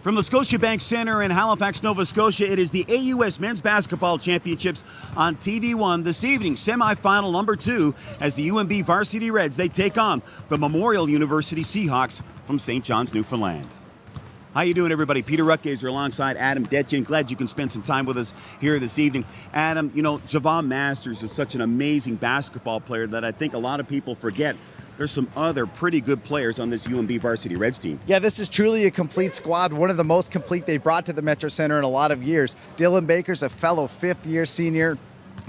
From the Scotiabank Center in Halifax, Nova Scotia, it is the AUS Men's Basketball Championships on TV1 this evening. Semi-final number 2 as the UNB Varsity Reds, they take on the Memorial University Seahawks from St. John's, Newfoundland. How you doing, everybody? Peter Ruttgazer alongside Adam Detjen. Glad you can spend some time with us here this evening. Adam, you know, Javon Masters is such an amazing basketball player that I think a lot of people forget. There's some other pretty good players on this UNB Varsity Reds team. Yeah, this is truly a complete squad, one of the most complete they've brought to the Metro Center in a lot of years. Dylan Baker's a fellow fifth-year senior.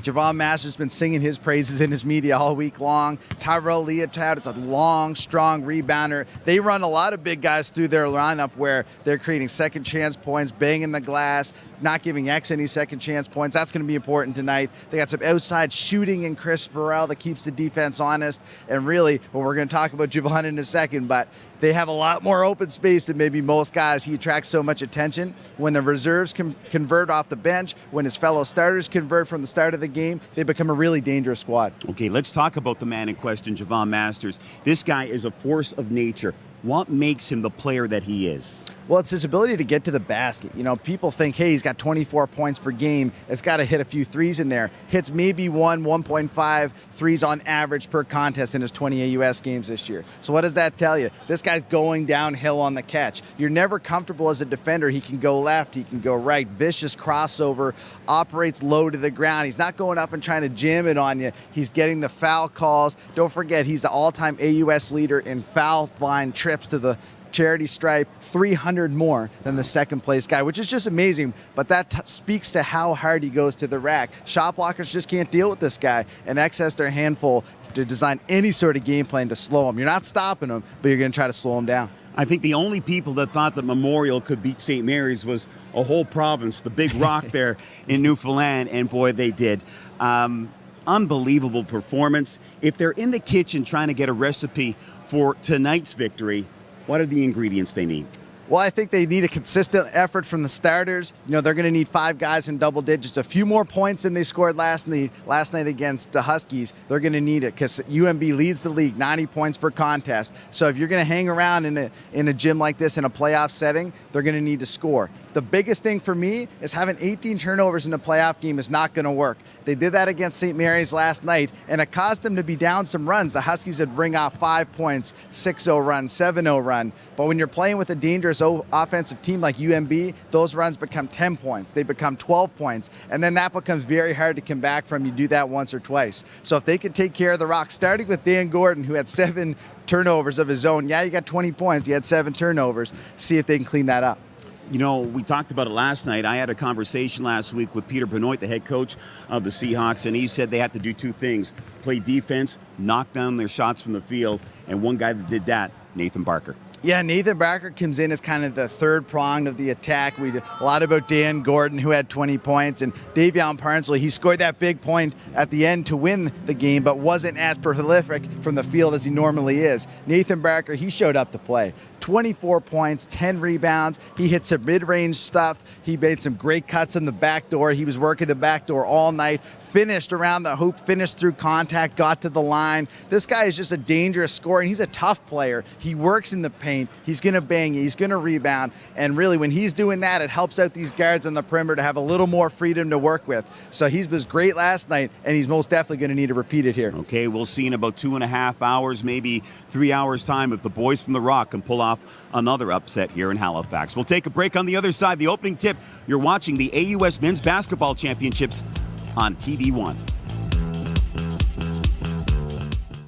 Javon Masters has been singing his praises in his media all week long. Tyrell Leotow is a long, strong rebounder. They run a lot of big guys through their lineup where they're creating second chance points, banging the glass, not giving X any second chance points. That's going to be important tonight. They got some outside shooting in Chris Burrell that keeps the defense honest. And really, well, we're going to talk about Javon in a second, but they have a lot more open space than maybe most guys. He attracts so much attention. When the reserves can convert off the bench, when his fellow starters convert from the start of the game, they become a really dangerous squad. Okay, let's talk about the man in question, Javon Masters. This guy is a force of nature. What makes him the player that he is? Well, it's his ability to get to the basket. You know, people think, hey, he's got 24 points per game. It's got to hit a few threes in there. Hits maybe 1.5 threes on average per contest in his 20 AUS games this year. So what does that tell you? This guy's going downhill on the catch. You're never comfortable as a defender. He can go left, he can go right. Vicious crossover, operates low to the ground. He's not going up and trying to jam it on you. He's getting the foul calls. Don't forget, he's the all-time AUS leader in foul line trips to the charity stripe, 300 more than the second place guy, which is just amazing. But that speaks to how hard he goes to the rack. Shot blockers just can't deal with this guy, and X has their handful to design any sort of game plan to slow him. You're not stopping him, but you're going to try to slow him down. I think the only people that thought that Memorial could beat St. Mary's was a whole province, the big rock there in Newfoundland, and boy, they did. Unbelievable performance. If they're in the kitchen trying to get a recipe for tonight's victory, what are the ingredients they need? Well, I think they need a consistent effort from the starters. You know, they're going to need 5 guys in double digits, a few more points than they scored last night against the Huskies. They're going to need it because UNB leads the league, 90 points per contest. So if you're going to hang around in a gym like this in a playoff setting, they're going to need to score. The biggest thing for me is having 18 turnovers in a playoff game is not going to work. They did that against St. Mary's last night, and it caused them to be down some runs. The Huskies would ring off 5 points, 6-0 run, 7-0 run. But when you're playing with a dangerous offensive team like UNB, those runs become 10 points. They become 12 points, and then that becomes very hard to come back from. You do that once or twice. So if they could take care of the rock, starting with Dan Gordon, who had 7 turnovers of his own. Yeah, he got 20 points. He had 7 turnovers. See if they can clean that up. You know, we talked about it last night. I had a conversation last week with Peter Benoit, the head coach of the Seahawks, and he said they have to do 2 things: play defense, knock down their shots from the field, and one guy that did that, Nathan Barker. Yeah, Nathan Barker comes in as kind of the third prong of the attack. We did a lot about Dan Gordon, who had 20 points, and Davion Parnsley. He scored that big point at the end to win the game, but wasn't as prolific from the field as he normally is. Nathan Barker, he showed up to play. 24 points, 10 rebounds. He hit some mid-range stuff. He made some great cuts on the back door. He was working the back door all night, finished around the hoop, finished through contact, got to the line. This guy is just a dangerous scorer, and he's a tough player. He works in the paint. He's going to bang you. He's going to rebound. And really, when he's doing that, it helps out these guards on the perimeter to have a little more freedom to work with. So he was great last night, and he's most definitely going to need to repeat it here. Okay, we'll see in about 2.5 hours, maybe 3 hours' time, if the boys from the Rock can pull off another upset here in Halifax. We'll take a break. On the other side. The opening tip, you're watching the AUS Men's Basketball Championships on TV1.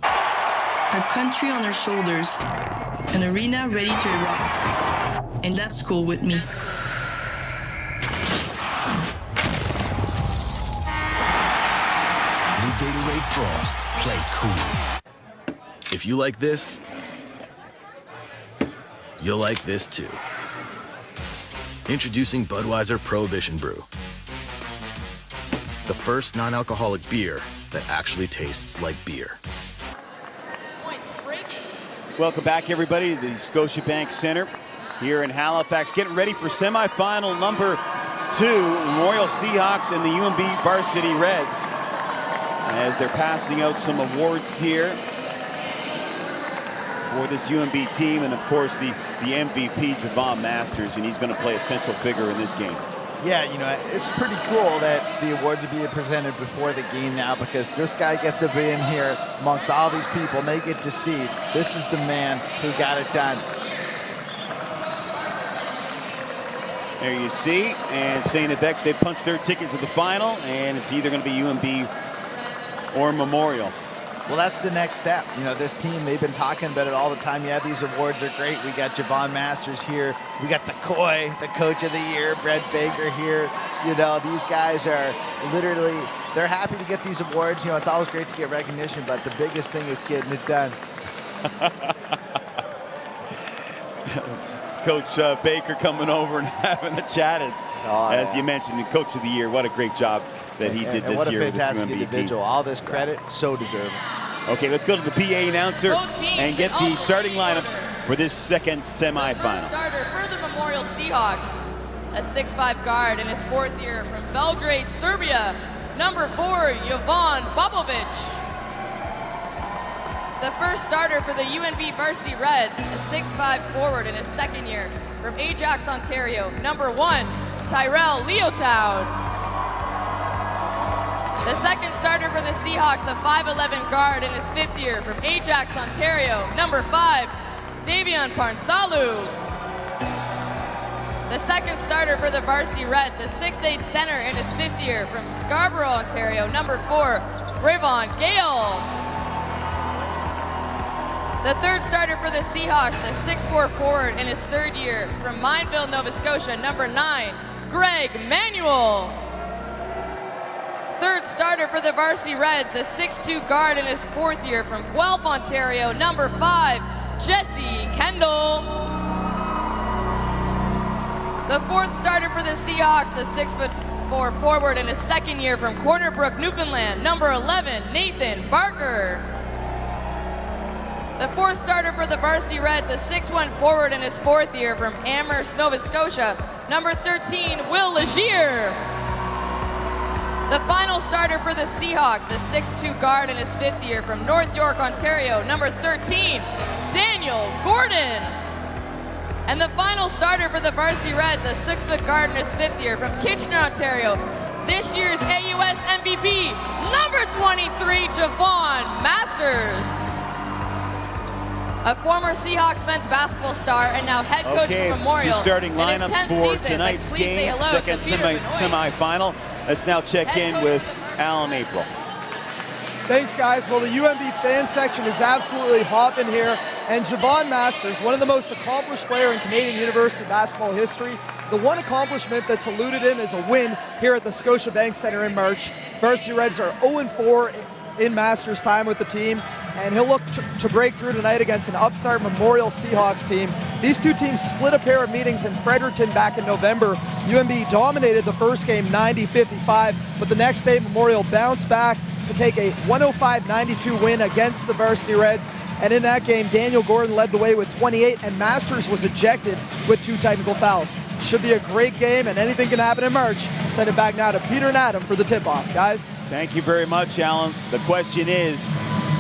A country on our shoulders, an arena ready to erupt, and that's cool with me. New Gatorade Frost. Play cool. If you like this, you'll like this too. Introducing Budweiser Prohibition Brew. The first non-alcoholic beer that actually tastes like beer. Welcome back, everybody, to the Scotiabank Center here in Halifax. Getting ready for semifinal number 2, Memorial Seahawks and the UNB Varsity Reds. As they're passing out some awards here for this UNB team, and of course the MVP, Javon Masters, and he's going to play a central figure in this game. Yeah, you know, it's pretty cool that the awards are being presented before the game now, because this guy gets to be in here amongst all these people, and they get to see this is the man who got it done. There you see, and St. FX, they punched their ticket to the final, and it's either going to be UNB or Memorial. Well, that's the next step. You know, this team, they've been talking about it all the time. Yeah, these awards are great. We got Javon Masters here. We got the Coy, the Coach of the Year, Brett Baker here. You know, these guys are literally, they're happy to get these awards. You know, it's always great to get recognition, but the biggest thing is getting it done. It's Coach Baker coming over and having a chat, as you mentioned, the Coach of the Year. What a great job that he did this year with this UNB team. What a fantastic individual. All this credit, so deserved. Okay, let's go to the PA announcer and get the starting lineups for this second semifinal. Starter for the Memorial Seahawks, a 6'5" guard in his 4th year from Belgrade, Serbia, number 4, Javon Masters. The first starter for the UNB Varsity Reds, a 6'5" forward in his 2nd year from Ajax, Ontario, number 1, Tyrell Leotown. The second starter for the Seahawks, a 5'11" guard in his 5th year from Ajax, Ontario, number 5, Davion Parnsalu. The second starter for the Varsity Reds, a 6'8" center in his 5th year from Scarborough, Ontario, number 4, Brevon Gale. The third starter for the Seahawks, a 6'4" forward in his 3rd year from Mineville, Nova Scotia, number 9, Greg Manuel. Third starter for the Varsity Reds, a 6'2" guard in his 4th year from Guelph, Ontario, number 5, Jesse Kendall. The fourth starter for the Seahawks, a 6'4" forward in his 2nd year from Corner Brook, Newfoundland, number 11, Nathan Barker. The fourth starter for the Varsity Reds, a 6'1" forward in his 4th year from Amherst, Nova Scotia, number 13, Will Legier. The final starter for the Seahawks, a 6'2" guard in his 5th year from North York, Ontario, number 13, Daniel Gordon. And the final starter for the Varsity Reds, a 6' guard in his 5th year from Kitchener, Ontario, this year's AUS MVP, number 23, Javon Masters. A former Seahawks men's basketball star and now head coach for Memorial. Two starting lineups for tonight's game, second semifinal. Let's now check in with Alan April. Thanks, guys. Well, the UNB fan section is absolutely hopping here, and Javon Masters, one of the most accomplished players in Canadian university basketball history. The one accomplishment that's eluded him is a win here at the Scotiabank Center in March. Varsity Reds are 0-4 in Masters time with the team, and he'll look to break through tonight against an upstart Memorial Seahawks team. These two teams split a pair of meetings in Fredericton back in November. UNB dominated the first game 90-55, but the next day Memorial bounced back to take a 105-92 win against the Varsity Reds. And in that game, Daniel Gordon led the way with 28, and Masters was ejected with 2 technical fouls. Should be a great game, and anything can happen in March. Send it back now to Peter and Adam for the tip-off. Guys? Thank you very much, Alan. The question is,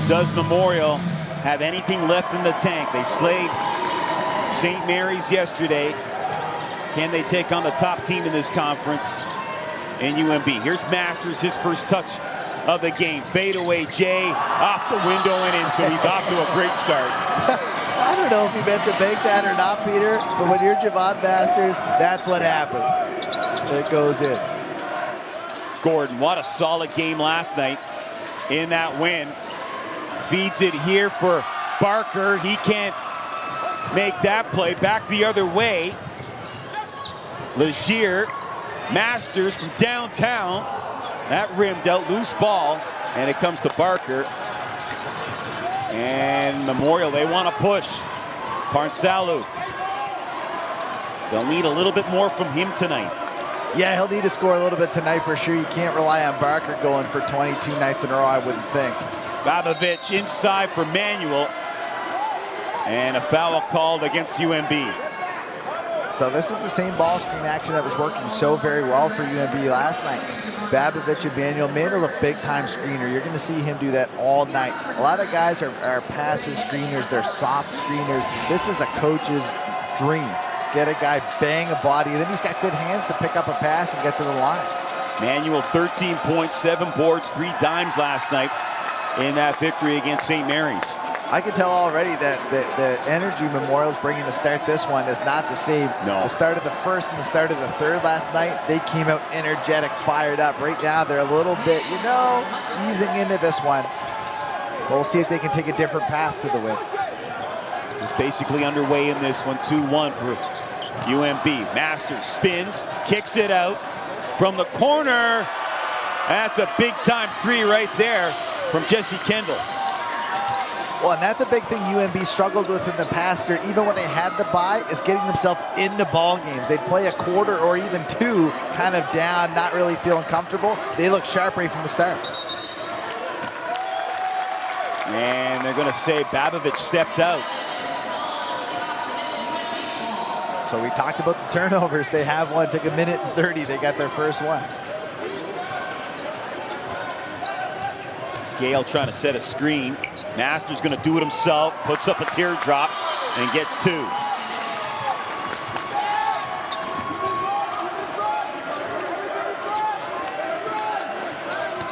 does Memorial have anything left in the tank? They slayed St. Mary's yesterday. Can they take on the top team in this conference in UNB? Here's Masters, his first touch of the game. Fade away, Jay, off the window and in, so he's off to a great start. I don't know if he meant to make that or not, Peter, but when you're Javon Masters, that's what happens. It goes in. Gordon, what a solid game last night in that win. Feeds it here for Barker. He can't make that play. Back the other way. Legier, Masters from downtown. That rimmed out, loose ball, and it comes to Barker. And Memorial, they want to push. Parnsalu. They'll need a little bit more from him tonight. Yeah, he'll need to score a little bit tonight for sure. You can't rely on Barker going for 22 nights in a row, I wouldn't think. Babovich inside for Manuel. And a foul called against UNB. So this is the same ball screen action that was working so very well for UNB last night. Babovich Emmanuel made a big-time screener. You're going to see him do that all night. A lot of guys are passive screeners. They're soft screeners. This is a coach's dream. Get a guy, bang a body, and then he's got good hands to pick up a pass and get to the line. Manuel, 13 points, 7 boards, 3 dimes last night in that victory against St. Mary's. I can tell already that the energy Memorial's bringing to start this one is not the same. No. The start of the first and the start of the third last night, they came out energetic, fired up. Right now, they're a little bit, easing into this one. But we'll see if they can take a different path to the win. Just basically underway in this one, 2-1 for UNB. Masters spins, kicks it out from the corner. That's a big-time 3 right there from Jesse Kendall. Well, and that's a big thing UNB struggled with in the past year, even when they had the bye, is getting themselves into ball games. They'd play a quarter or even 2 kind of down, not really feeling comfortable. They look sharp right from the start. And they're going to say Babovich stepped out. So we talked about the turnovers. They have one, took 1:30. They got their first one. Gale trying to set a screen. Masters going to do it himself, puts up a teardrop, and gets 2.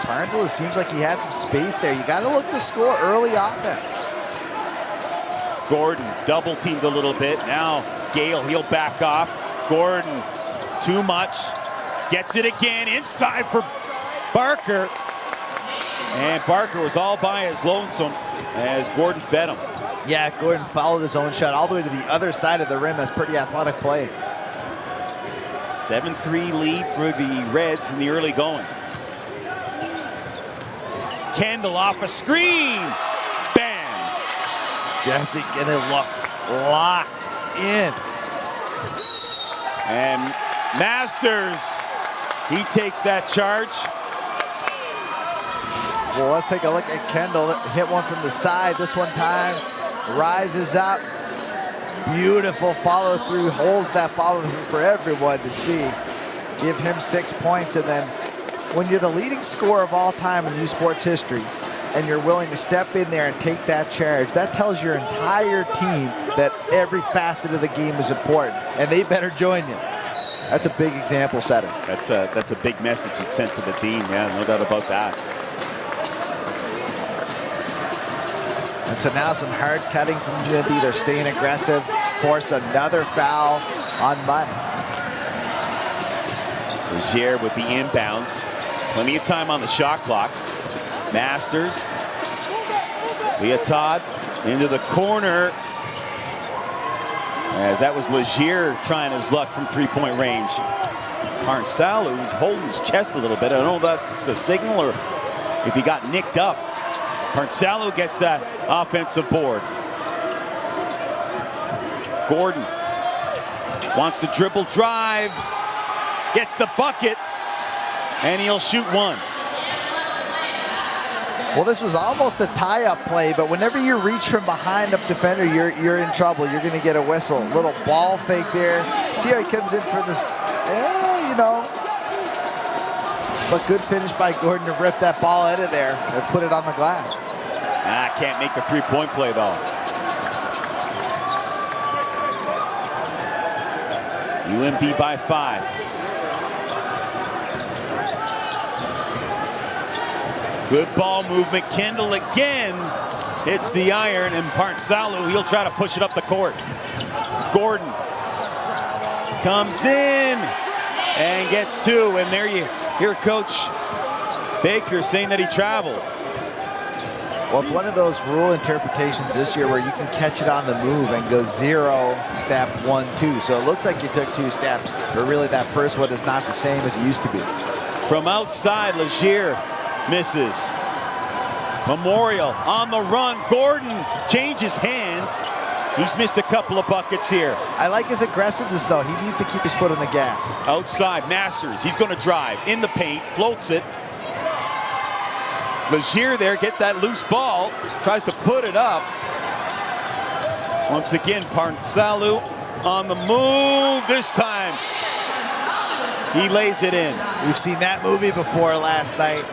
Barnesville, it seems like he had some space there. You got to look to score early offense. Gordon double teamed a little bit. Now Gale, he'll back off. Gordon, too much. Gets it again inside for Barker. And Barker was all by his lonesome as Gordon fed him. Yeah, Gordon followed his own shot all the way to the other side of the rim. That's pretty athletic play. 7-3 lead for the Reds in the early going. Kendall off a screen. Bam! Jesse Kendall looks locked in. And Masters, he takes that charge. Well, let's take a look at Kendall. Hit one from the side this one time. Rises up. Beautiful follow through. Holds that follow through for everyone to see. Give him 6 points. And then when you're the leading scorer of all time in U Sports history and you're willing to step in there and take that charge, that tells your entire team that every facet of the game is important. And they better join you. That's a big example setter. That's a big message it sent to the team. Yeah, no doubt about that. And so now some hard cutting from UNB. They're staying aggressive. Force another foul on Munn. Rozier with the inbounds. Plenty of time on the shot clock. Masters. Leotard into the corner. As that was Legier trying his luck from 3-point range. Parnsalu was holding his chest a little bit. I don't know if that's the signal or if he got nicked up. Parnsalu gets that offensive board. Gordon wants to dribble drive, gets the bucket, and he'll shoot 1. Well, this was almost a tie-up play, but whenever you reach from behind up defender, you're in trouble. You're going to get a whistle. Little ball fake there. See how he comes in for this, But good finish by Gordon to rip that ball out of there and put it on the glass. Can't make the 3-point play, though. UNB by 5. Good ball movement. Kendall again hits the iron, and Parnsalu, he'll try to push it up the court. Gordon comes in and gets 2, and there you hear Coach Baker saying that he traveled. Well, it's one of those rule interpretations this year where you can catch it on the move and go 0, step 1, 2. So it looks like you took 2 steps, but really that first one is not the same as it used to be. From outside, Legier misses. Memorial on the run. Gordon changes hands. He's missed a couple of buckets here. I like his aggressiveness, though. He needs to keep his foot on the gas. Outside, Masters. He's going to drive in the paint, floats it. Legier there, get that loose ball, tries to put it up. Once again, Parnsalu on the move this time. He lays it in. We've seen that movie before last night.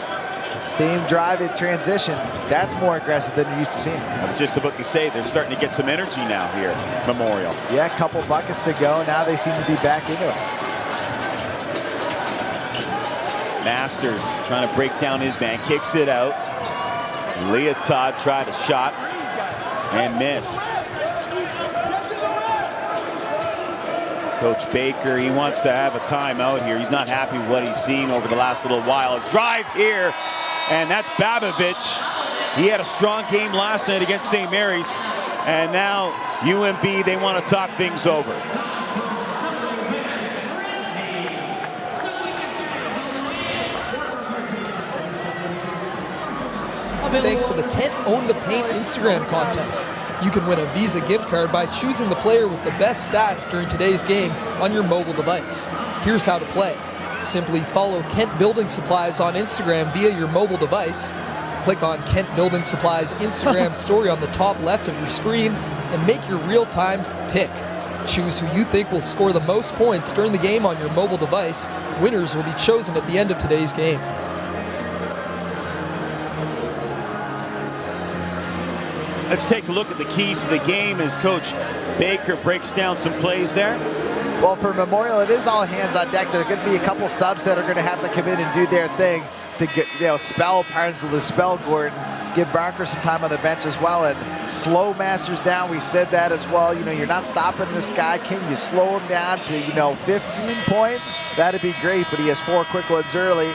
Same drive in transition. That's more aggressive than you're used to seeing. I was just about to say, they're starting to get some energy now here, Memorial. Yeah, a couple buckets to go. Now they seem to be back into it. Masters trying to break down his man, kicks it out. Leotard tried a shot and missed. Coach Baker, he wants to have a timeout here. He's not happy with what he's seen over the last little while. A drive here, and that's Babovich. He had a strong game last night against St. Mary's, and now UNB, they want to talk things over. Thanks to the Kent Own the Paint Instagram contest. You can win a Visa gift card by choosing the player with the best stats during today's game on your mobile device. Here's how to play. Simply follow Kent Building Supplies on Instagram via your mobile device. Click on Kent Building Supplies Instagram story on the top left of your screen and make your real-time pick. Choose who you think will score the most points during the game on your mobile device. Winners will be chosen at the end of today's game. Let's take a look at the keys to the game as Coach Baker breaks down some plays there. Well, for Memorial, it is all hands on deck. There are going to be a couple subs that are going to have to come in and do their thing to get, spell Parnsley, spell Gordon, give Barker some time on the bench as well, and slow Masters down. We said that as well. You're not stopping this guy. Can you slow him down to, 15 points? That'd be great, but he has 4 quick ones early.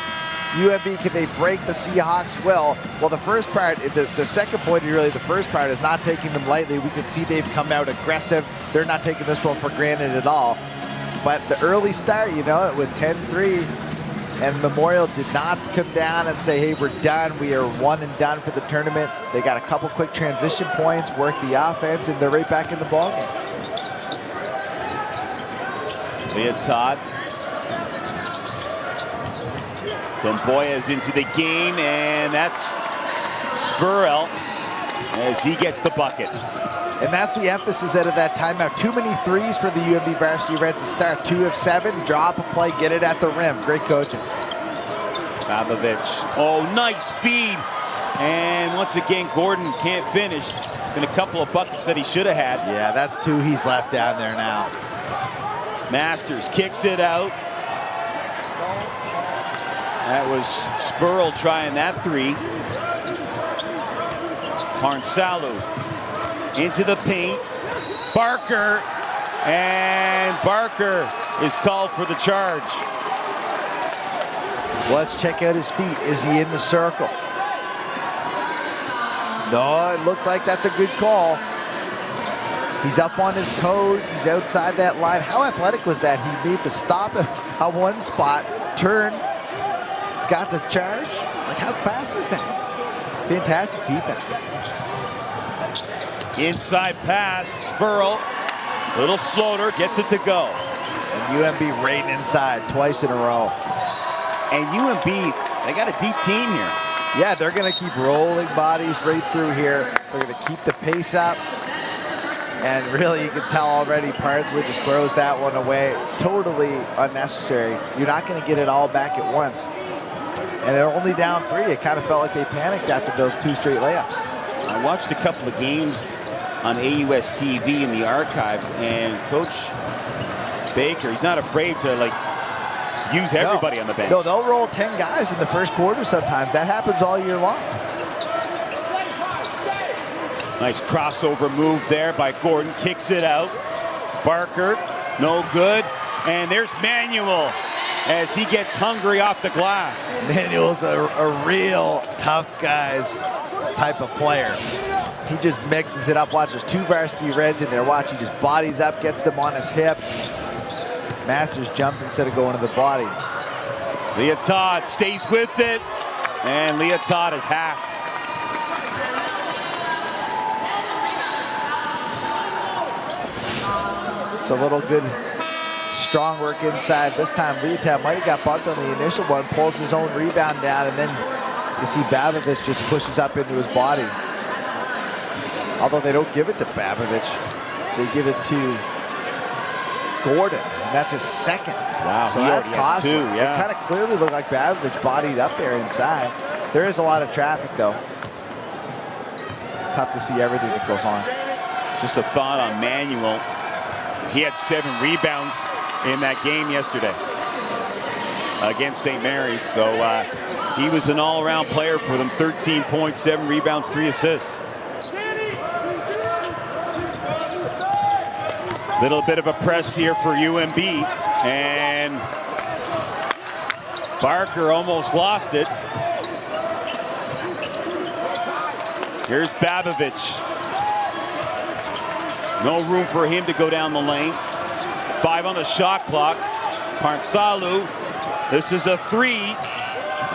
UNB, can they break the Seahawks? Well, the first part, the second point, really the first part, is not taking them lightly. We can see they've come out aggressive. They're not taking this one for granted at all. But the early start, it was 10-3, and Memorial did not come down and say, hey, we're done. We are one and done for the tournament. They got a couple quick transition points, worked the offense, and they're right back in the ballgame. Leotard. Demboya's into the game, and that's Spurrell as he gets the bucket. And that's the emphasis out of that timeout. Too many threes for the UNB Varsity Reds to start. 2 of 7, drop a play, get it at the rim. Great coaching. Babovich, nice feed. And once again, Gordon can't finish. Been a couple of buckets that he should have had. Yeah, that's 2 he's left down there now. Masters kicks it out. That was Spurl trying that 3. Parnsalu into the paint. Barker, and Barker is called for the charge. Let's check out his feet. Is he in the circle? No, it looked like that's a good call. He's up on his toes. He's outside that line. How athletic was that? He made the stop at one spot, turn, got the charge. Like, how fast is that? Fantastic defense. Inside pass, Spurl, little floater, gets it to go. And UNB right inside twice in a row. And UNB, they got a deep team here. Yeah, they're going to keep rolling bodies right through here. They're going to keep the pace up. And really, you can tell already, Parnsley just throws that one away. It's totally unnecessary. You're not going to get it all back at once. And they're only down 3. It kind of felt like they panicked after those 2 straight layups. I watched a couple of games on AUS TV in the archives, and Coach Baker, he's not afraid to use everybody on the bench. No, they'll roll 10 guys in the first quarter sometimes. That happens all year long. Nice crossover move there by Gordon, kicks it out. Barker, no good. And there's Manuel as he gets hungry off the glass. Manuel's a real tough guy's type of player. He just mixes it up. Watch, there's 2 Varsity Reds in there. Watch, he just bodies up, gets them on his hip. Masters jumped instead of going to the body. Leotard stays with it, and Leotard is hacked. It's a little good, strong work inside. This time, Leotard might have got bumped on the initial one, pulls his own rebound down, and then you see Babovich just pushes up into his body. Although they don't give it to Babovich, they give it to Gordon. And that's his second. Wow, so he that's already has costly. two, yeah. It kind of clearly looked like Babovich bodied up there inside. There is a lot of traffic, though. Tough to see everything that goes on. Just a thought on Manuel. He had 7 rebounds in that game yesterday against St. Mary's. So he was an all-around player for them. 13 points, 7 rebounds, 3 assists. Little bit of a press here for UNB, and Barker almost lost it. Here's Babovich. No room for him to go down the lane. 5 on the shot clock. Parnsalu, this is a 3.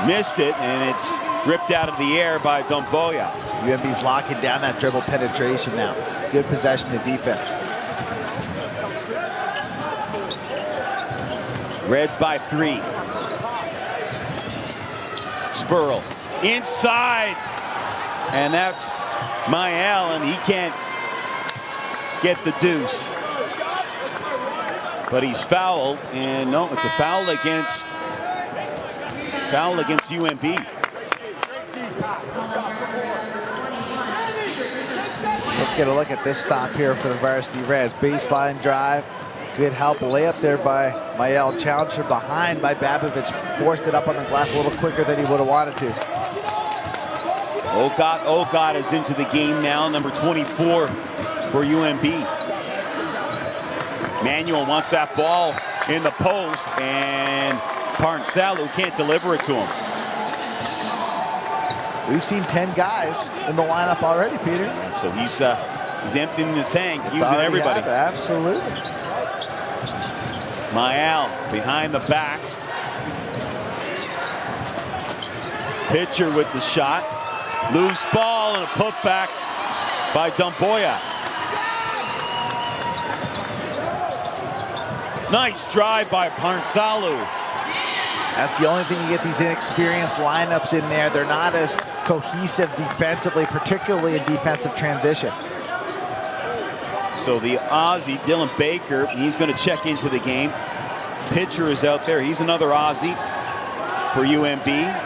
Missed it, and it's ripped out of the air by Domboya. UNB's locking down that dribble penetration now. Good possession of defense. Reds by 3. Spurl inside, and that's Mael, and he can't get the deuce. But he's fouled, and no, it's a foul against UNB. Let's get a look at this stop here for the Varsity Reds. Baseline drive. Good help layup there by Mael. Challenger behind by Babovich. Forced it up on the glass a little quicker than he would have wanted to. Ogat is into the game now, number 24 for UNB. Manuel wants that ball in the post, and Parnsalu can't deliver it to him. We've seen 10 guys in the lineup already, Peter. And so he's emptying the tank, It's using already everybody. happened, absolutely. Mael behind the back. Pitcher with the shot. Loose ball and a putback by Domboya. Nice drive by Parnsalu. That's the only thing you get these inexperienced lineups in there. They're not as cohesive defensively, particularly in defensive transition. So the Aussie, Dylan Baker, he's going to check into the game. Pitcher is out there. He's another Aussie for UNB.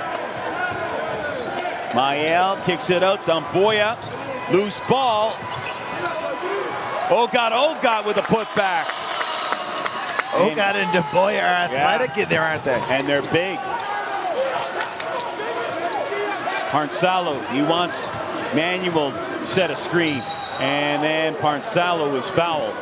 Mael kicks it out. Domboya, loose ball. Ogat with a putback. Ogat and Domboya are athletic in there, aren't they? And they're big. Parnsalu, he wants Manuel set a screen. And then Parnsalu is fouled.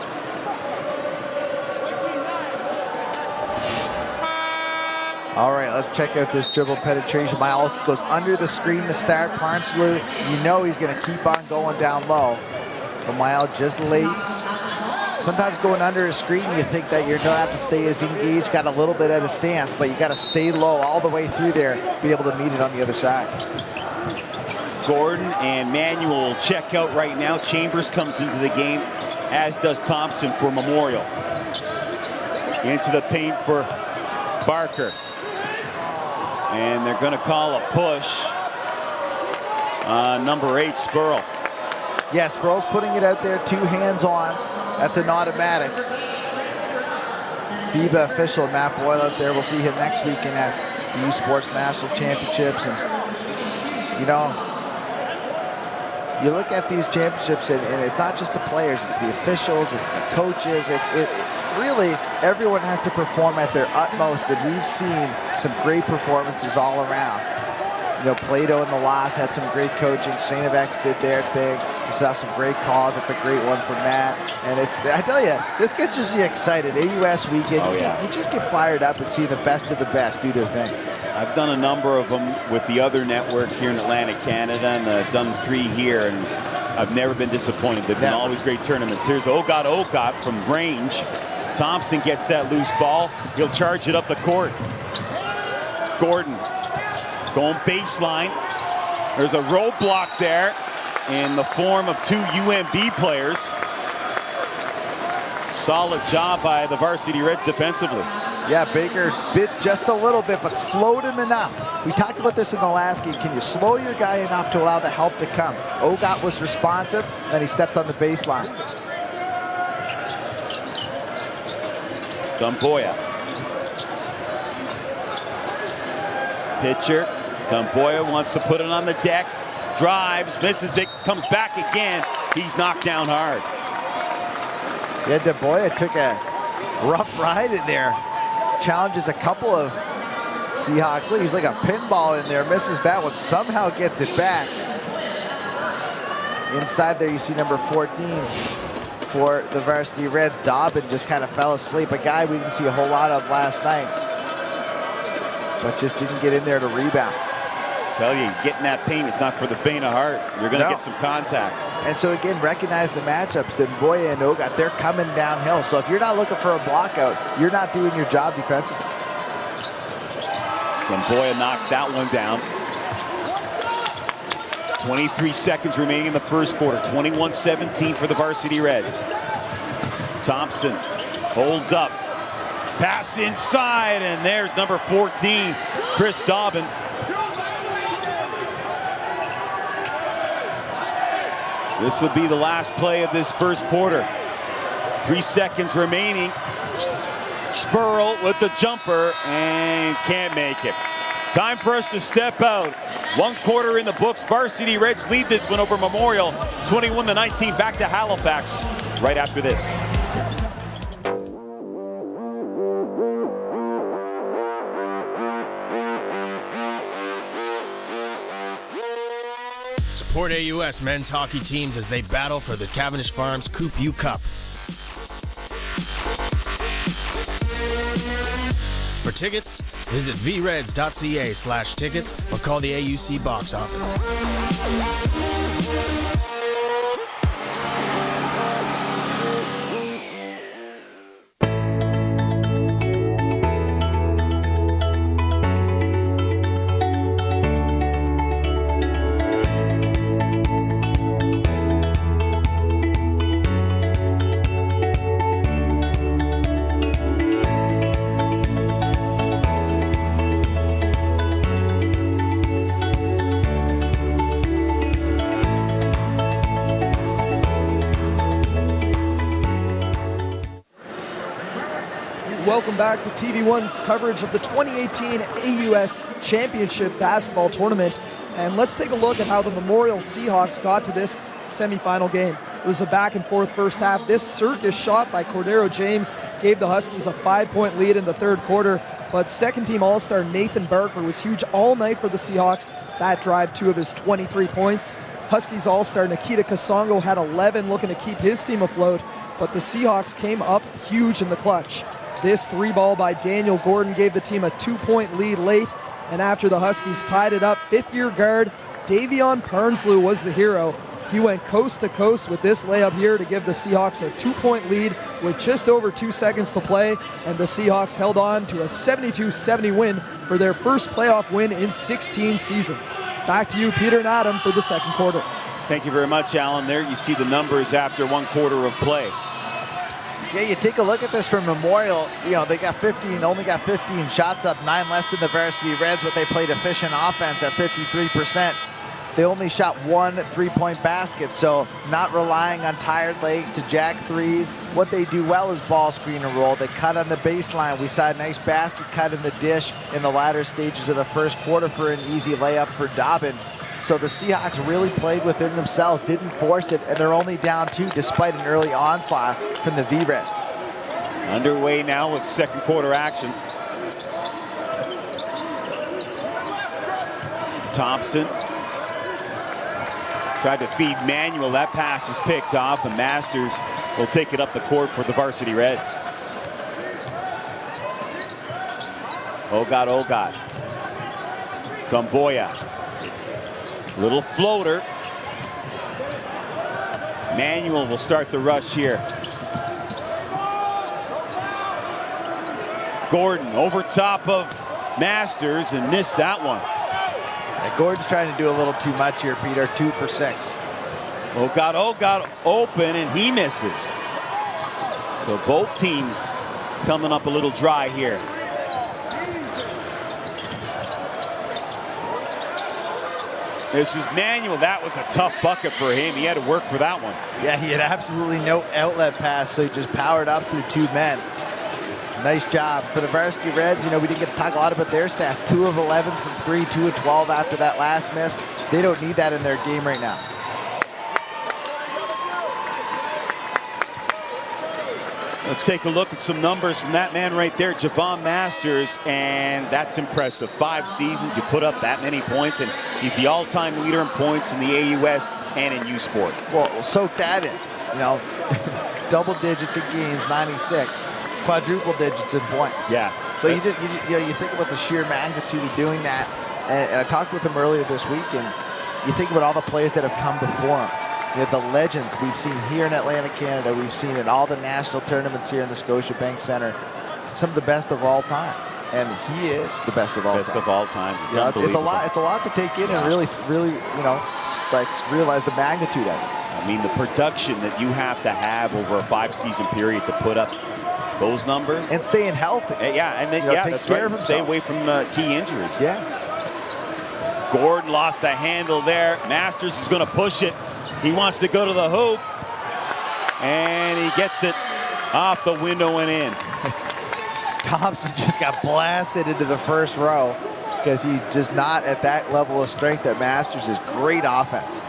All right, let's check out this dribble penetration. Mael goes under the screen to start. Parnsalu, you know he's going to keep on going down low. But Mael just late. Sometimes going under a screen, you think that you're going to have to stay as engaged, got a little bit out of stance, but you got to stay low all the way through there, be able to meet it on the other side. Gordon and Manuel check out right now. Chambers comes into the game, as does Thompson for Memorial. Into the paint for Barker. And they're going to call a push. Number 8, Spurl. Yeah, Spurl's putting it out there, 2 hands on. That's an automatic. FIBA official Matt Boyle out there. We'll see him next weekend at the U Sports National Championships. And, you know, you look at these championships, and it's not just the players, it's the officials, it's the coaches. It really, everyone has to perform at their utmost, and we've seen some great performances all around. You know, Plato in the loss had some great coaching. St. FX did their thing. We saw some great calls. That's a great one from Matt. And it's, I tell you, this gets you excited. AUS weekend, you just get fired up and see the best of the best do their thing. I've done a number of them with the other network here in Atlantic Canada, and I've done 3 here, and I've never been disappointed. They've been always great tournaments. Here's Ogat from range. Thompson gets that loose ball. He'll charge it up the court. Gordon going baseline. There's a roadblock there in the form of 2 UNB players. Solid job by the Varsity Reds defensively. Yeah, Baker bit just a little bit, but slowed him enough. We talked about this in the last game. Can you slow your guy enough to allow the help to come? Ogat was responsive, then he stepped on the baseline. Gamboya. Pitcher. Gamboya wants to put it on the deck. Drives, misses it, comes back again. He's knocked down hard. Yeah, Gamboya took a rough ride in there. Challenges a couple of Seahawks. Look, he's like a pinball in there. Misses that one. Somehow gets it back. Inside there, you see number 14 for the Varsity Reds. Dobbin just kind of fell asleep. A guy we didn't see a whole lot of last night, but just didn't get in there to rebound. Tell you, getting that paint, it's not for the faint of heart. You're going to get some contact. And so again, recognize the matchups. Gamboya and Ogat, they're coming downhill. So if you're not looking for a block out, you're not doing your job defensively. Gamboya knocks that one down. 23 seconds remaining in the first quarter. 21-17 for the Varsity Reds. Thompson holds up. Pass inside, and there's number 14, Chris Dobbin. This will be the last play of this first quarter. 3 seconds remaining. Spurl with the jumper and can't make it. Time for us to step out. 1 quarter in the books. Varsity Reds lead this one over Memorial. 21-19, back to Halifax right after this. Support AUS men's hockey teams as they battle for the Cavendish Farms Coupe U Cup. For tickets, visit vreds.ca/tickets or call the AUC box office. Welcome back to TV1's coverage of the 2018 AUS Championship Basketball Tournament. And let's take a look at how the Memorial Seahawks got to this semifinal game. It was a back and forth first half. This circus shot by Cordero James gave the Huskies a 5-point lead in the third quarter. But second team All-Star Nathan Barker was huge all night for the Seahawks. That drive 2 of his 23 points. Huskies All-Star Nikita Kasongo had 11, looking to keep his team afloat. But the Seahawks came up huge in the clutch. This 3-ball by Daniel Gordon gave the team a 2-point lead late, and after the Huskies tied it up, fifth-year guard Davion Parnslew was the hero. He went coast to coast with this layup here to give the Seahawks a 2-point lead with just over 2 seconds to play, and the Seahawks held on to a 72-70 win for their first playoff win in 16 seasons. Back to you, Peter and Adam, for the second quarter. Thank you very much, Alan. There you see the numbers after 1 quarter of play. Yeah, you take a look at this from Memorial. You know, they got 15, only got 15 shots up, 9 less than the Varsity Reds, but they played efficient offense at 53%. They only shot 1 3-point basket, so not relying on tired legs to jack threes. What they do well is ball screen and roll. They cut on the baseline. We saw a nice basket cut in the dish in the latter stages of the first quarter for an easy layup for Dobbin. So the Seahawks really played within themselves, didn't force it, and they're only down 2 despite an early onslaught from the V-Reds. Underway now with second quarter action. Thompson tried to feed Manuel. That pass is picked off, and Masters will take it up the court for the Varsity Reds. Ogat. Gamboya. Little floater. Manuel will start the rush here. Gordon over top of Masters and missed that one. Yeah, Gordon's trying to do a little too much here, Peter. 2 for 6. Ogat open and he misses. So both teams coming up a little dry here. This is Manuel. That was a tough bucket for him. He had to work for that one. Yeah, he had absolutely no outlet pass, so he just powered up through 2 men. Nice job. For the Varsity Reds, we didn't get to talk a lot about their stats. 2 of 11 from 3, 2 of 12 after that last miss. They don't need that in their game right now. Let's take a look at some numbers from that man right there, Javon Masters, and that's impressive. 5 seasons, you put up that many points, and he's the all-time leader in points in the AUS and in U Sport. Well, soak that in. Double digits in games, 96. Quadruple digits in points. Yeah. So you think about the sheer magnitude of doing that, and I talked with him earlier this week, and you think about all the players that have come before him. The legends we've seen here in Atlanta, Canada, we've seen in all the national tournaments here in the Scotiabank Center, some of the best of all time, and he is the best of all time. Best of all time. It's a lot. It's a lot to take in and really, realize the magnitude of it. I mean, the production that you have to have over a 5-season period to put up those numbers and staying healthy. Yeah, and then take care of himself. Stay away from key injuries. Yeah. Gordon lost the handle there. Masters is going to push it. He wants to go to the hoop, and he gets it off the window and in. Thompson just got blasted into the first row because he's just not at that level of strength that Masters is. Great offense.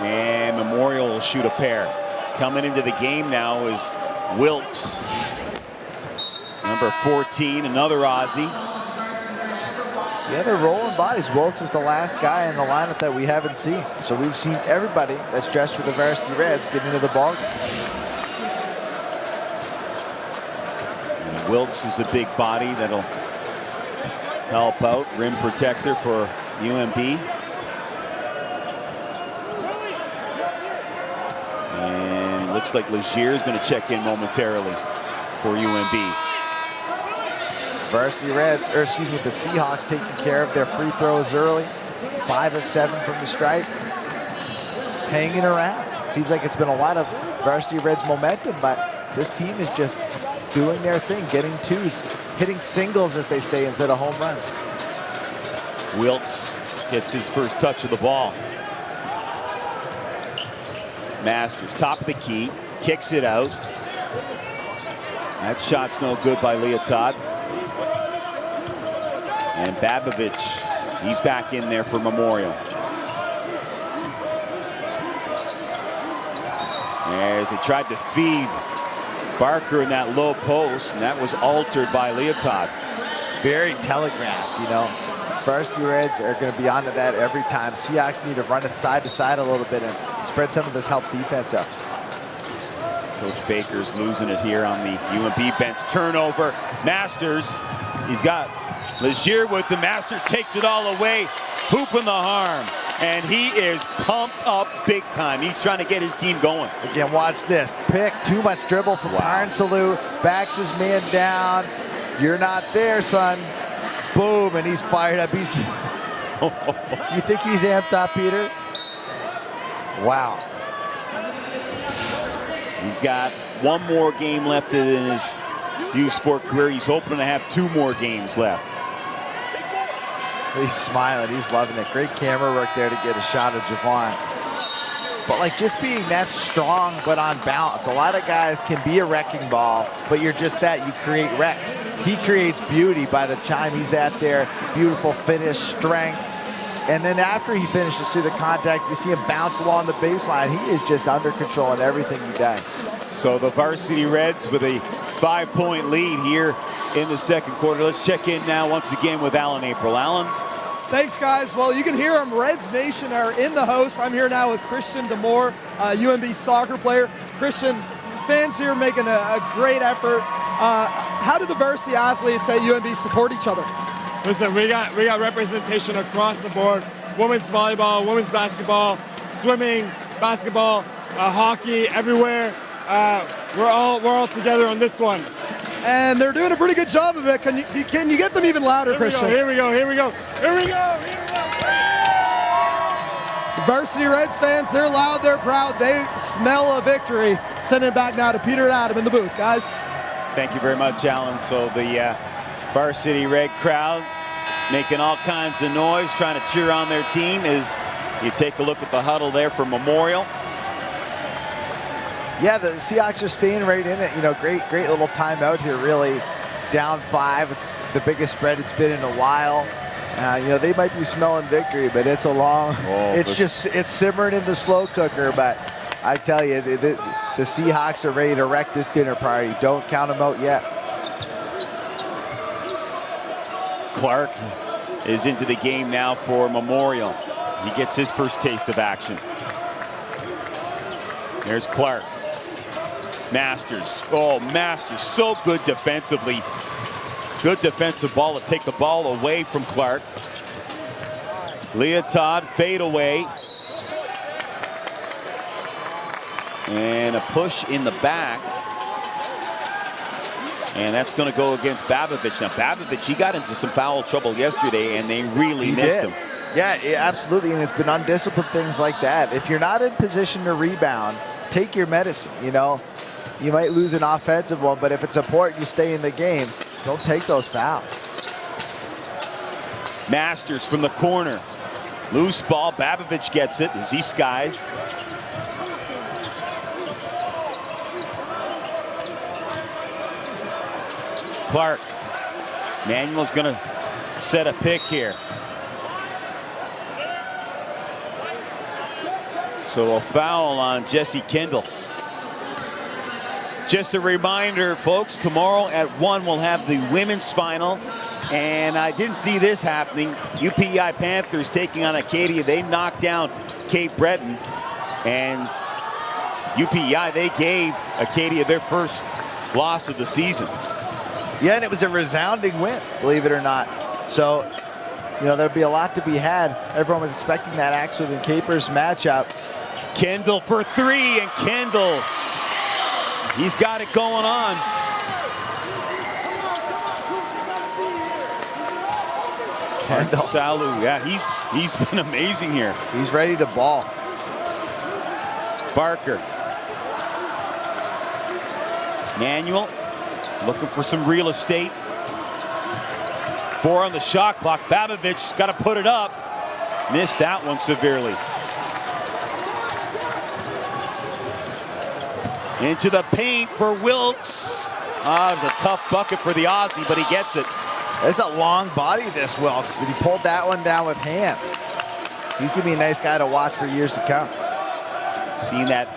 And Memorial will shoot a pair. Coming into the game now is Wilkes. Number 14, another Aussie. Yeah, they're rolling bodies. Wilkes is the last guy in the lineup that we haven't seen. So we've seen everybody that's dressed for the Varsity Reds get into the ball game. And Wilkes is a big body that'll help out. Rim protector for UNB. And looks like Legier is going to check in momentarily for UNB. Varsity Reds, the Seahawks taking care of their free throws early. 5 of 7 from the stripe. Hanging around. Seems like it's been a lot of Varsity Reds momentum, but this team is just doing their thing, getting twos, hitting singles as they say instead of home runs. Wilkes gets his first touch of the ball. Masters, top of the key, kicks it out. That shot's no good by Leotard. And Babovich, he's back in there for Memorial. As they tried to feed Barker in that low post, and that was altered by Leotard. Very telegraphed, Varsity Reds are going to be onto that every time. Seahawks need to run it side to side a little bit and spread some of this help defense up. Coach Baker's losing it here on the UNB bench. Turnover. Masters, he's got Legier with the Masters, takes it all away. Hooping the harm. And he is pumped up big time. He's trying to get his team going. Again, watch this. Pick, too much dribble from Parnsaloo. Backs his man down. You're not there, son. Boom, and he's fired up. You think he's amped up, Peter? Wow. He's got one more game left in his U Sport career. He's hoping to have 2 more games left. He's smiling. He's loving it. Great camera work there to get a shot of Javon. But just being that strong but on balance. A lot of guys can be a wrecking ball, but you're just that. You create wrecks. He creates beauty by the time he's at there. Beautiful finish, strength. And then after he finishes through the contact, you see him bounce along the baseline. He is just under control in everything he does. So the Varsity Reds with a 5-point lead here in the second quarter. Let's check in now once again with Alan April. Alan? Thanks, guys. Well, you can hear them. Reds Nation are in the house. I'm here now with Christian Demore, UNB soccer player. Christian, fans here making a great effort. How do the varsity athletes at UNB support each other? Listen, we got representation across the board. Women's volleyball, women's basketball, swimming, basketball, hockey, everywhere. We're all together on this one. And they're doing a pretty good job of it. Can you get them even louder, Christian? Here we go. Varsity Reds fans, they're loud, they're proud, they smell a victory. Send it back now to Peter and Adam in the booth, guys. Thank you very much, Alan. So the Varsity Red crowd making all kinds of noise, trying to cheer on their team as you take a look at the huddle there for Memorial. Yeah, the Seahawks are staying right in it. You know, great little timeout here, really. Down 5. It's the biggest spread it's been in a while. You know, they might be smelling victory, but it's a long, it's simmering in the slow cooker. But I tell you, the Seahawks are ready to wreck this dinner party. Don't count them out yet. Clark is into the game now for Memorial. He gets his first taste of action. There's Clark. Masters. Oh, Masters, so good defensively. Good defensive ball to take the ball away from Clark. Leotard, fade away. And a push in the back. And that's going to go against Babovich. Now, Babovich, he got into some foul trouble yesterday, and they really missed him. Yeah, absolutely, and it's been undisciplined things like that. If you're not in position to rebound, take your medicine, you know. You might lose an offensive one, but if it's important you stay in the game, don't take those fouls. Masters from the corner. Loose ball, Babovich gets it as he skies. Clark. Manuel's gonna set a pick here. So a foul on Jesse Kendall. Just a reminder, folks, tomorrow at 1 we'll have the women's final. And I didn't see this happening. UPI Panthers taking on Acadia. They knocked down Cape Breton. And UPI, they gave Acadia their first loss of the season. Yeah, and it was a resounding win, believe it or not. So, you know, there'd be a lot to be had. Everyone was expecting that Axwood and Capers matchup. Kendall for 3, and Kendall, he's got it going on. Kendall. Salu, yeah, he's been amazing here. He's ready to ball. Barker. Manuel looking for some real estate. 4 on the shot clock. Babovich got to put it up. Missed that one severely. Into the paint for Wilkes. It was a tough bucket for the Aussie, but he gets it. It's a long body, this Wilkes, and he pulled that one down with hands. He's going to be a nice guy to watch for years to come. Seeing that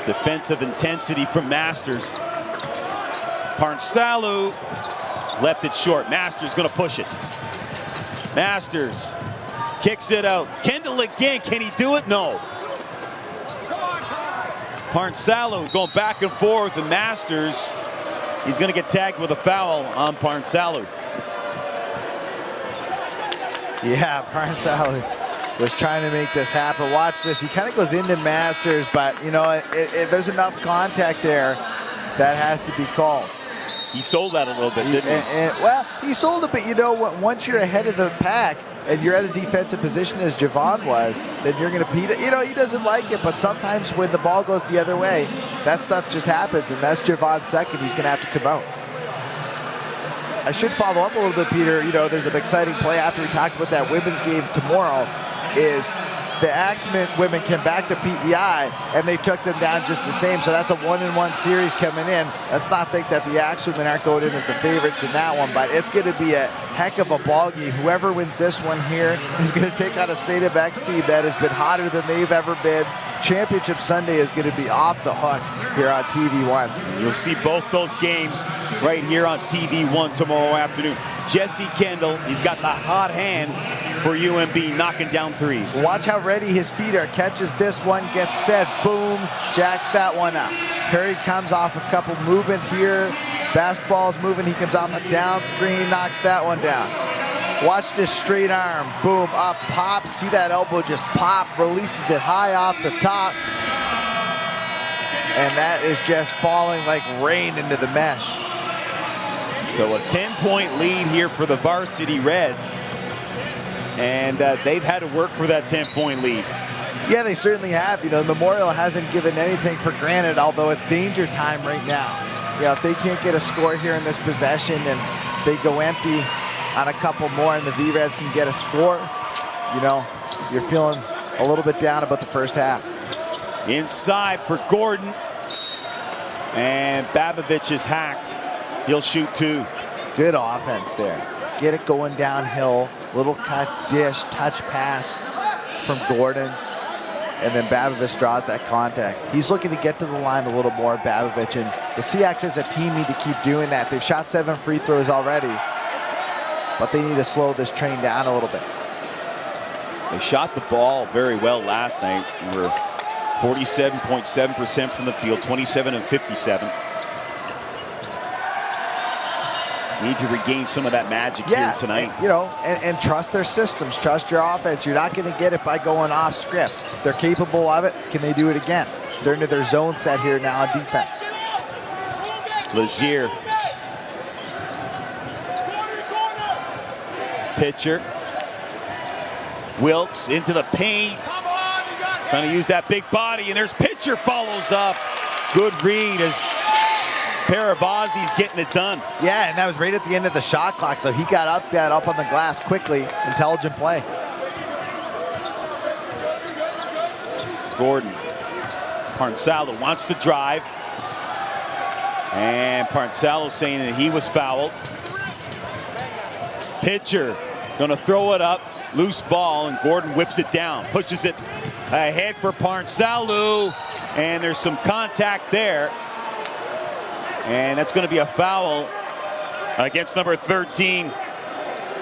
defensive intensity from Masters. Parnsalu left it short. Masters going to push it. Masters kicks it out. Kendall again. Can he do it? No. Parnsalu going back and forth, and Masters, he's going to get tagged with a foul on Parnsalu. Yeah, Parnsalu was trying to make this happen. Watch this. He kind of goes into Masters, but, you know, there's enough contact there that has to be called. He sold that a little bit, didn't he? Well, he sold it, but you know what? Once you're ahead of the pack and you're at a defensive position as Javon was, then you're going to, you know, he doesn't like it, but sometimes when the ball goes the other way, that stuff just happens, and that's Javon's second. He's going to have to come out. I should follow up a little bit, Peter. You know, there's an exciting play after we talked about that women's game tomorrow, is the Axemen women came back to PEI and they took them down just the same. So that's a 1-1 series coming in. Let's not think that the Axe women aren't going in as the favorites in that one, but it's going to be a heck of a ball game. Whoever wins this one here is going to take on a Sadab X team that has been hotter than they've ever been. Championship Sunday is going to be off the hook here on TV1. You'll see both those games right here on TV1 tomorrow afternoon. Jesse Kendall, he's got the hot hand for UNB, knocking down threes. Watch how ready his feet are. Catches this one, gets set, boom, jacks that one up. Perry comes off a couple movement here. Basketball's moving, he comes off a down screen, knocks that one down. Watch this straight arm, boom, up, pop. See that elbow just pop, releases it high off the top. And that is just falling like rain into the mesh. So a 10-point lead here for the Varsity Reds. And they've had to work for that 10-point lead. Yeah, they certainly have. You know, Memorial hasn't given anything for granted, although it's danger time right now. You know, if they can't get a score here in this possession and they go empty on a couple more and the V-Reds can get a score, you know, you're feeling a little bit down about the first half. Inside for Gordon. And Babovich is hacked. He'll shoot 2. Good offense there. Get it going downhill. Little cut, dish, touch pass from Gordon. And then Babovich draws that contact. He's looking to get to the line a little more, Babovich. And the Seahawks as a team need to keep doing that. They've shot 7 free throws already. But they need to slow this train down a little bit. They shot the ball very well last night. They were 47.7% from the field, 27 and 57. Need to regain some of that magic here tonight. You know, and trust their systems, trust your offense. You're not going to get it by going off script. They're capable of it. Can they do it again? They're into their zone set here now on defense. Legier. Pitcher. Wilkes into the paint. Trying to use that big body, and there's Pitcher follows up. Good read as Paravazi's getting it done. Yeah, and that was right at the end of the shot clock, so he got up on the glass quickly. Intelligent play. Gordon. Parnsalo wants to drive. And Parnsalo saying that he was fouled. Pitcher gonna throw it up. Loose ball, and Gordon whips it down. Pushes it ahead for Parnsalo. And there's some contact there. And that's going to be a foul against number 13,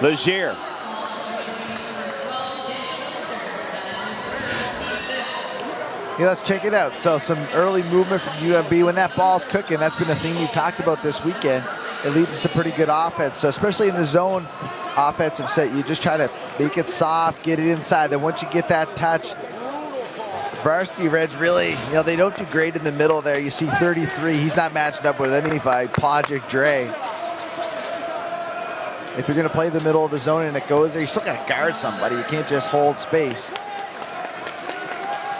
Legier. Yeah, let's check it out. So some early movement from UNB. When that ball's cooking, that's been a thing we've talked about this weekend. It leads to some pretty good offense. So especially in the zone offensive set, you just try to make it soft, get it inside. Then once you get that touch, Varsity Reds really, you know, they don't do great in the middle there. You see 33, he's not matched up with anybody, Podrick Dre. If you're gonna play the middle of the zone and it goes there, you still gotta guard somebody. You can't just hold space.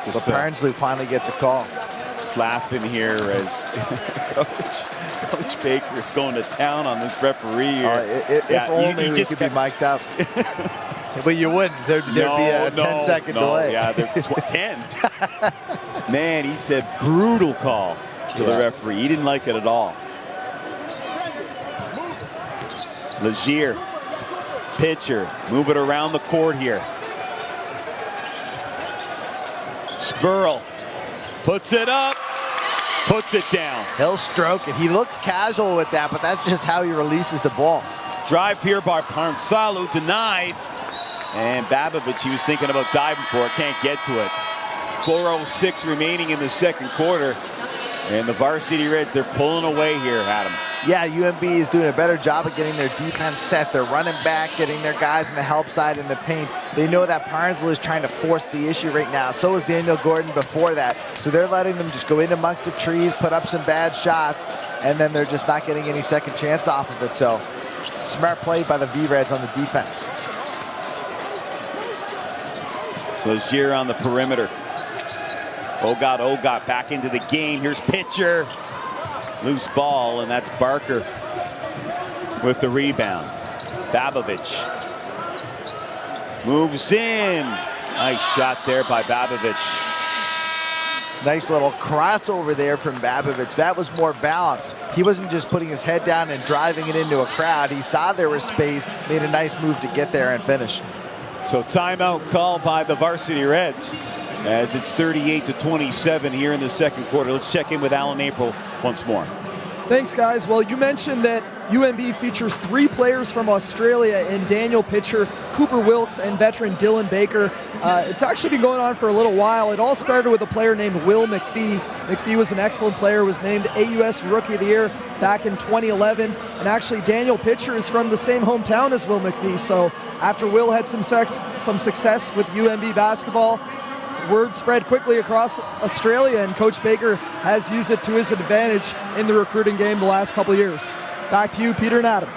But Parnsalo finally gets a call. Just laughing here as Coach Baker is going to town on this referee here. If only we could be mic'd up. But you wouldn't. There'd be a 10-second delay. Yeah, 10. Man, he said brutal call to the referee. He didn't like it at all. Legier, pitcher, move it around the court here. Spurl puts it up, puts it down. He'll stroke it. He looks casual with that, but that's just how he releases the ball. Drive here by Parnsalo, denied. And Babovich, he was thinking about diving for it, can't get to it. 4:06 remaining in the second quarter. And the Varsity Reds, they're pulling away here, Adam. Yeah, UNB is doing a better job of getting their defense set. They're running back, getting their guys in the help side in the paint. They know that Parnsalo is trying to force the issue right now. So is Daniel Gordon before that. So they're letting them just go in amongst the trees, put up some bad shots, and then they're just not getting any second chance off of it. So smart play by the V-Reds on the defense. Legier on the perimeter. Ogot back into the game. Here's Pitcher. Loose ball, and that's Barker with the rebound. Babovich moves in. Nice shot there by Babovich. Nice little crossover there from Babovich. That was more balanced. He wasn't just putting his head down and driving it into a crowd. He saw there was space, made a nice move to get there and finish. So timeout called by the Varsity Reds as it's 38-27 here in the second quarter. Let's check in with Alan April once more. Thanks, guys. Well, you mentioned that UNB features 3 players from Australia in Daniel Pitcher, Cooper Wilkes, and veteran Dylan Baker. It's actually been going on for a little while. It all started with a player named Will McPhee. McPhee was an excellent player, was named AUS Rookie of the Year back in 2011. And actually, Daniel Pitcher is from the same hometown as Will McPhee. So after Will had some success with UNB basketball, word spread quickly across Australia, and Coach Baker has used it to his advantage in the recruiting game the last couple of years. Back to you, Peter and Adam.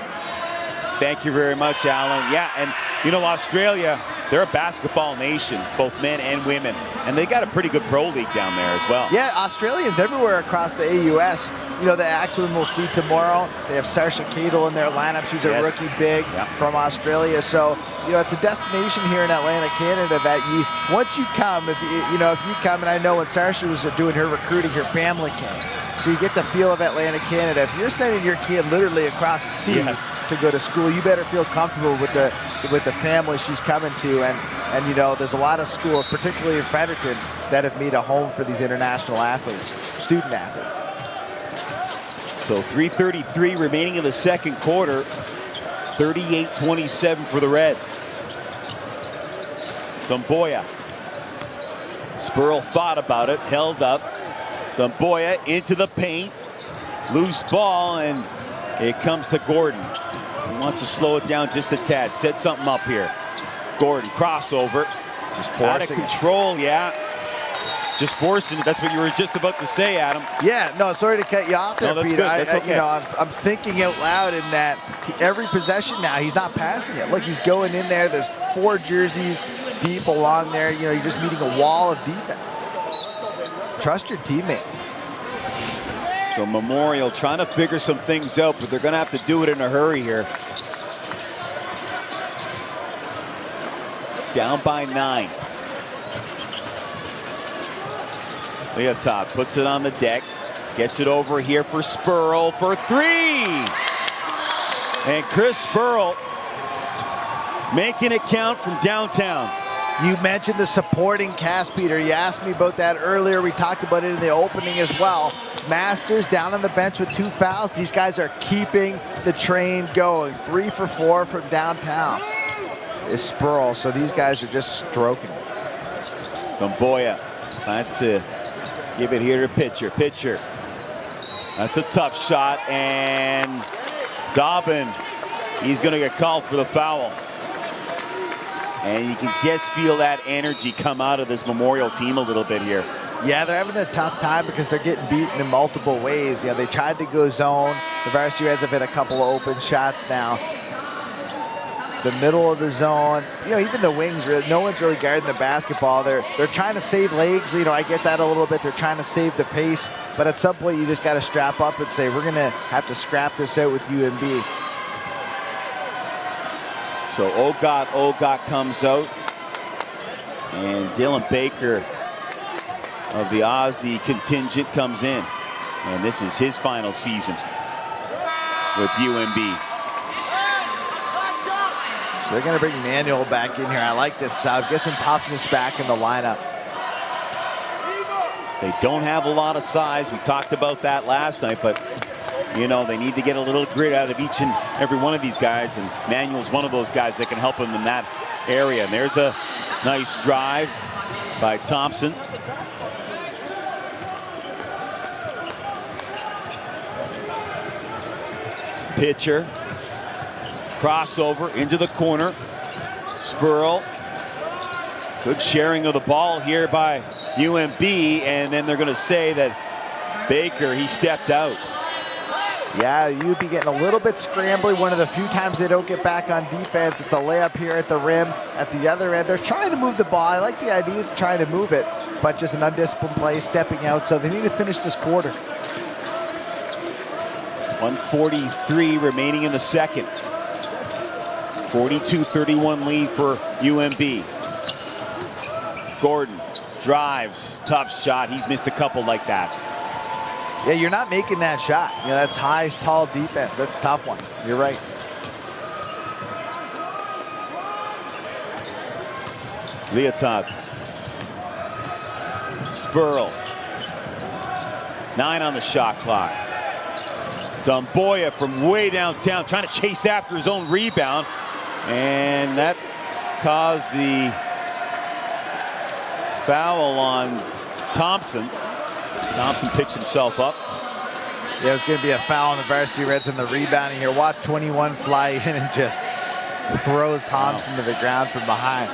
Thank you very much, Alan. Yeah, and you know, Australia, they're a basketball nation, both men and women, and they got a pretty good pro league down there as well. Yeah, Australians everywhere across the AUS. You know, the Axemen we'll see tomorrow. They have Sarsha Cadle in their lineup. She's a rookie big from Australia. So, you know, it's a destination here in Atlantic Canada that once you come, if you come, and I know when Sarsha was doing her recruiting, her family came. so you get the feel of Atlantic Canada. If you're sending your kid literally across the sea to go to school, you better feel comfortable with the family she's coming to. And you know, there's a lot of schools, particularly in Fredericton, that have made a home for these international athletes, student athletes. So 3:33 remaining in the second quarter. 38-27 for the Reds. Dumboya. Spurl thought about it, held up. Dumboya into the paint. Loose ball, and it comes to Gordon. He wants to slow it down just a tad. Set something up here. Gordon, crossover. Just forcing out of control, Just forcing it. That's what you were just about to say, Adam. Yeah, no, sorry to cut you off there, no, that's Peter. Good. That's okay. You know, I'm thinking out loud in that every possession now, he's not passing it. Look, he's going in there. There's 4 jerseys deep along there. You know, you're just meeting a wall of defense. Trust your teammates. So Memorial trying to figure some things out, but they're going to have to do it in a hurry here. Down by 9. Leotard puts it on the deck, gets it over here for Spurl for 3. And Chris Spurl making it count from downtown. You mentioned the supporting cast, Peter. You asked me about that earlier. We talked about it in the opening as well. Masters down on the bench with 2 fouls. These guys are keeping the train going. 3 for 4 from downtown is Spurl. So these guys are just stroking it. Dumboya decides to give it here to Pitcher. Pitcher. That's a tough shot, and Dobbin, he's going to get called for the foul. And you can just feel that energy come out of this Memorial team a little bit here. Yeah, they're having a tough time because they're getting beaten in multiple ways. You know, they tried to go zone. The Varsity Reds have hit a couple of open shots now. The middle of the zone, you know, even the wings, no one's really guarding the basketball. They're trying to save legs. You know, I get that a little bit. They're trying to save the pace, but at some point you just got to strap up and say, we're going to have to scrap this out with UNB. So Ogot comes out, and Dylan Baker of the Aussie contingent comes in, and this is his final season with UNB. So they're going to bring Manuel back in here. I like this sub. Get some toughness back in the lineup. They don't have a lot of size. We talked about that last night, but you know, they need to get a little grit out of each and every one of these guys, and Manuel's one of those guys that can help them in that area. And there's a nice drive by Thompson. Pitcher. Crossover into the corner. Spurl. Good sharing of the ball here by UNB, and then they're going to say that Baker, he stepped out. Yeah, you'd be getting a little bit scrambly. One of the few times they don't get back on defense. It's a layup here at the rim. At the other end, they're trying to move the ball. I like the ideas of trying to move it, but just an undisciplined play, stepping out. So they need to finish this quarter. 1:43 remaining in the second. 42-31 lead for UNB. Gordon drives, tough shot. He's missed a couple like that. Yeah, you're not making that shot. You know, that's high, tall defense. That's a tough one. You're right. Leotard. Spurl. 9 on the shot clock. Dumboya from way downtown trying to chase after his own rebound. And that caused the foul on Thompson. Thompson picks himself up. Yeah, it's going to be a foul on the Varsity Reds in the rebounding here. Watch 21 fly in and just throws Thompson to the ground from behind.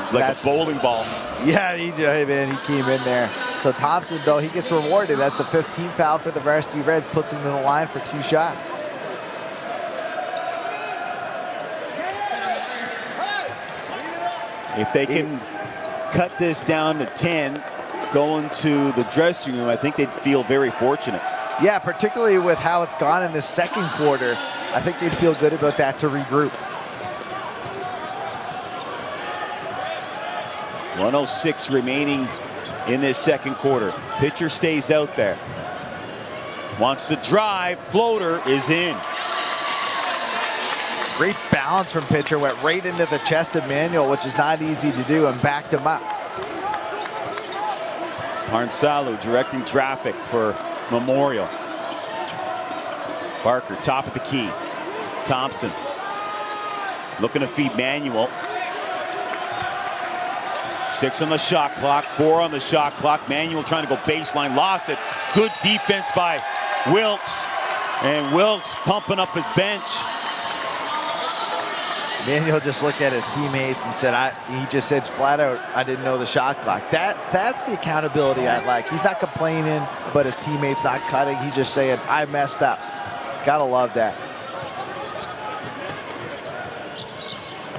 It's like a bowling ball. Yeah, he came in there. So Thompson, though, he gets rewarded. That's the 15th foul for the Varsity Reds. Puts him in the line for 2 shots. If they can cut this down to 10, going to the dressing room, I think they'd feel very fortunate. Yeah, particularly with how it's gone in the second quarter. I think they'd feel good about that to regroup. 1:06 remaining in this second quarter. Pitcher stays out there. Wants to drive. Floater is in. Great balance from pitcher. Went right into the chest of Manuel, which is not easy to do, and backed him up. Parnsalu directing traffic for Memorial. Barker, top of the key. Thompson looking to feed Manuel. 6 on the shot clock, 4 on the shot clock. Manuel trying to go baseline, lost it. Good defense by Wilkes. And Wilkes pumping up his bench. Manuel just looked at his teammates and said, he just said flat out, I didn't know the shot clock. That's the accountability I like. He's not complaining, but his teammates not cutting. He's just saying, I messed up. Gotta love that.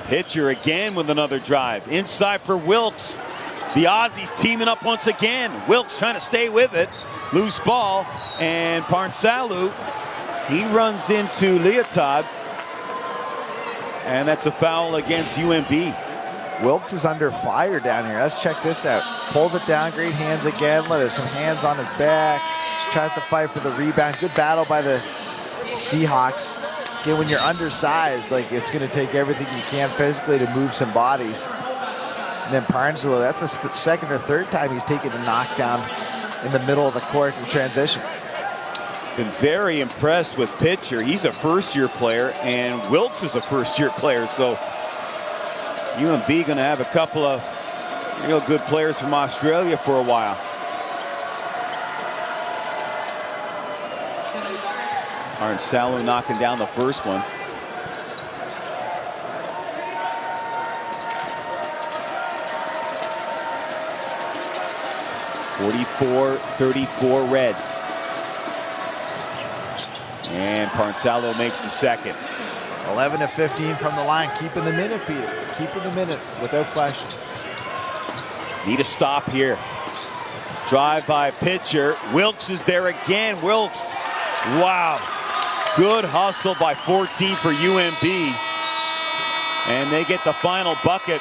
Pitcher again with another drive. Inside for Wilkes. The Aussies teaming up once again. Wilkes trying to stay with it. Loose ball. And Parnsalu, he runs into Leotard. And that's a foul against UNB. Wilkes is under fire down here. Let's check this out. Pulls it down, great hands again. There's some hands on his back. Tries to fight for the rebound. Good battle by the Seahawks. Again, when you're undersized, like, it's going to take everything you can physically to move some bodies. And then Parnsalu, that's the second or third time he's taken a knockdown in the middle of the court in transition. Been very impressed with pitcher. He's a first-year player, and Wilkes is a first-year player. So UNB going to have a couple of real good players from Australia for a while. Parnsalu knocking down the first one. (44-34) Reds. And Parnsalu makes the second. 11-15 from the line. Keeping the minute, Peter. Keeping the minute without question. Need a stop here. Drive by pitcher. Wilkes is there again. Wilkes. Wow. Good hustle by 14 for UNB. And they get the final bucket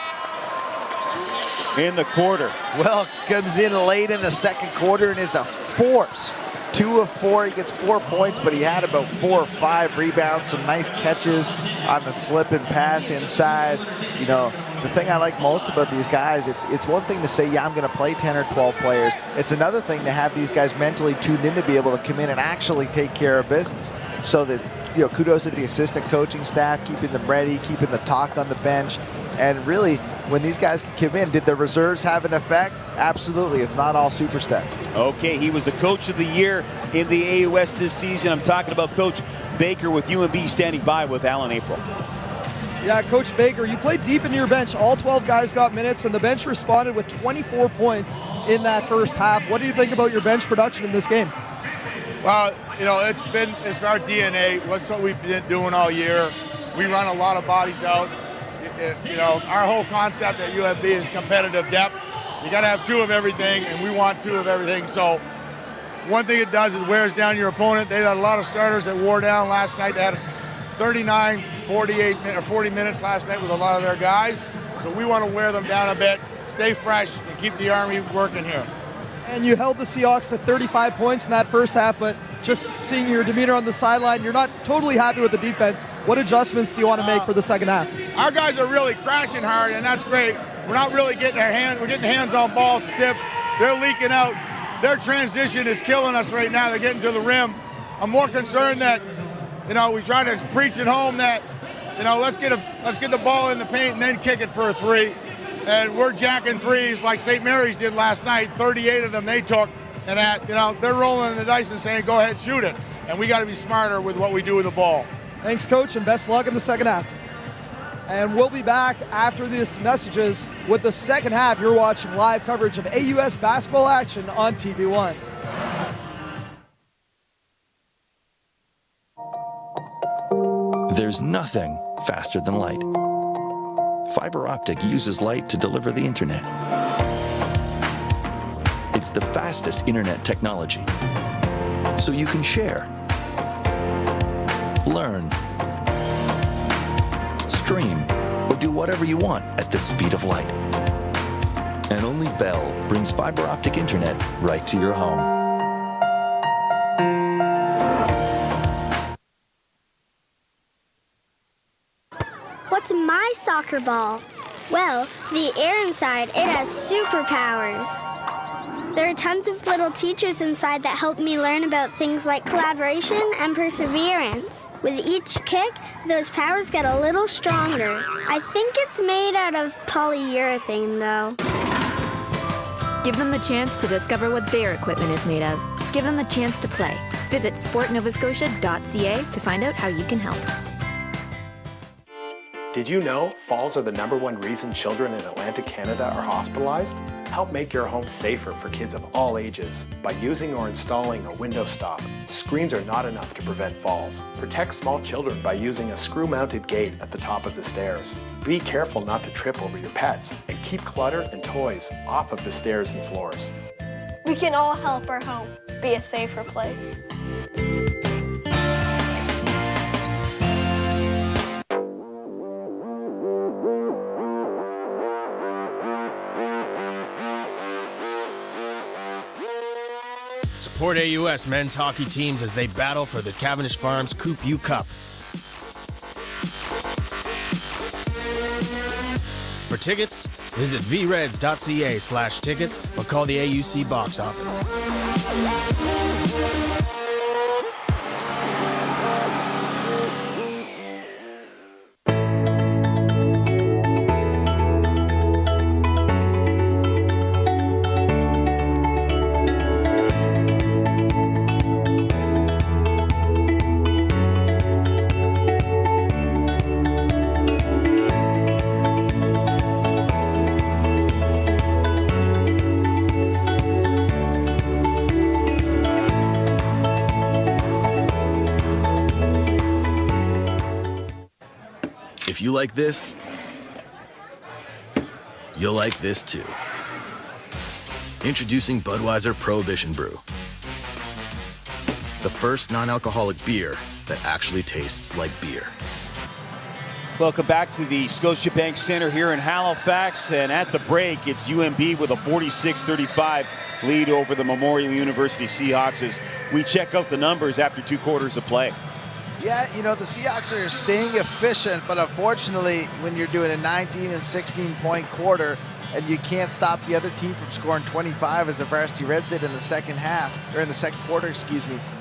in the quarter. Wilkes comes in late in the second quarter and is a force. 2 of 4, he gets 4 points, but he had about 4 or 5 rebounds, some nice catches on the slip and pass inside. You know, the thing I like most about these guys, it's one thing to say, yeah, I'm going to play 10 or 12 players. It's another thing to have these guys mentally tuned in to be able to come in and actually take care of business. So there's, you know, kudos to the assistant coaching staff, keeping them ready, keeping the talk on the bench. And really, when these guys can come in, did the reserves have an effect? Absolutely, if not all superstar. Okay, he was the coach of the year in the AUS this season. I'm talking about Coach Baker with UNB standing by with Alan April. Yeah, Coach Baker, you played deep into your bench. All 12 guys got minutes, and the bench responded with 24 points in that first half. What do you think about your bench production in this game? Well, you know, it's our DNA. That's what we've been doing all year. We run a lot of bodies out. You know, our whole concept at UNB is competitive depth. You got to have 2 of everything, and we want 2 of everything. So one thing it does is wears down your opponent. They had a lot of starters that wore down last night. They had 39, 48, or 40 minutes last night with a lot of their guys. So we want to wear them down a bit, stay fresh, and keep the Army working here. And you held the Seahawks to 35 points in that first half, but just seeing your demeanor on the sideline, you're not totally happy with the defense. What adjustments do you want to make for the second half? Our guys are really crashing hard, and that's great. We're not really getting we're getting hands on balls, tips. They're leaking out. Their transition is killing us right now. They're getting to the rim. I'm more concerned that, you know, we try to preach at home that, you know, let's get the ball in the paint and then kick it for a 3. And we're jacking threes like St. Mary's did last night. 38 of them they took, and that, you know, they're rolling the dice and saying, go ahead, shoot it. And we got to be smarter with what we do with the ball. Thanks, Coach, and best luck in the second half. And we'll be back after these messages with the second half. You're watching live coverage of AUS basketball action on TV1. There's nothing faster than light. Fiber optic uses light to deliver the internet. It's the fastest internet technology. So you can share, learn, stream, or do whatever you want at the speed of light. And only Bell brings fiber optic internet right to your home. What's my soccer ball? Well, the air inside, it has superpowers. There are tons of little teachers inside that help me learn about things like collaboration and perseverance. With each kick, those powers get a little stronger. I think it's made out of polyurethane, though. Give them the chance to discover what their equipment is made of. Give them the chance to play. Visit sportnovascotia.ca to find out how you can help. Did you know falls are the #1 reason children in Atlantic Canada are hospitalized? Help make your home safer for kids of all ages by using or installing a window stop. Screens are not enough to prevent falls. Protect small children by using a screw-mounted gate at the top of the stairs. Be careful not to trip over your pets and keep clutter and toys off of the stairs and floors. We can all help our home be a safer place. Support AUS men's hockey teams as they battle for the Cavendish Farms Coupe U Cup. For tickets, visit vreds.ca/tickets or call the AUC box office. If you like this, you'll like this too. Introducing Budweiser Prohibition Brew. The first non-alcoholic beer that actually tastes like beer. Welcome back to the Scotiabank Center here in Halifax. And at the break, it's UNB with a 46-35 lead over the Memorial University Seahawks as we check out the numbers after 2 quarters of play. Yeah, you know, the Seahawks are staying efficient, but unfortunately, when you're doing a 19 and 16-point quarter and you can't stop the other team from scoring 25 as the Varsity Reds did in the second quarter,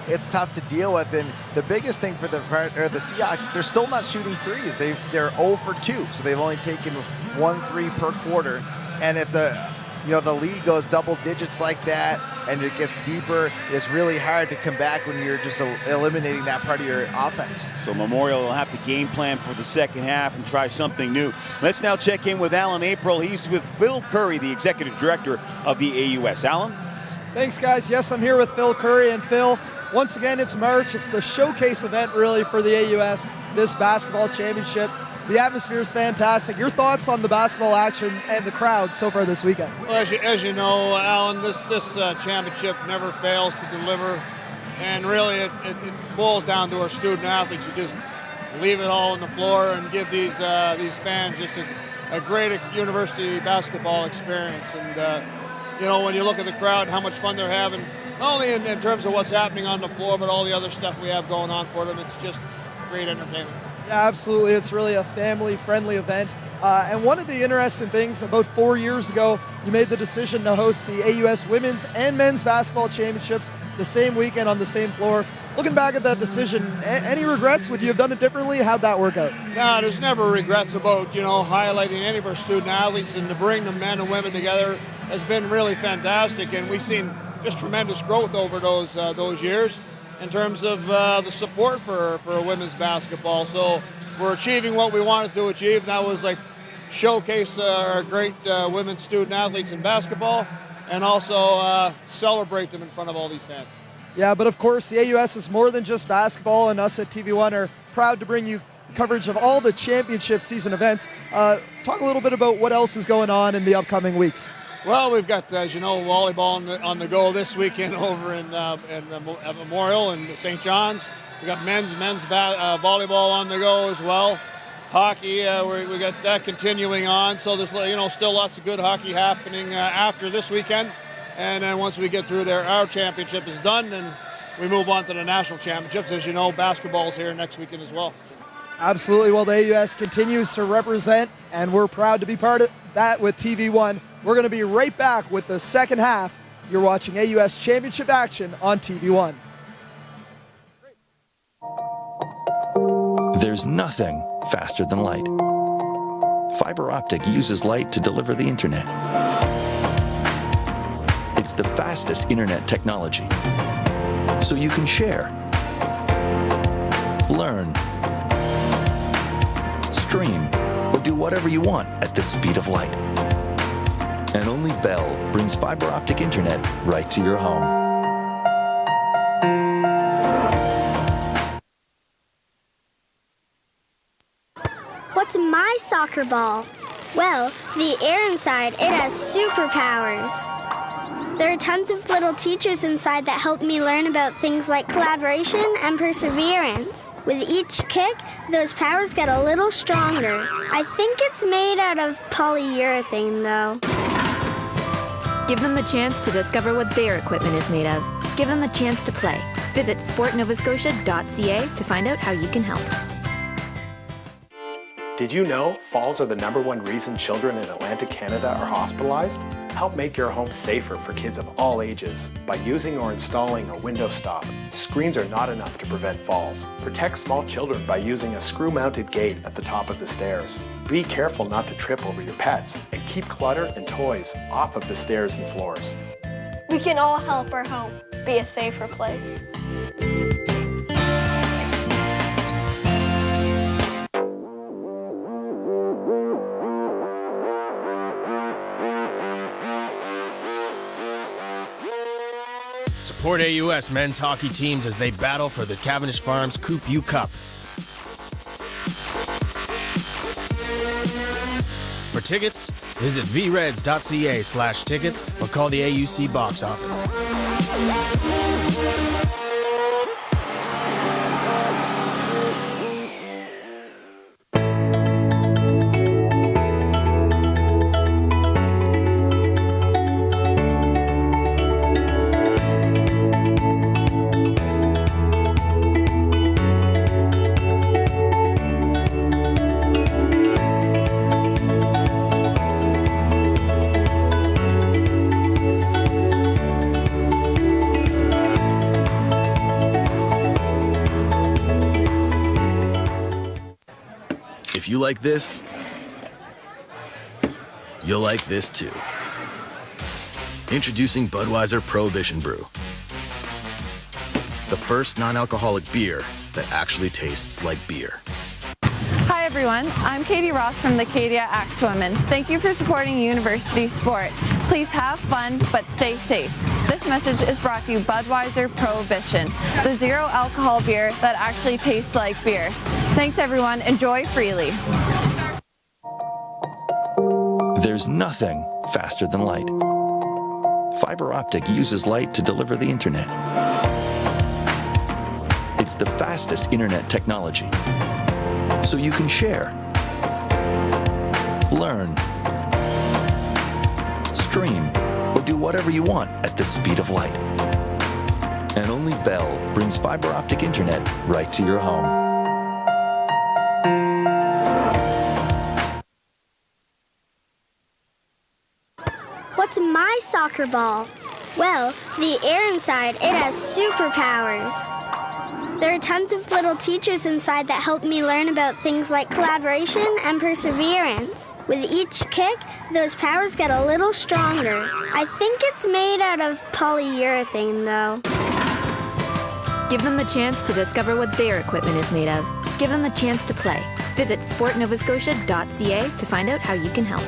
it's tough to deal with. And the biggest thing for the Seahawks, they're still not shooting threes. They're 0 for 2, so they've only taken 1 3 per quarter. And if the lead goes double digits like that and it gets deeper, it's really hard to come back when you're just eliminating that part of your offense. So Memorial will have to game plan for the second half and try something new. Let's now check in with Alan April. He's with Phil Curry, the executive director of the AUS. Alan? Thanks, guys. Yes, I'm here with Phil Curry. And Phil, once again, it's March. It's the showcase event, really, for the AUS, this basketball championship. The atmosphere is fantastic. Your thoughts on the basketball action and the crowd so far this weekend? Well, as you know, Alan, this championship never fails to deliver, and really it boils down to our student athletes who just leave it all on the floor and give these fans just a great university basketball experience. And when you look at the crowd, how much fun they're having, not only in terms of what's happening on the floor, but all the other stuff we have going on for them. It's just great entertainment. Yeah, absolutely. It's really a family-friendly event. And one of the interesting things, about 4 years ago, you made the decision to host the AUS women's and men's basketball championships the same weekend on the same floor. Looking back at that decision, any regrets? Would you have done it differently? How'd that work out? No, there's never regrets about, highlighting any of our student athletes, and to bring the men and women together has been really fantastic. And we've seen just tremendous growth over those years in terms of the support for women's basketball. So we're achieving what we wanted to achieve, and that was showcase our great women's student athletes in basketball, and also celebrate them in front of all these fans. Yeah, but of course the AUS is more than just basketball, and us at TV1 are proud to bring you coverage of all the championship season events. Talk a little bit about what else is going on in the upcoming weeks. Well, we've got, as you know, volleyball on the go this weekend over in Memorial and St. John's. We got men's volleyball on the go as well. Hockey, we got that continuing on. So there's still lots of good hockey happening after this weekend. And then once we get through there, our championship is done, and we move on to the national championships. As you know, basketball's here next weekend as well. Absolutely. Well, the AUS continues to represent, and we're proud to be part of that with TV1. We're going to be right back with the second half. You're watching AUS Championship action on TV1. There's nothing faster than light. Fiber optic uses light to deliver the internet. It's the fastest internet technology. So you can share, learn, stream, or do whatever you want at the speed of light. And only Bell brings fiber optic internet right to your home. What's my soccer ball? Well, the air inside, it has superpowers. There are tons of little teachers inside that help me learn about things like collaboration and perseverance. With each kick, those powers get a little stronger. I think it's made out of polyurethane, though. Give them the chance to discover what their equipment is made of. Give them the chance to play. Visit sportnovascotia.ca to find out how you can help. Did you know falls are the #1 reason children in Atlantic Canada are hospitalized? Help make your home safer for kids of all ages by using or installing a window stop. Screens are not enough to prevent falls. Protect small children by using a screw-mounted gate at the top of the stairs. Be careful not to trip over your pets, and keep clutter and toys off of the stairs and floors. We can all help our home be a safer place. Support AUS men's hockey teams as they battle for the Cavendish Farms Coupe U Cup. For tickets, visit vreds.ca/tickets or call the AUC box office. If you like this, you'll like this too. Introducing Budweiser Prohibition Brew. The first non-alcoholic beer that actually tastes like beer. Hi everyone, I'm Katie Ross from the Acadia Axe Women. Thank you for supporting university sport. Please have fun, but stay safe. This message is brought to you Budweiser Prohibition, the zero alcohol beer that actually tastes like beer. Thanks everyone, enjoy freely. There's nothing faster than light. Fiber optic uses light to deliver the internet. It's the fastest internet technology. So you can share, learn, stream, or do whatever you want at the speed of light. And only Bell brings fiber optic internet right to your home. What's my soccer ball? Well, the air inside, it has superpowers. There are tons of little teachers inside that help me learn about things like collaboration and perseverance. With each kick, those powers get a little stronger. I think it's made out of polyurethane, though. Give them the chance to discover what their equipment is made of. Give them the chance to play. Visit sportnovascotia.ca to find out how you can help.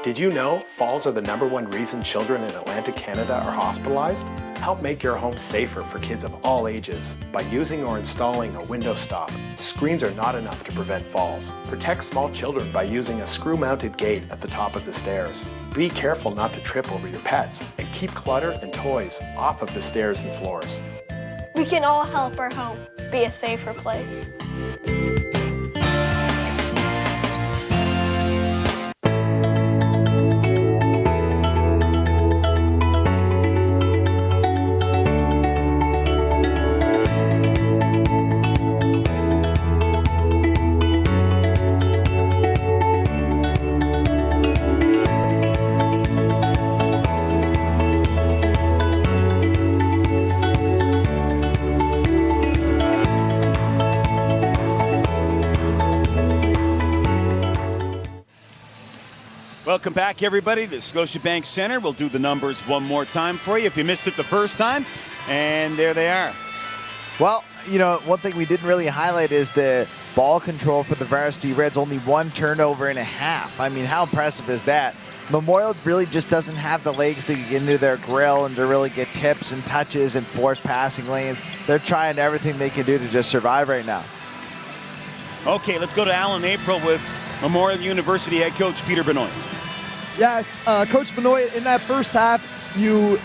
Did you know falls are the #1 reason children in Atlantic Canada are hospitalized? Help make your home safer for kids of all ages by using or installing a window stop. Screens are not enough to prevent falls. Protect small children by using a screw-mounted gate at the top of the stairs. Be careful not to trip over your pets, and keep clutter and toys off of the stairs and floors. We can all help our home be a safer place. Welcome back, everybody, to Scotiabank Center. We'll do the numbers one more time for you if you missed it the first time. And there they are. Well, you know, one thing we didn't really highlight is the ball control for the Varsity Reds. Only 1 turnover and a half. I mean, how impressive is that? Memorial really just doesn't have the legs to get into their grill and to really get tips and touches and force passing lanes. They're trying everything they can do to just survive right now. Okay, let's go to Alan April with Memorial University head coach Peter Benoit. Yeah, Coach Benoit, in that first half, you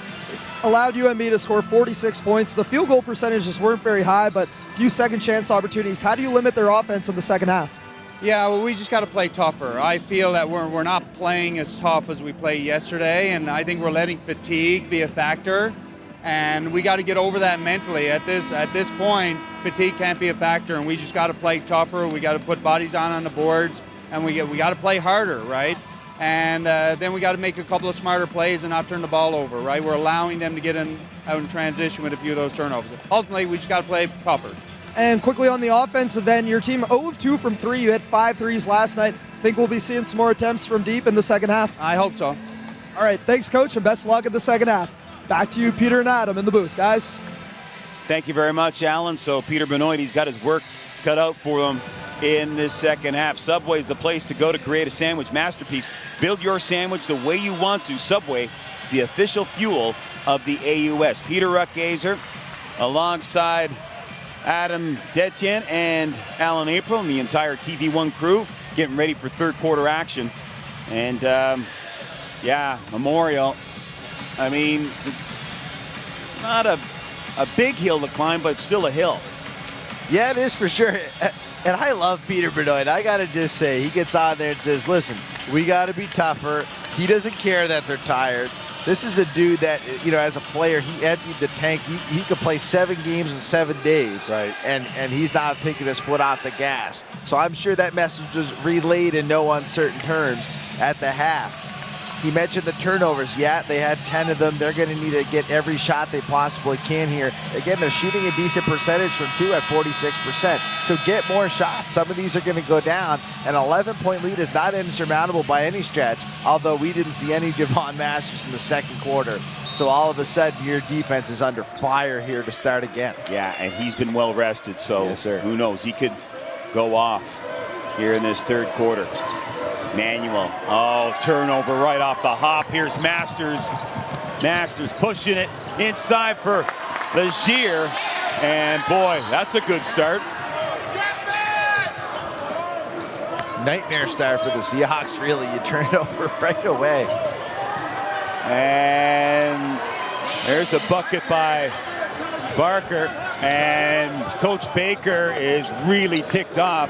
allowed UNB to score 46 points. The field goal percentages weren't very high, but few second chance opportunities. How do you limit their offense in the second half? Yeah, well, we just got to play tougher. I feel that we're not playing as tough as we played yesterday, and I think we're letting fatigue be a factor, and we got to get over that mentally. At this point, fatigue can't be a factor, and we just got to play tougher. We got to put bodies on the boards, and we got to play harder, right? And then we got to make a couple of smarter plays and not turn the ball over, right? We're allowing them to get out in transition with a few of those turnovers. Ultimately, we just got to play tougher. And quickly on the offensive end, your team 0 of 2 from 3. You hit 5 threes last night. Think we'll be seeing some more attempts from deep in the second half? I hope so. All right, thanks, Coach, and best of luck in the second half. Back to you, Peter and Adam, in the booth, guys. Thank you very much, Alan. So Peter Benoit, he's got his work cut out for him in this second half. Subway's the place to go to create a sandwich masterpiece. Build your sandwich the way you want to. Subway, the official fuel of the AUS. Peter Ruckgazer alongside Adam Detjen and Alan April and the entire TV1 crew getting ready for third quarter action. And yeah, Memorial, I mean, it's not a big hill to climb, but it's still a hill. Yeah, it is for sure. And I love Peter Benoit. I got to just say, he gets on there and says, listen, we got to be tougher. He doesn't care that they're tired. This is a dude that, you know, as a player, he emptied the tank. He could play 7 games in 7 days. Right. And he's not taking his foot off the gas. So I'm sure that message was relayed in no uncertain terms at the half. He mentioned the turnovers. Yeah, they had 10 of them. They're going to need to get every shot they possibly can here. Again, they're shooting a decent percentage from 2 at 46%. So get more shots. Some of these are going to go down. An 11-point lead is not insurmountable by any stretch, although we didn't see any Javon Masters in the second quarter. So all of a sudden, your defense is under fire here to start again. Yeah, and he's been well rested, so yes, sir. Who knows? He could go off here in this third quarter. Manuel, oh, turnover right off the hop. Here's Masters. Masters pushing it inside for Legier. And boy, that's a good start. Nightmare start for the Seahawks, really. You turn it over right away. And there's a bucket by Barker. And Coach Baker is really ticked off.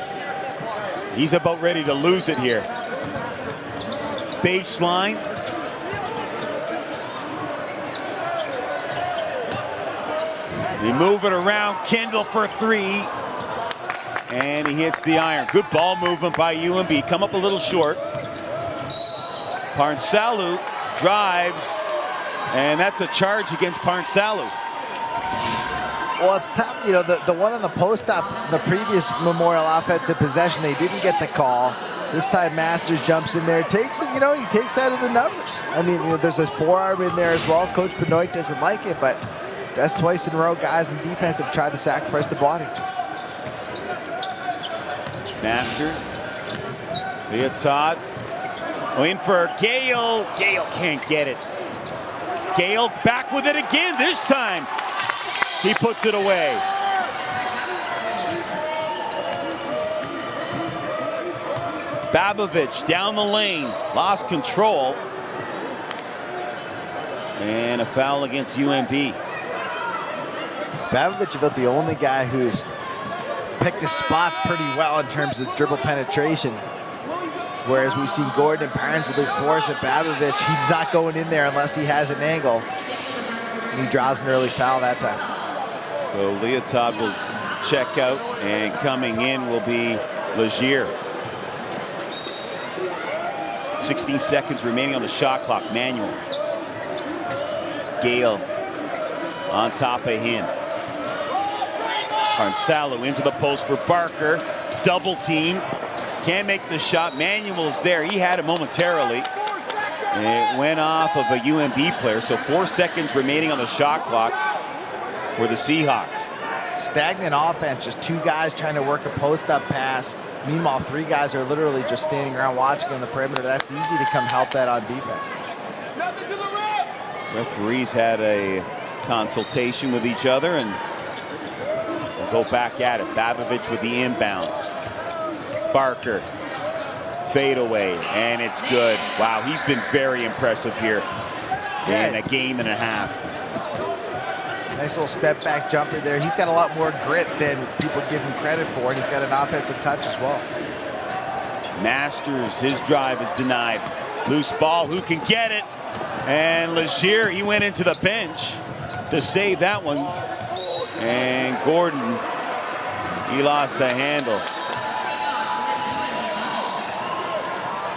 He's about ready to lose it here. Baseline. They move it around. Kendall for 3. And he hits the iron. Good ball movement by UNB. Come up a little short. Parnsalu drives. And that's a charge against Parnsalu. Well, it's tough. You know, the one on the post-up, the previous Memorial offensive possession, they didn't get the call. This time Masters jumps in there, takes it, you know, he takes that in the numbers. I mean, you know, there's a forearm in there as well. Coach Benoit doesn't like it, but that's twice in a row guys in defense have tried to sacrifice the body. Masters. Leotard. In for Gale. Gale can't get it. Gale back with it again. This time he puts it away. Babovich down the lane, lost control. And a foul against UNB. Babovich about the only guy who's picked his spots pretty well in terms of dribble penetration. Whereas we've seen Gordon and Parnsalu force at Babovich. He's not going in there unless he has an angle. And he draws an early foul that time. So Leotard will check out, and coming in will be Legier. 16 seconds remaining on the shot clock. Manuel. Gale on top of him. Parnsalu into the post for Barker. Double team. Can't make the shot. Manuel's there. He had it momentarily. It went off of a UNB player, so 4 seconds remaining on the shot clock for the Seahawks. Stagnant offense, just 2 guys trying to work a post-up pass. Meanwhile, 3 guys are literally just standing around watching on the perimeter. That's easy to come help that on defense. Referees had a consultation with each other, and we'll go back at it. Babovich with the inbound. Barker, fade away, and it's good. Wow, he's been very impressive here in a game and a half. Nice little step back jumper there. He's got a lot more grit than people give him credit for, and he's got an offensive touch as well. Masters, his drive is denied. Loose ball, who can get it? And Legier, he went into the bench to save that one. And Gordon, he lost the handle.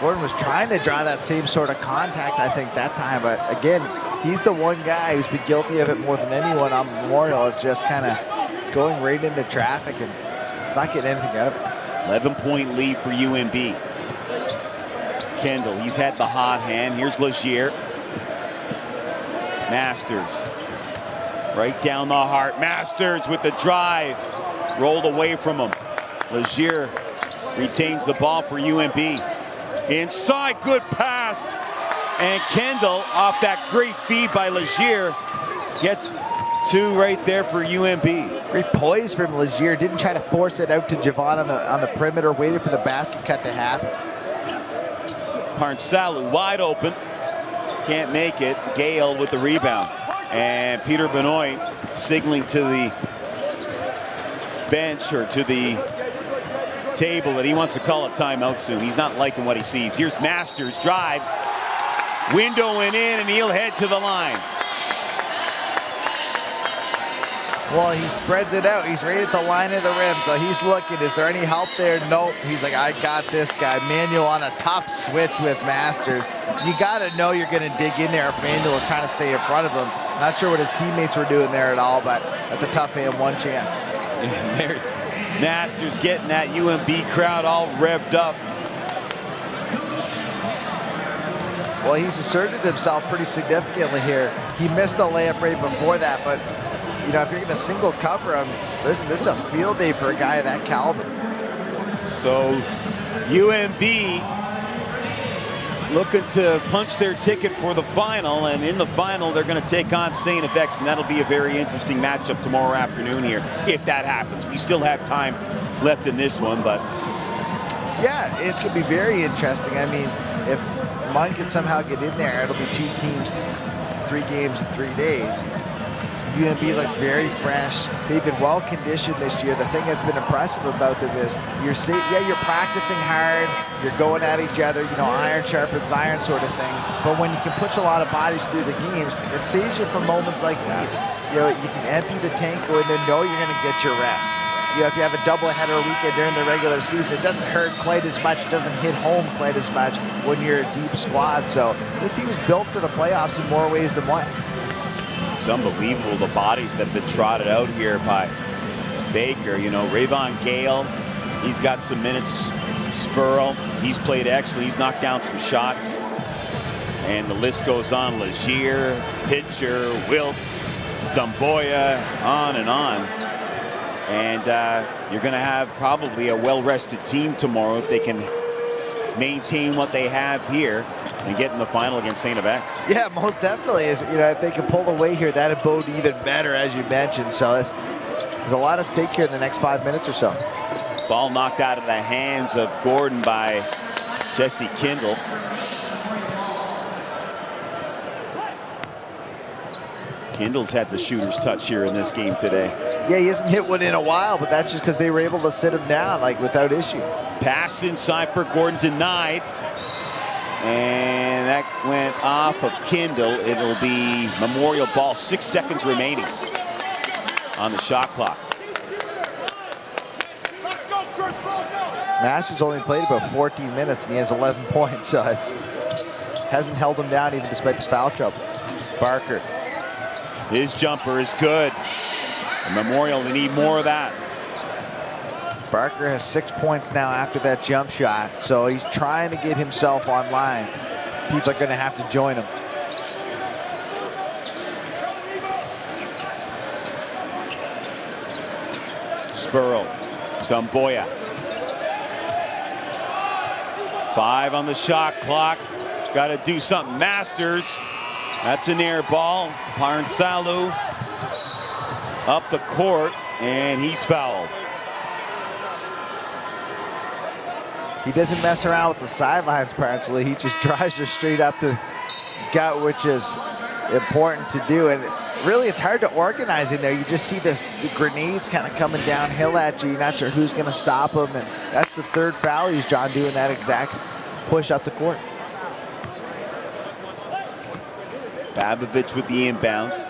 Gordon was trying to draw that same sort of contact, I think, that time. But again, he's the one guy who's been guilty of it more than anyone on Memorial. It's just kind of going right into traffic and not getting anything out of it. 11-point lead for UNB. Kendall, he's had the hot hand. Here's Legier. Masters, right down the heart. Masters with the drive. Rolled away from him. Legier retains the ball for UNB. Inside, good pass. And Kendall, off that great feed by Legier, gets 2 right there for UNB. Great poise from Legier. Didn't try to force it out to Javon on the perimeter. Waited for the basket cut to happen. Parnsalu wide open. Can't make it. Gale with the rebound. And Peter Benoit signaling to the bench or to the table that he wants to call a timeout soon. He's not liking what he sees. Here's Masters, drives, windowing in, and he'll head to the line. Well, he spreads it out. He's right at the line of the rim, so he's looking. Is there any help there? Nope. He's like, I got this guy. Manuel on a tough switch with Masters. You got to know you're going to dig in there if Manuel is trying to stay in front of him. Not sure what his teammates were doing there at all, but that's a tough and one chance. And there's Masters getting that UNB crowd all revved up. Well, he's asserted himself pretty significantly here. He missed the layup right before that, but you know, if you're going to single cover him, listen, this is a field day for a guy of that caliber. So UNB looking to punch their ticket for the final, and in the final they're going to take on St. FX, and that'll be a very interesting matchup tomorrow afternoon here, if that happens. We still have time left in this one, but yeah, it's going to be very interesting. I mean, if Munn can somehow get in there, it'll be 2 teams, 3 games in 3 days. UNB looks very fresh. They've been well conditioned this year. The thing that's been impressive about them is you're practicing hard, you're going at each other, you know, iron sharpens iron sort of thing. But when you can push a lot of bodies through the games, it saves you from moments like these. You know, you can empty the tank and then know you're going to get your rest. You know, if you have a doubleheader weekend during the regular season, it doesn't hurt quite as much, it doesn't hit home quite as much when you're a deep squad. So this team is built for the playoffs in more ways than one. it's unbelievable the bodies that have been trotted out here by Baker. You know, Ravon Gale, he's got some minutes. Spurl, he's played excellent. He's knocked down some shots. And the list goes on. Legier, Pitcher, Wilkes, Dumboya, on and on. And you're going to have probably a well-rested team tomorrow if they can maintain what they have here and get in the final against St. FX. Yeah, most definitely. You know, if they can pull away here, that'd bode even better, as you mentioned. So there's a lot at stake here in the next 5 minutes or so. Ball knocked out of the hands of Gordon by Jesse Kindle. Kindle's had the shooter's touch here in this game today. Yeah, he hasn't hit one in a while, but that's just because they were able to sit him down, like, without issue. Pass inside for Gordon, denied. And that went off of Kindle. It'll be Memorial ball, 6 seconds remaining on the shot clock. Masters only played about 14 minutes, and he has 11 points, so it hasn't held him down even despite the foul trouble. Barker, his jumper is good. And Memorial, they need more of that. Barker has 6 points now after that jump shot, so he's trying to get himself online. people are going to have to join him. Spurl, Dumboya. 5 on the shot clock. Got to do something. Masters. That's an air ball. Parnsalu up the court, and he's fouled. He doesn't mess around with the sidelines, Parnsalu. He just drives her straight up the gut, which is important to do. And really, it's hard to organize in there. You just see the grenades kind of coming downhill at you. You're not sure who's going to stop them. And that's the 3rd foul he's drawn, doing that exact push up the court. Babovich with the inbounds.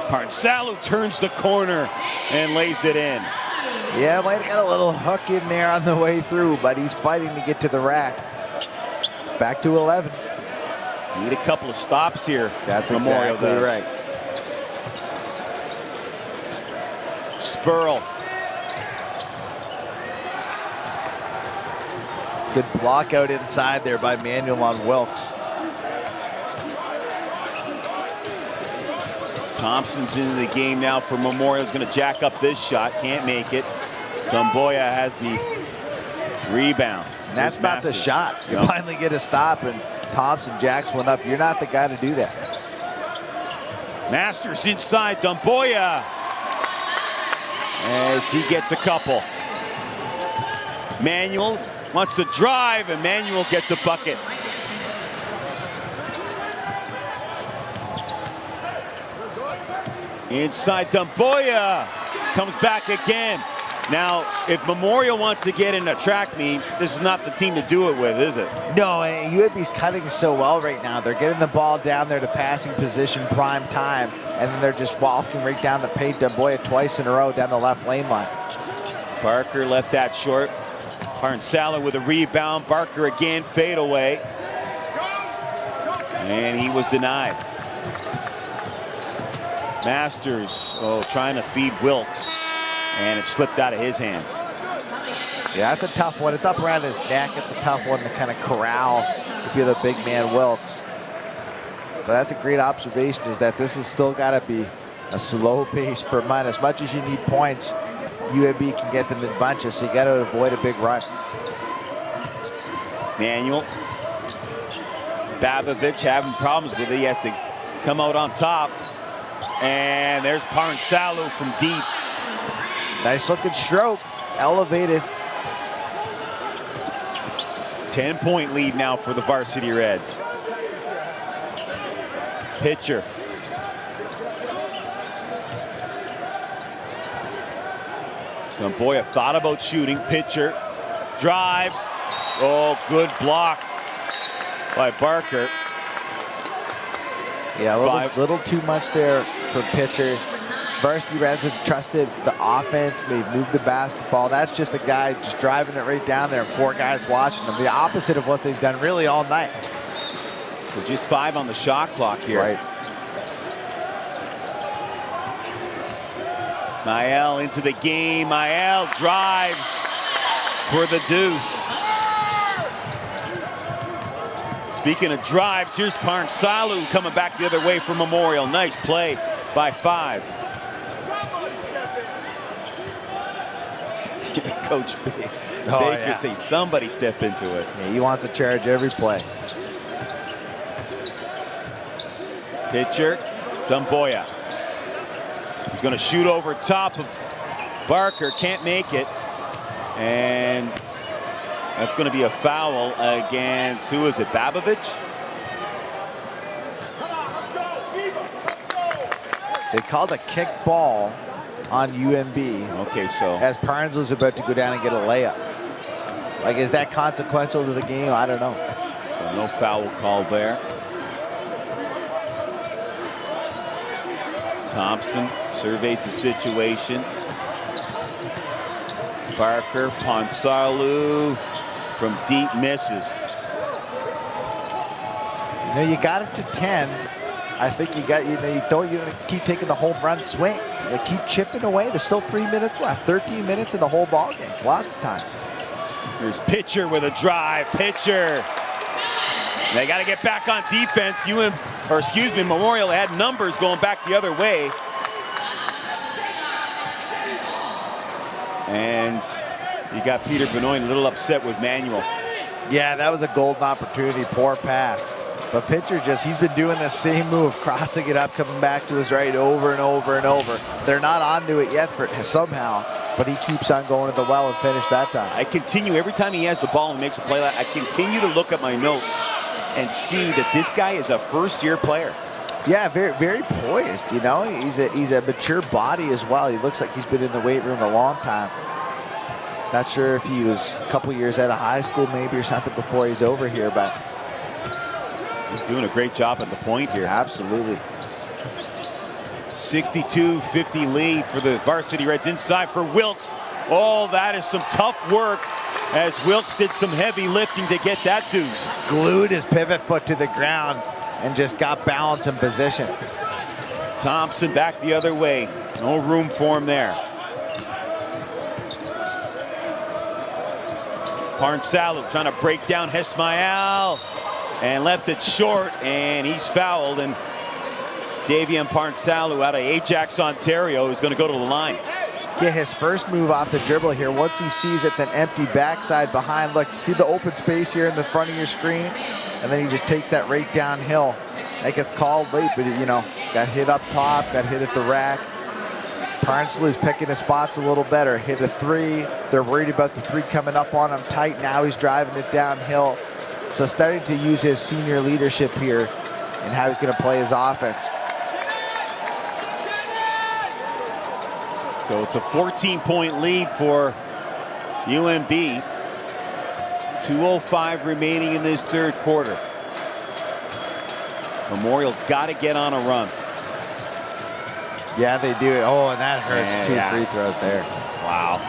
Parnsalu turns the corner and lays it in. Yeah, might have got a little hook in there on the way through, but he's fighting to get to the rack. Back to 11. Need a couple of stops here. That's Memorial exactly does. right. Spurl. Good block out inside there by Manuel on Wilkes. Thompson's into the game now for Memorial. He's going to jack up this shot. Can't make it. Dumboya has the rebound. And that's not the shot. You finally get a stop, and Thompson jacks one up. You're not the guy to do that. Masters inside. Dumboya as he gets a couple. Manuel wants to drive, and Manuel gets a bucket. Inside, Dumboya comes back again. Now, if Memorial wants to get in a track meet, this is not the team to do it with, is it? No, UNB's cutting so well right now. They're getting the ball down there to passing position prime time, and then they're just walking right down the paint. Dumboya twice in a row down the left lane line. Barker left that short. Parnsalu with a rebound. Barker again, fade away. And he was denied. Masters, trying to feed Wilkes, and it slipped out of his hands. Yeah, that's a tough one. It's up around his neck. It's a tough one to kind of corral if you're the big man Wilkes. But that's a great observation, is that this has still got to be a slow pace for Munn. As much as you need points, UNB can get them in bunches, so you got to avoid a big run. Manuel. Babovich having problems with it. He has to come out on top. And there's Parnsalu from deep. Nice looking stroke, elevated. 10-point lead now for the Varsity Reds. Pitcher. Dumboya thought about shooting. Pitcher drives. Oh, good block by Barker. Yeah, a little too much there for pitcher. Varsity Reds have trusted the offense. They've moved the basketball. That's just a guy just driving it right down there, and 4 guys watching them. The opposite of what they've done really all night. So just 5 on the shot clock here. Right. Mael into the game. Mael drives for the deuce. Speaking of drives, here's Parnsalu coming back the other way for Memorial. Nice play by 5. Coach Baker saying somebody step into it. Yeah, he wants to charge every play. Pitcher, Dumboya. He's going to shoot over top of Barker, can't make it. And that's going to be a foul against, who is it, Babovich? They called a kick ball on UNB. Okay, so as Parnsalu's about to go down and get a layup. Like, is that consequential to the game? I don't know. So no foul called there. Thompson surveys the situation. Barker, Parnsalu from deep misses. You know, you got it to 10. I think you keep taking the home run swing. You keep chipping away. There's still 3 minutes left. 13 minutes in the whole ball game. Lots of time. Here's Pitcher with a drive. Pitcher. They got to get back on defense. Memorial had numbers going back the other way. And you got Peter Benoit a little upset with Manuel. Yeah, that was a golden opportunity. Poor pass. But Pitcher he's been doing the same move, crossing it up, coming back to his right over and over and over. They're not onto it yet somehow, but he keeps on going to the well and finish that time. I continue, every time he has the ball and makes a play, I continue to look at my notes and see that this guy is a first-year player. Yeah, very, very poised, you know. He's a mature body as well. He looks like he's been in the weight room a long time. Not sure if he was a couple years out of high school maybe or something before he's over here, but he's doing a great job at the point here. Absolutely. 62-50 lead for the Varsity Reds. Inside for Wilkes. Oh, that is some tough work as Wilkes did some heavy lifting to get that deuce. Glued his pivot foot to the ground and just got balance and position. Thompson back the other way. No room for him there. Parnsalu trying to break down Hesmael and left it short, and he's fouled. And Davian Parnsalu out of Ajax, Ontario is going to go to the line. Get his first move off the dribble here. Once he sees it's an empty backside behind, look, see the open space here in the front of your screen? And then he just takes that right downhill. That gets called late, but got hit up top, got hit at the rack. Parnsalu's picking his spots a little better. Hit a three. They're worried about the three coming up on him tight. Now he's driving it downhill. So starting to use his senior leadership here and how he's going to play his offense. So it's a 14-point lead for UNB. 2:05 remaining in this third quarter. Memorial's got to get on a run. Yeah, they do it. Oh, and that hurts. Two free throws there. Wow.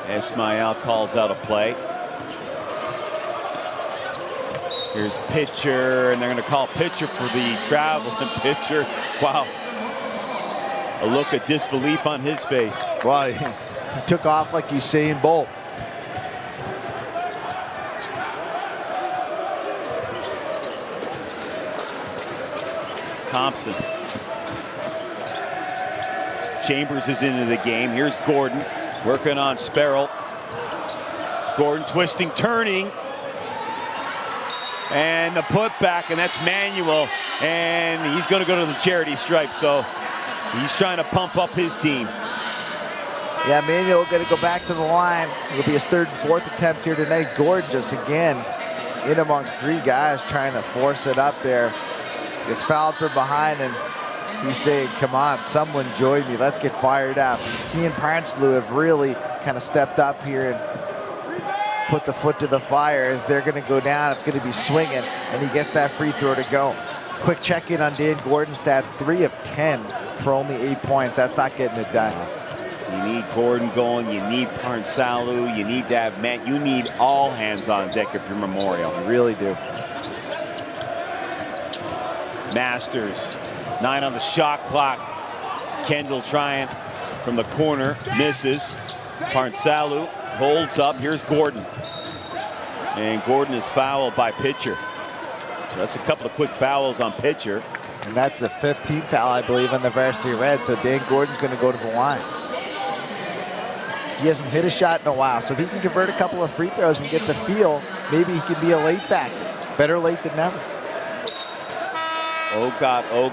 Ismail calls out a play. Here's Pitcher, and they're going to call Pitcher for the travel. And Pitcher, wow. A look of disbelief on his face. Well, he took off like Usain Bolt. Thompson. Chambers is into the game. Here's Gordon working on Sparrow. Gordon twisting, turning. And the putback, and that's Manuel. And he's going to go to the charity stripe, so he's trying to pump up his team. Yeah, Manuel going to go back to the line. It'll be his third and fourth attempt here tonight. Gordon just again in amongst three guys trying to force it up there. Gets fouled from behind, and he's saying, come on, someone join me. Let's get fired up. He and Parnsalu have really kind of stepped up here and put the foot to the fire. If they're going to go down, it's going to be swinging, and he gets that free throw to go. Quick check-in on Dan Gordon's stats. 3 of 10 for only 8 points. That's not getting it done. You need Gordon going. You need Parnsalu. You need to have Matt. You need all hands on deck if you're Memorial. You really do. Masters, 9 on the shot clock. Kendall trying from the corner, misses. Parnsalu holds up. Here's Gordon. And Gordon is fouled by Pitcher. So that's a couple of quick fouls on Pitcher. And that's the 15th foul, I believe, on the Varsity Reds. So Dan Gordon's going to go to the line. He hasn't hit a shot in a while, so if he can convert a couple of free throws and get the feel, maybe he can be a late factor. Better late than never. Oh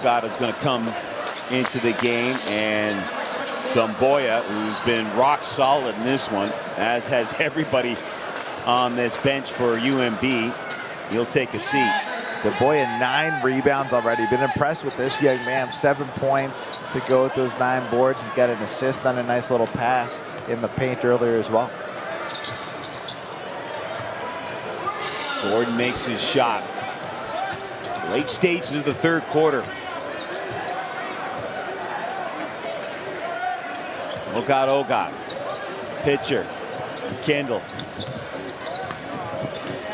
God is going to come into the game, and Dumboya, who's been rock solid in this one, as has everybody on this bench for UNB, he'll take a seat. Dumboya 9 rebounds already. Been impressed with this young man. 7 points to go with those 9 boards. He's got an assist on a nice little pass in the paint earlier as well. Gordon makes his shot. Late stages of the third quarter. Oh God. Pitcher. Kendall.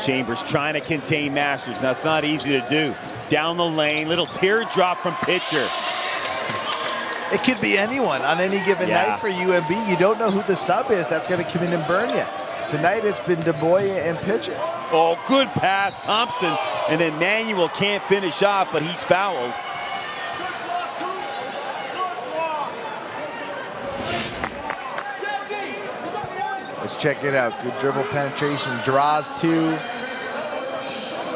Chambers trying to contain Masters. That's not easy to do. Down the lane, little teardrop from pitcher. It could be anyone on any given night for UNB. You don't know who the sub is that's going to come in and burn you. Tonight it's been DeBoya and pitcher. Oh, good pass, Thompson. And then Manuel can't finish off, but he's fouled. Let's check it out. Good dribble penetration, draws two.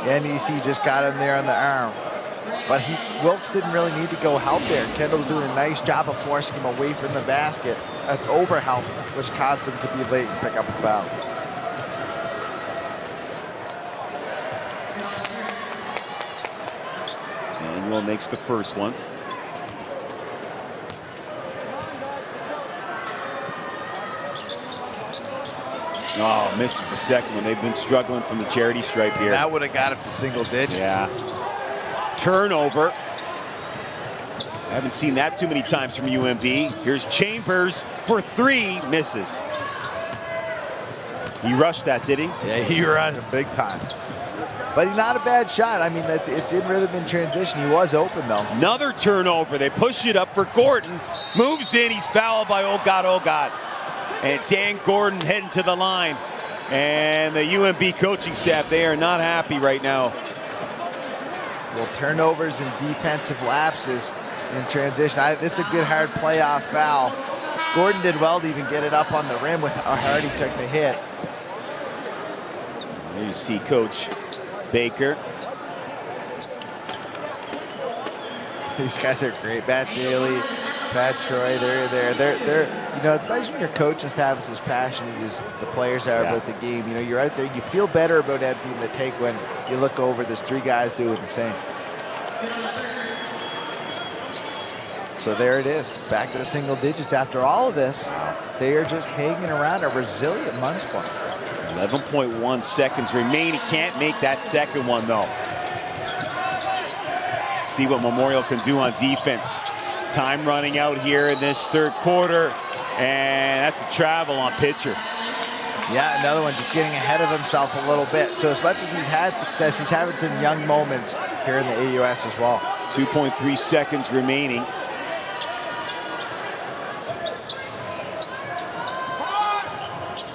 NEC just got him there on the arm. But Wilkes didn't really need to go help there. Kendall's doing a nice job of forcing him away from the basket. That's overhelp, which caused him to be late and pick up a foul. Manuel makes the first one. Oh, misses the second one. They've been struggling from the charity stripe here. That would have got him to single digits. Yeah. Turnover. I haven't seen that too many times from UNB. Here's Chambers for three, misses. He rushed that, did he? Yeah, he rushed him big time. But he's not a bad shot. I mean, it's in rhythm in transition. He was open, though. Another turnover. They push it up for Gordon. Moves in. He's fouled by Oh God. And Dan Gordon heading to the line. And the UNB coaching staff, they are not happy right now. Well, turnovers and defensive lapses in transition. This is a good hard playoff foul. Gordon did well to even get it up on the rim with how hard he took the hit. There you see Coach Baker. These guys are great. Matt Daly, Pat Troy, they're you know, it's nice when your coaching staff is as passionate as the players are about the game. You know, you're out there, you feel better about emptying the tank when you look over, there's three guys doing the same. So there it is, back to the single digits after all of this. They are just hanging around a resilient Munns club. 11.1 seconds remaining. Can't make that second one, though. See what Memorial can do on defense. Time running out here in this third quarter. And that's a travel on pitcher. Yeah, another one just getting ahead of himself a little bit. So as much as he's had success, he's having some young moments here in the AUS as well. 2.3 seconds remaining.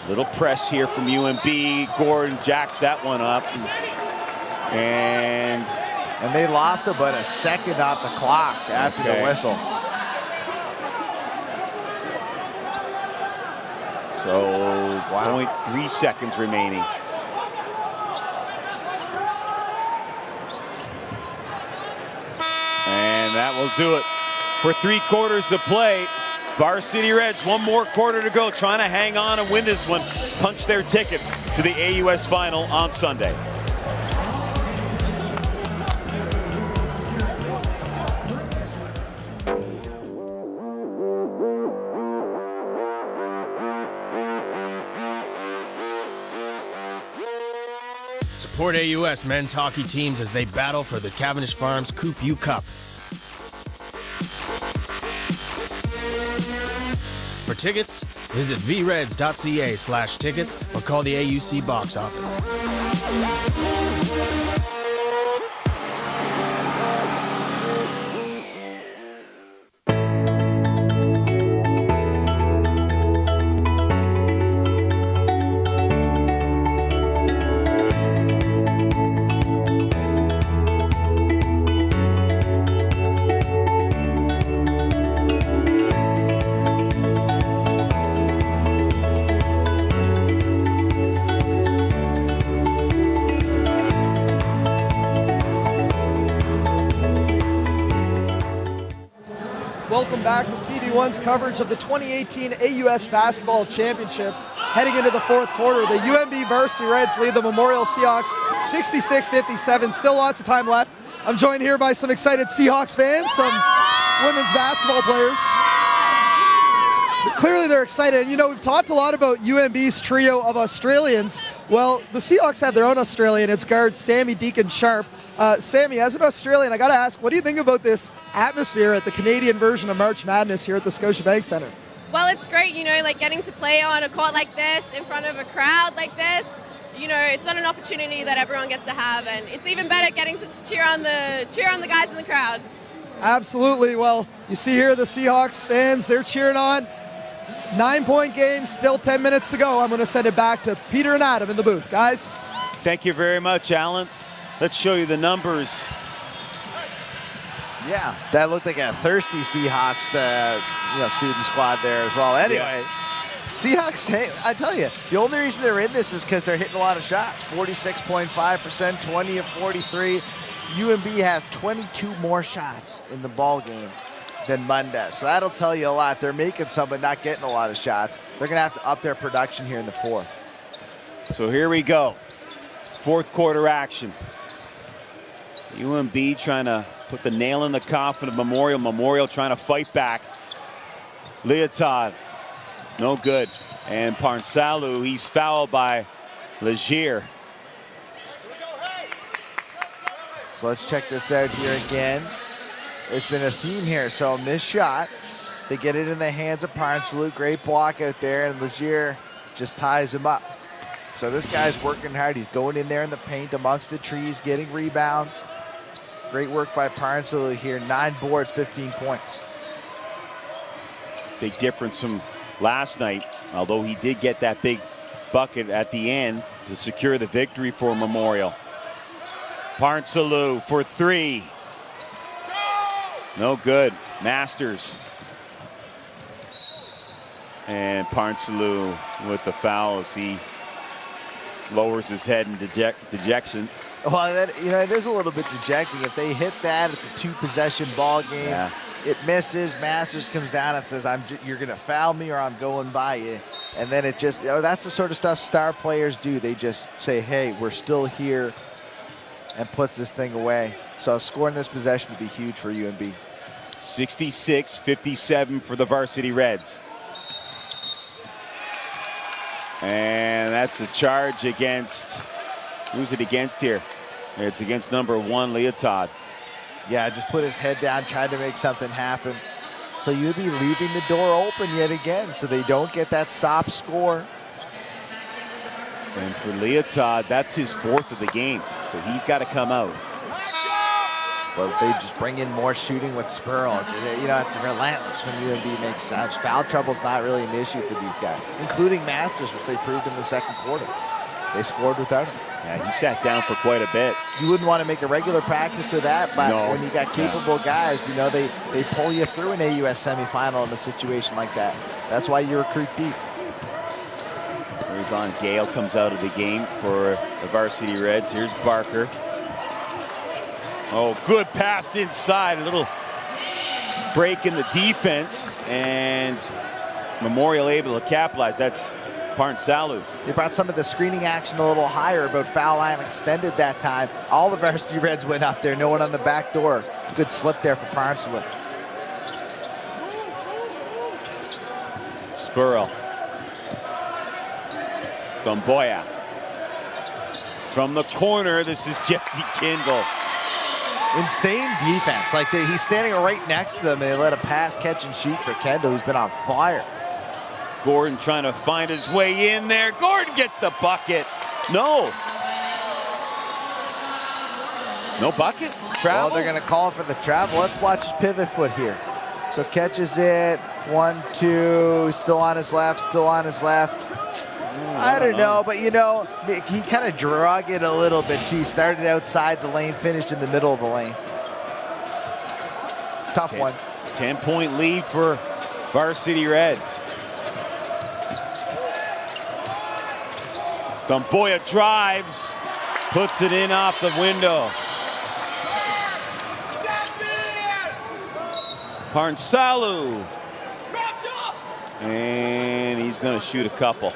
Little press here from UNB. Gordon jacks that one up. And they lost about a second off the clock after the whistle. So 0.3 seconds remaining. And that will do it for 3 quarters of play. Varsity Reds, one more quarter to go, trying to hang on and win this one, punch their ticket to the AUS Final on Sunday. Support AUS men's hockey teams as they battle for the Cavendish Farms Coupe U Cup. For tickets, visit vreds.ca/tickets or call the AUC box office. Welcome back to TV1's coverage of the 2018 AUS Basketball Championships. Heading into the fourth quarter, the UNB Varsity Reds lead the Memorial Seahawks 66-57. Still lots of time left. I'm joined here by some excited Seahawks fans, some women's basketball players. But clearly they're excited. And you know, we've talked a lot about UNB's trio of Australians. Well, the Seahawks have their own Australian. It's guard Sammy Deacon-Sharp. Sammy, as an Australian, I got to ask, what do you think about this atmosphere at the Canadian version of March Madness here at the Scotiabank Centre? Well, it's great, you know, like getting to play on a court like this, in front of a crowd like this. you know, it's not an opportunity that everyone gets to have, and it's even better getting to cheer on the guys in the crowd. Absolutely. Well, you see here the Seahawks fans, they're cheering on. 9-point game, still 10 minutes to go. I'm going to send it back to Peter and Adam in the booth. Guys. Thank you very much, Alan. Let's show you the numbers. Yeah, that looked like a thirsty Seahawks student squad there as well. Anyway, Seahawks, hey, I tell you, the only reason they're in this is because they're hitting a lot of shots. 46.5%, 20 of 43. UNB has 22 more shots in the ball game than Monday. So that'll tell you a lot. They're making some but not getting a lot of shots. They're going to have to up their production here in the fourth. So here we go. Fourth quarter action. UNB trying to put the nail in the coffin of Memorial. Memorial trying to fight back. Leotard, no good. And Parnsalu, he's fouled by Legier. So let's check this out here again. There's been a theme here. So missed shot. They get it in the hands of Parnsalu. Great block out there, and Legier just ties him up. So this guy's working hard. He's going in there in the paint amongst the trees, getting rebounds. Great work by Parnsalu here. 9 boards, 15 points. Big difference from last night, although he did get that big bucket at the end to secure the victory for Memorial. Parnsalu for 3. No good. Masters. And Parnsalu with the foul as he lowers his head in dejection. Well, it is a little bit dejecting. If they hit that, it's a 2-possession ball game. Yeah. It misses. Masters comes down and says, "You're going to foul me or I'm going by you." And then it just, that's the sort of stuff star players do. They just say, "Hey, we're still here," and puts this thing away. So scoring this possession would be huge for UNB. 66-57 for the Varsity Reds. And that's the charge against, who's it against here? It's against number 1, Leotard. Yeah, just put his head down, tried to make something happen. So you'd be leaving the door open yet again, so they don't get that stop score. And for Leotard, that's his 4th of the game, so he's got to come out. But they just bring in more shooting with Spurl. It's relentless when UNB makes subs. Foul trouble's not really an issue for these guys, including Masters, which they proved in the second quarter. They scored without him. Yeah, he sat down for quite a bit. You wouldn't want to make a regular practice of that, but when you got capable guys, they pull you through an AUS Semi Final in a situation like that. That's why you recruit deep. Javon Gale comes out of the game for the Varsity Reds. Here's Barker. Oh, good pass inside. A little break in the defense, and Memorial able to capitalize. That's Parnsalu. They brought some of the screening action a little higher, but foul line extended that time. All the Varsity Reds went up there. No one on the back door. Good slip there for Parnsalu. Spurl. Gamboya. From the corner, this is Jesse Kindle. Insane defense. Like he's standing right next to them, and they let a pass, catch, and shoot for Kendall, who's been on fire. Gordon trying to find his way in there. Gordon gets the bucket. No. No bucket? Travel? Well, they're going to call for the travel. Let's watch his pivot foot here. So catches it. 1, 2. Still on his left. Still on his left. I don't know, but he kind of drug it a little bit too. He started outside the lane, finished in the middle of the lane. Tough one. 10-point lead for Varsity Reds. Gamboya drives, puts it in off the window. Parnsalu. And he's going to shoot a couple.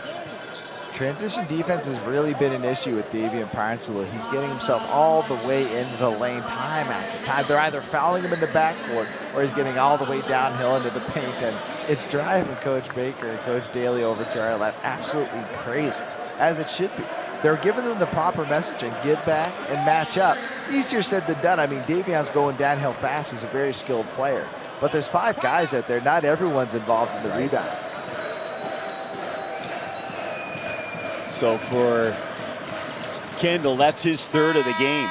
Transition defense has really been an issue with Davian Parnsalu. He's getting himself all the way into the lane time after time. They're either fouling him in the backcourt or he's getting all the way downhill into the paint. And it's driving Coach Baker and Coach Daly over to our left absolutely crazy, as it should be. They're giving them the proper messaging, get back and match up. Easier said than done. I mean, Davion's going downhill fast. He's a very skilled player. But there's 5 guys out there. Not everyone's involved in the rebound. So for Kendall, that's his third of the game.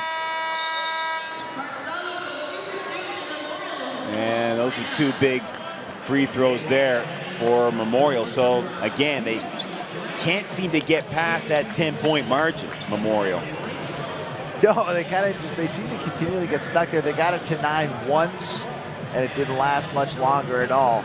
And those are two big free throws there for Memorial. So again, they can't seem to get past that 10-point margin, Memorial. No, they seem to continually get stuck there. They got it to 9 once, and it didn't last much longer at all.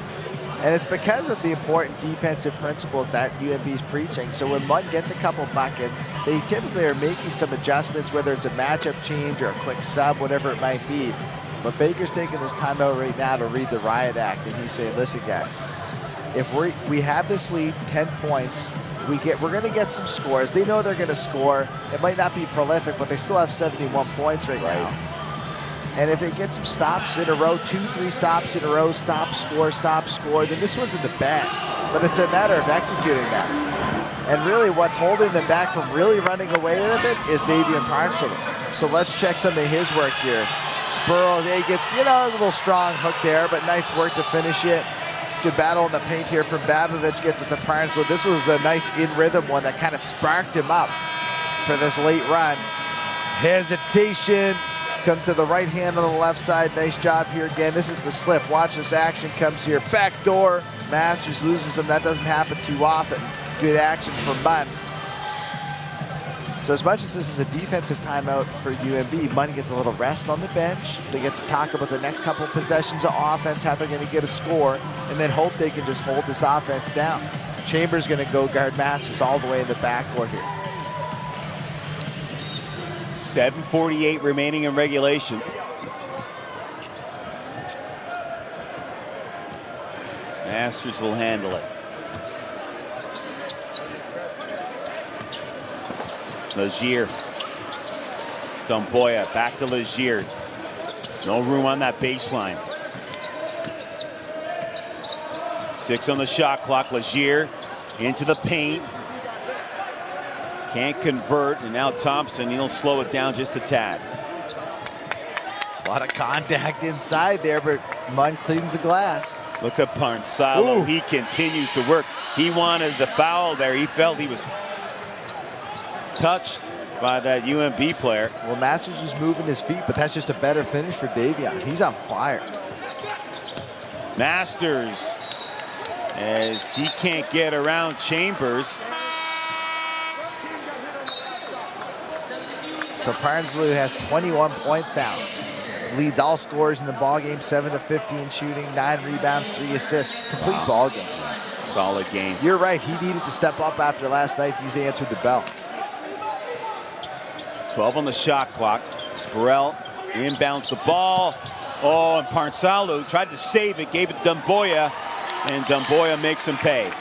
And it's because of the important defensive principles that UNB is preaching. So when Munn gets a couple buckets, they typically are making some adjustments, whether it's a matchup change or a quick sub, whatever it might be. But Baker's taking this timeout right now to read the riot act, and he's saying, listen, guys, if we have this lead, 10 points, we're going to get some scores. They know they're going to score. It might not be prolific, but they still have 71 points right now. And if they get some stops in a row, 2-3 stops in a row, stop, score, then this one's in the bag. But it's a matter of executing that. And really what's holding them back from really running away with it is Davian Parnsley. So let's check some of his work here. Spurl, he gets, a little strong hook there, but nice work to finish it. Good battle in the paint here from Babovich, gets it to Parnsley. This was a nice in-rhythm one that kind of sparked him up for this late run. Hesitation. Comes to the right hand on the left side. Nice job here again. This is the slip. Watch this action comes here. Back door. Masters loses him. That doesn't happen too often. Good action for Munn. So as much as this is a defensive timeout for UNB, Munn gets a little rest on the bench. They get to talk about the next couple possessions of offense, how they're going to get a score, and then hope they can just hold this offense down. Chambers going to go guard Masters all the way in the backcourt here. 7:48 remaining in regulation. Masters will handle it. Legier. Dumboya back to Legier. No room on that baseline. 6 on the shot clock. Legier into the paint. Can't convert, and now Thompson, he'll slow it down just a tad. A lot of contact inside there, but Munn cleans the glass. Look at Parnsalo. He continues to work. He wanted the foul there. He felt he was touched by that UNB player. Well, Masters was moving his feet, but that's just a better finish for Davion. He's on fire. Masters, as he can't get around Chambers. So Parnsley has 21 points now. Leads all scorers in the ballgame, 7 of 15 shooting, 9 rebounds, 3 assists. Complete ballgame. Solid game. You're right, he needed to step up after last night. He's answered the bell. 12 on the shot clock. Spurrell inbounds the ball. Oh, and Parnsalo tried to save it, gave it Dumboya, and Dumboya makes him pay.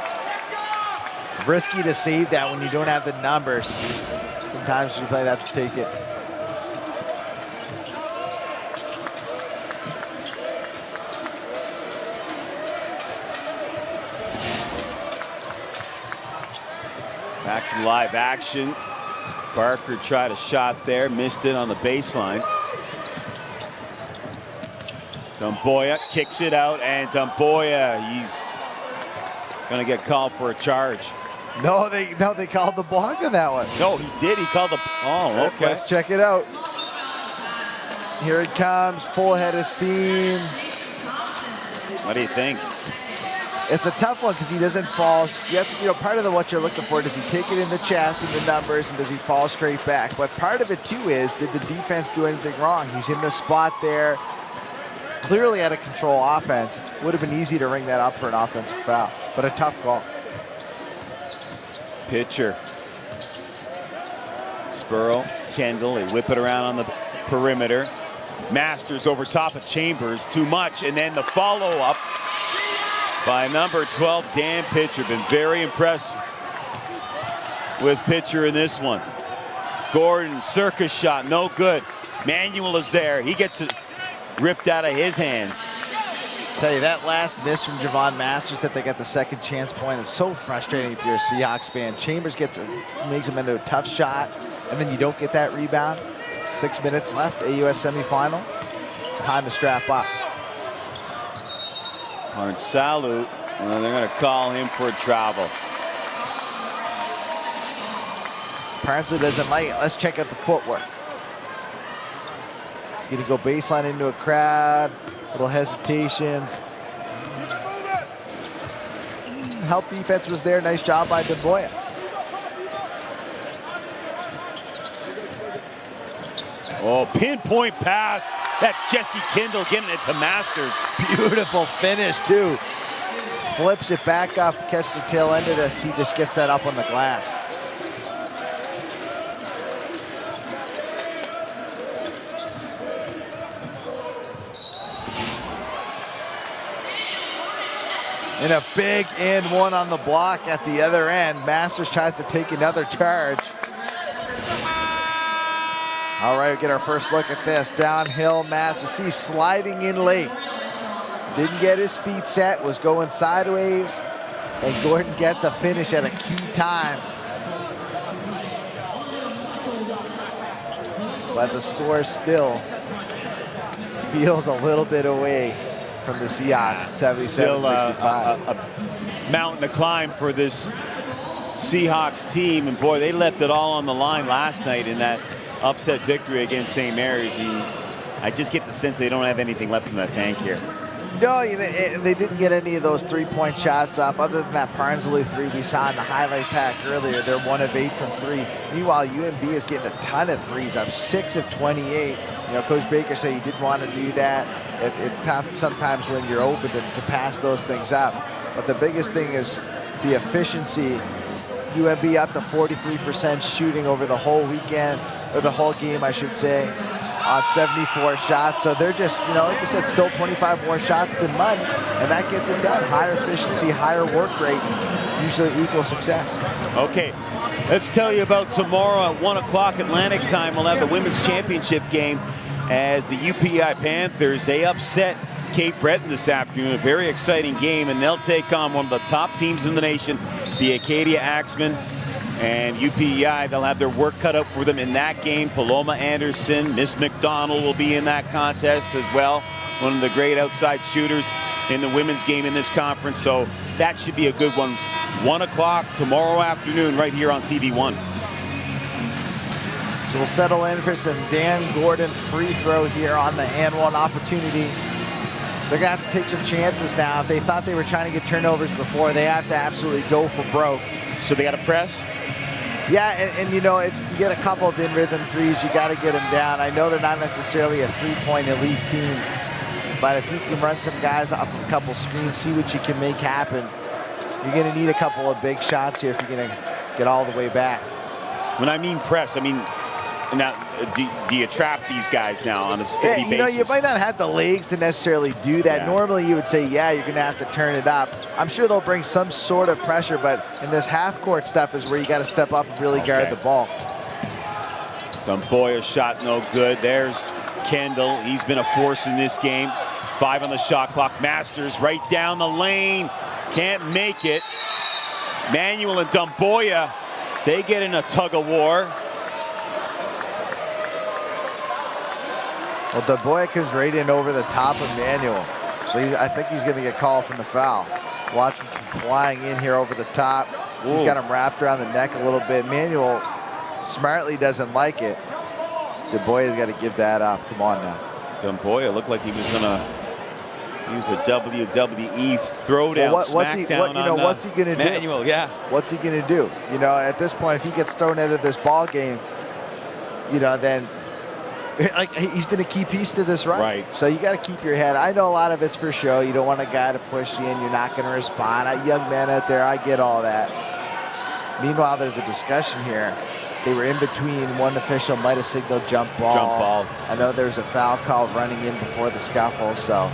Risky to save that when you don't have the numbers. Sometimes you might have to take it. Back to live action. Barker tried a shot there, missed it on the baseline. Dumboya kicks it out, and Dumboya, he's gonna get called for a charge. No, they called the block on that one. No, he did. He called the. Oh, okay. Let's check it out. Here it comes, full head of steam. What do you think? It's a tough one because he doesn't fall. That's, part of what you're looking for. Does he take it in the chest and the numbers, and does he fall straight back? But part of it too is, did the defense do anything wrong? He's in the spot there. Clearly out of control offense. Would have been easy to ring that up for an offensive foul, but a tough call. Pitcher. Spurl, Kendall, they whip it around on the perimeter. Masters over top of Chambers, too much, and then the follow-up by number 12, Dan Pitcher. Been very impressed with Pitcher in this one. Gordon, circus shot, no good. Manuel is there. He gets it ripped out of his hands. Tell you, that last miss from Javon Masters that they got the second chance point is so frustrating if you're a Seahawks fan. Chambers makes him into a tough shot, and then you don't get that rebound. 6 minutes left, AUS Semi Final. It's time to strap up. Parnsalu, and they're going to call him for travel. Parnsley doesn't like it. Let's check out the footwork. He's going to go baseline into a crowd. Little hesitations. Help defense was there. Nice job by Demboya. Oh, pinpoint pass. That's Jesse Kindle getting it to Masters. Beautiful finish, too. Flips it back up, catch the tail end of this. He just gets that up on the glass. And a big and one on the block at the other end. Masters tries to take another charge. All right, we get our first look at this. Downhill, Masters. See, sliding in late. Didn't get his feet set, was going sideways, and Gordon gets a finish at a key time. But the score still feels a little bit away from the Seahawks at 77-65. A mountain to climb for this Seahawks team, and boy, they left it all on the line last night in that upset victory against St. Mary's, and I just get the sense they don't have anything left in the tank here. No, they didn't get any of those three-point shots up. Other than that Parnsley three we saw in the highlight pack earlier, they're 1 of 8 from 3. Meanwhile, UNB is getting a ton of threes, up 6 of 28. You know, Coach Baker said he didn't want to do that. It's tough sometimes when you're open to pass those things up. But the biggest thing is the efficiency. UNB up to 43% shooting over the whole weekend, or the whole game, I should say, on 74 shots. So they're just, you know, like I said, still 25 more shots than Mudd, and that gets it done. Higher efficiency, higher work rate, usually equals success. Okay, let's tell you about tomorrow at 1 o'clock Atlantic time. We'll have the women's championship game as the UPI Panthers, they upset Cape Breton this afternoon. A very exciting game, and they'll take on one of the top teams in the nation, the Acadia Axemen. And UPEI, they'll have their work cut out for them in that game. Paloma Anderson, Miss McDonald will be in that contest as well. One of the great outside shooters in the women's game in this conference. So that should be a good one. 1 o'clock tomorrow afternoon right here on TV1. So we'll settle in for some Dan Gordon free throw here on the and one opportunity. They're going to have to take some chances now. If they thought they were trying to get turnovers before, they have to absolutely go for broke. So they got to press? Yeah, and you know, if you get a couple of in-rhythm threes, you got to get them down. I know they're not necessarily a three-point elite team, but if you can run some guys off of a couple screens, see what you can make happen, you're going to need a couple of big shots here if you're going to get all the way back. When I mean press, I mean, now, do you trap these guys now on a steady basis? You know, you might not have the legs to necessarily do that. Yeah. Normally, you would say, yeah, you're going to have to turn it up. I'm sure they'll bring some sort of pressure, but in this half-court stuff is where you got to step up and really guard the ball. Dumboya's shot no good. There's Kendall. He's been a force in this game. 5 on the shot clock. Masters right down the lane. Can't make it. Manuel and Dumboya, they get in a tug-of-war. Well, Dumboya comes right in over the top of Manuel. So I think he's going to get called from the foul. Watch him flying in here over the top. He's got him wrapped around the neck a little bit. Manuel smartly doesn't like it. Dumboya's got to give that up. Come on now. Dumboya looked like he was going to use a WWE throwdown, what's he going to do? Manuel, yeah. What's he going to do? You know, at this point, if he gets thrown out of this ball game, you know, then like he's been a key piece to this run. Right. So you got to keep your head. I know a lot of it's for show. You don't want a guy to push you in. You're not going to respond. Young men out there, I get all that. Meanwhile, there's a discussion here. They were in between. One official might have signaled jump ball. I know there's a foul call running in before the scuffle, so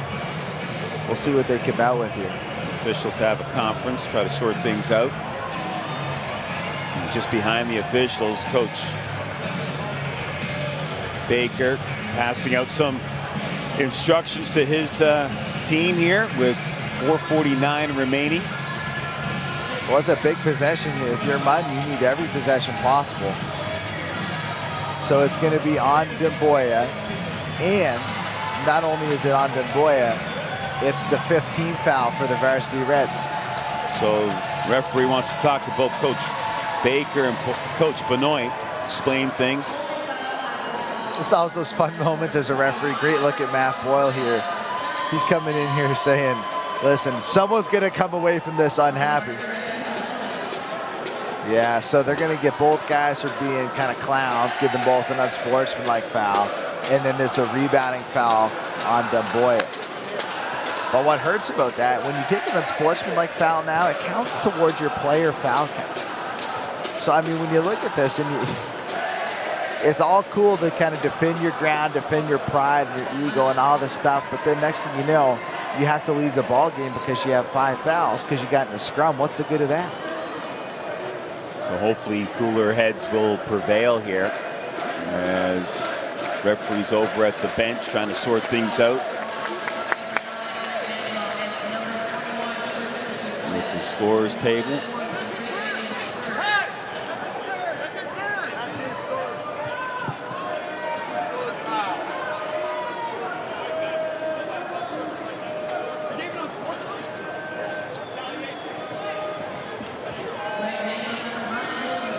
we'll see what they come out with here. Officials have a conference, try to sort things out. And just behind the officials, Coach Baker passing out some instructions to his team here with 4:49 remaining. Well, it's a big possession. If you're Mudd, you need every possession possible. So it's going to be on Dumboya, and not only is it on Dumboya, it's the 15th foul for the Varsity Reds. So referee wants to talk to both Coach Baker and Coach Benoit explain things. It's always those fun moments as a referee. Great look at Matt Boyle here. He's coming in here saying, listen, someone's going to come away from this unhappy. Yeah, so they're going to get both guys for being kind of clowns, give them both an unsportsmanlike foul, and then there's the rebounding foul on Dumboya. But what hurts about that, when you take an unsportsmanlike foul now, it counts towards your player foul count. So, I mean, when you look at this, and it's all cool to kind of defend your ground, defend your pride and your ego and all this stuff, but then next thing you know, you have to leave the ball game because you have 5 fouls because you got in a scrum. What's the good of that? So hopefully cooler heads will prevail here as referees over at the bench trying to sort things out with the scorers table.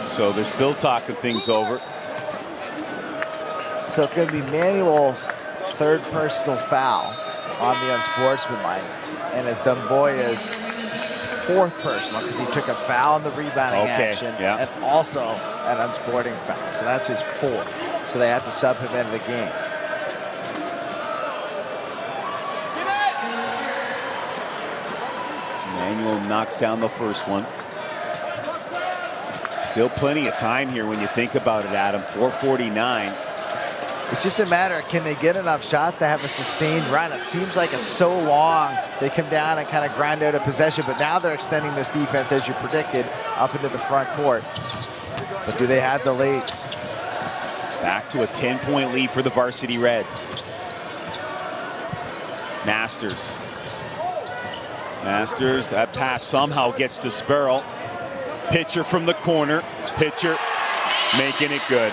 So they're still talking things over. So it's going to be Manuel's 3rd personal foul on the unsportsmanlike, and it's Dumboya's 4th personal because he took a foul in the rebounding action and also an unsporting foul. So that's his 4th. So they have to sub him into the game. Manuel knocks down the first one. Still plenty of time here when you think about it, Adam. 4:49. It's just a matter of can they get enough shots to have a sustained run. It seems like it's so long. They come down and kind of grind out a possession, but now they're extending this defense, as you predicted, up into the front court. But do they have the leads? Back to a 10-point lead for the Varsity Reds. Masters. Masters, that pass somehow gets to Sparrow. Pitcher from the corner. Pitcher making it good.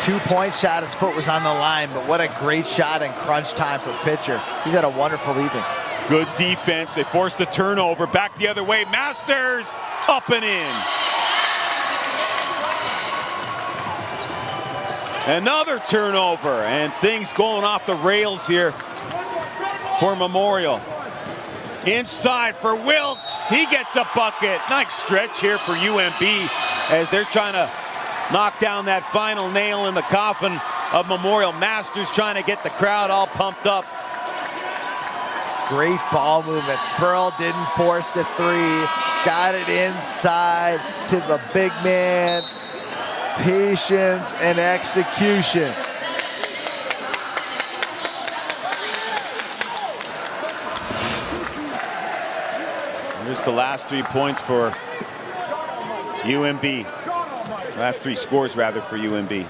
2-point shot, his foot was on the line, but what a great shot in crunch time for Pitcher. He's had a wonderful evening. Good defense. They forced the turnover. Back the other way. Masters up and in. Another turnover, and things going off the rails here for Memorial. Inside for Wilkes. He gets a bucket. Nice stretch here for UNB as they're trying to knock down that final nail in the coffin of Memorial. Masters trying to get the crowd all pumped up. Great ball movement. Spurl didn't force the 3. Got it inside to the big man. Patience and execution. Here's the last 3 points for UNB. Last 3 scores, rather, for UNB.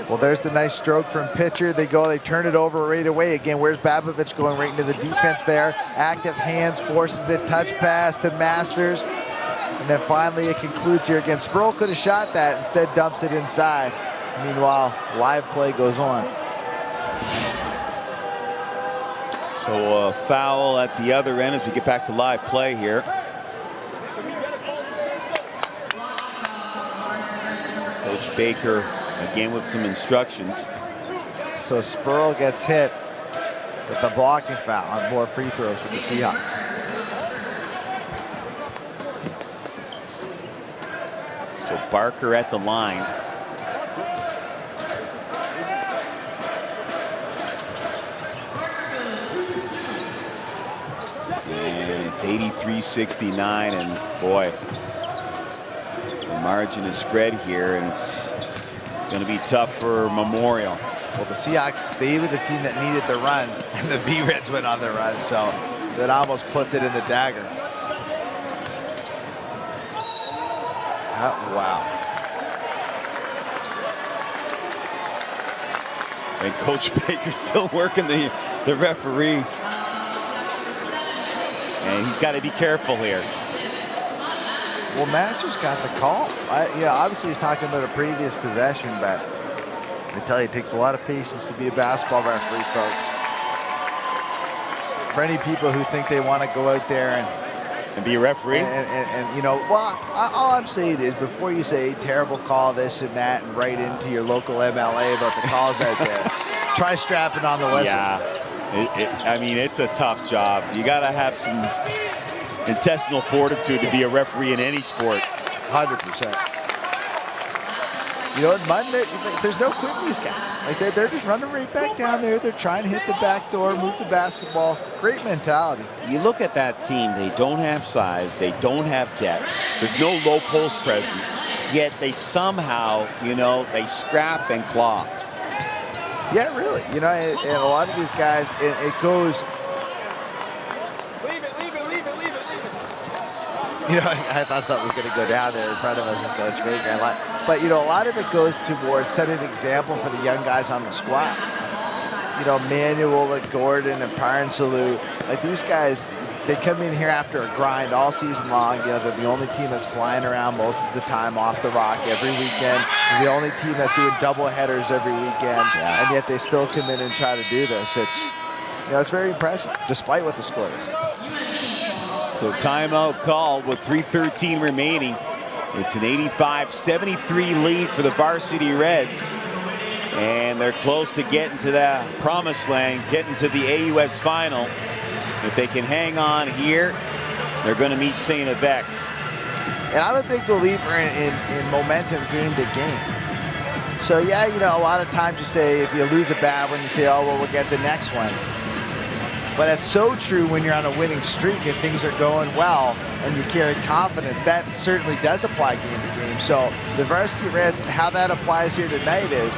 Well, there's the nice stroke from Pitcher. They turn it over right away. Again, where's Babovich going right into the defense there? Active hands, forces it, touch pass to Masters. And then finally it concludes here again. Sproul could have shot that, instead dumps it inside. Meanwhile, live play goes on. So a foul at the other end as we get back to live play here. Coach Baker again with some instructions. So Spurl gets hit with the blocking foul on more free throws for the Seahawks. So Barker at the line. And it's 83-69, and boy, the margin is spread here, and it's going to be tough for Memorial. Well, the Seahawks, they were the team that needed the run, and the V-Reds went on the run, so that almost puts it in the dagger. Wow. And Coach Baker's still working the referees. And he's got to be careful here. Well, Masters got the call. Obviously he's talking about a previous possession, but I tell you, it takes a lot of patience to be a basketball referee, folks. For any people who think they want to go out there and And be a referee? And you know, well, all I'm saying is before you say terrible call this and that and write into your local MLA about the calls out there, try strapping on the whistle. Yeah, I mean, it's a tough job. You got to have some intestinal fortitude to be a referee in any sport. 100%. You know, in Mud, there's no quitting these guys. Like they're just running right back down there. They're trying to hit the back door, move the basketball. Great mentality. You look at that team, they don't have size, they don't have depth. There's no low post presence, yet they somehow, you know, they scrap and claw. Yeah, really. You know, and a lot of these guys, it goes. You know, I thought something was going to go down there in front of us and Coach Baker. But, you know, a lot of it goes towards setting an example for the young guys on the squad. You know, Manuel and Gordon and Parnsaloo, like these guys, they come in here after a grind all season long. You know, they're the only team that's flying around most of the time off the rock every weekend. They're the only team that's doing double headers every weekend, and yet they still come in and try to do this. It's, you know, it's very impressive, despite what the score is. So timeout called with 3:13 remaining. It's an 85-73 lead for the Varsity Reds. And they're close to getting to the promised land, getting to the AUS Final. If they can hang on here, they're going to meet St. Avex. And I'm a big believer in momentum game to game. So yeah, you know, a lot of times you say if you lose a bad one, you say, oh, well, we'll get the next one. But it's so true when you're on a winning streak and things are going well and you carry confidence. That certainly does apply game to game. So the Varsity Reds, how that applies here tonight is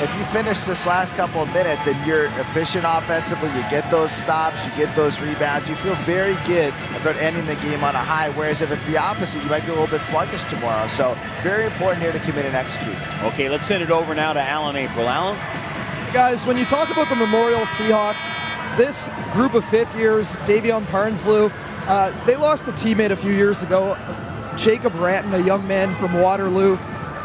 if you finish this last couple of minutes and you're efficient offensively, you get those stops, you get those rebounds, you feel very good about ending the game on a high. Whereas if it's the opposite, you might be a little bit sluggish tomorrow. So very important here to commit and execute. Okay, let's send it over now to Alan April. Alan? Guys, when you talk about the Memorial Seahawks, this group of fifth years, Davion Parnsaloo, they lost a teammate a few years ago. Jacob Ranton, a young man from Waterloo,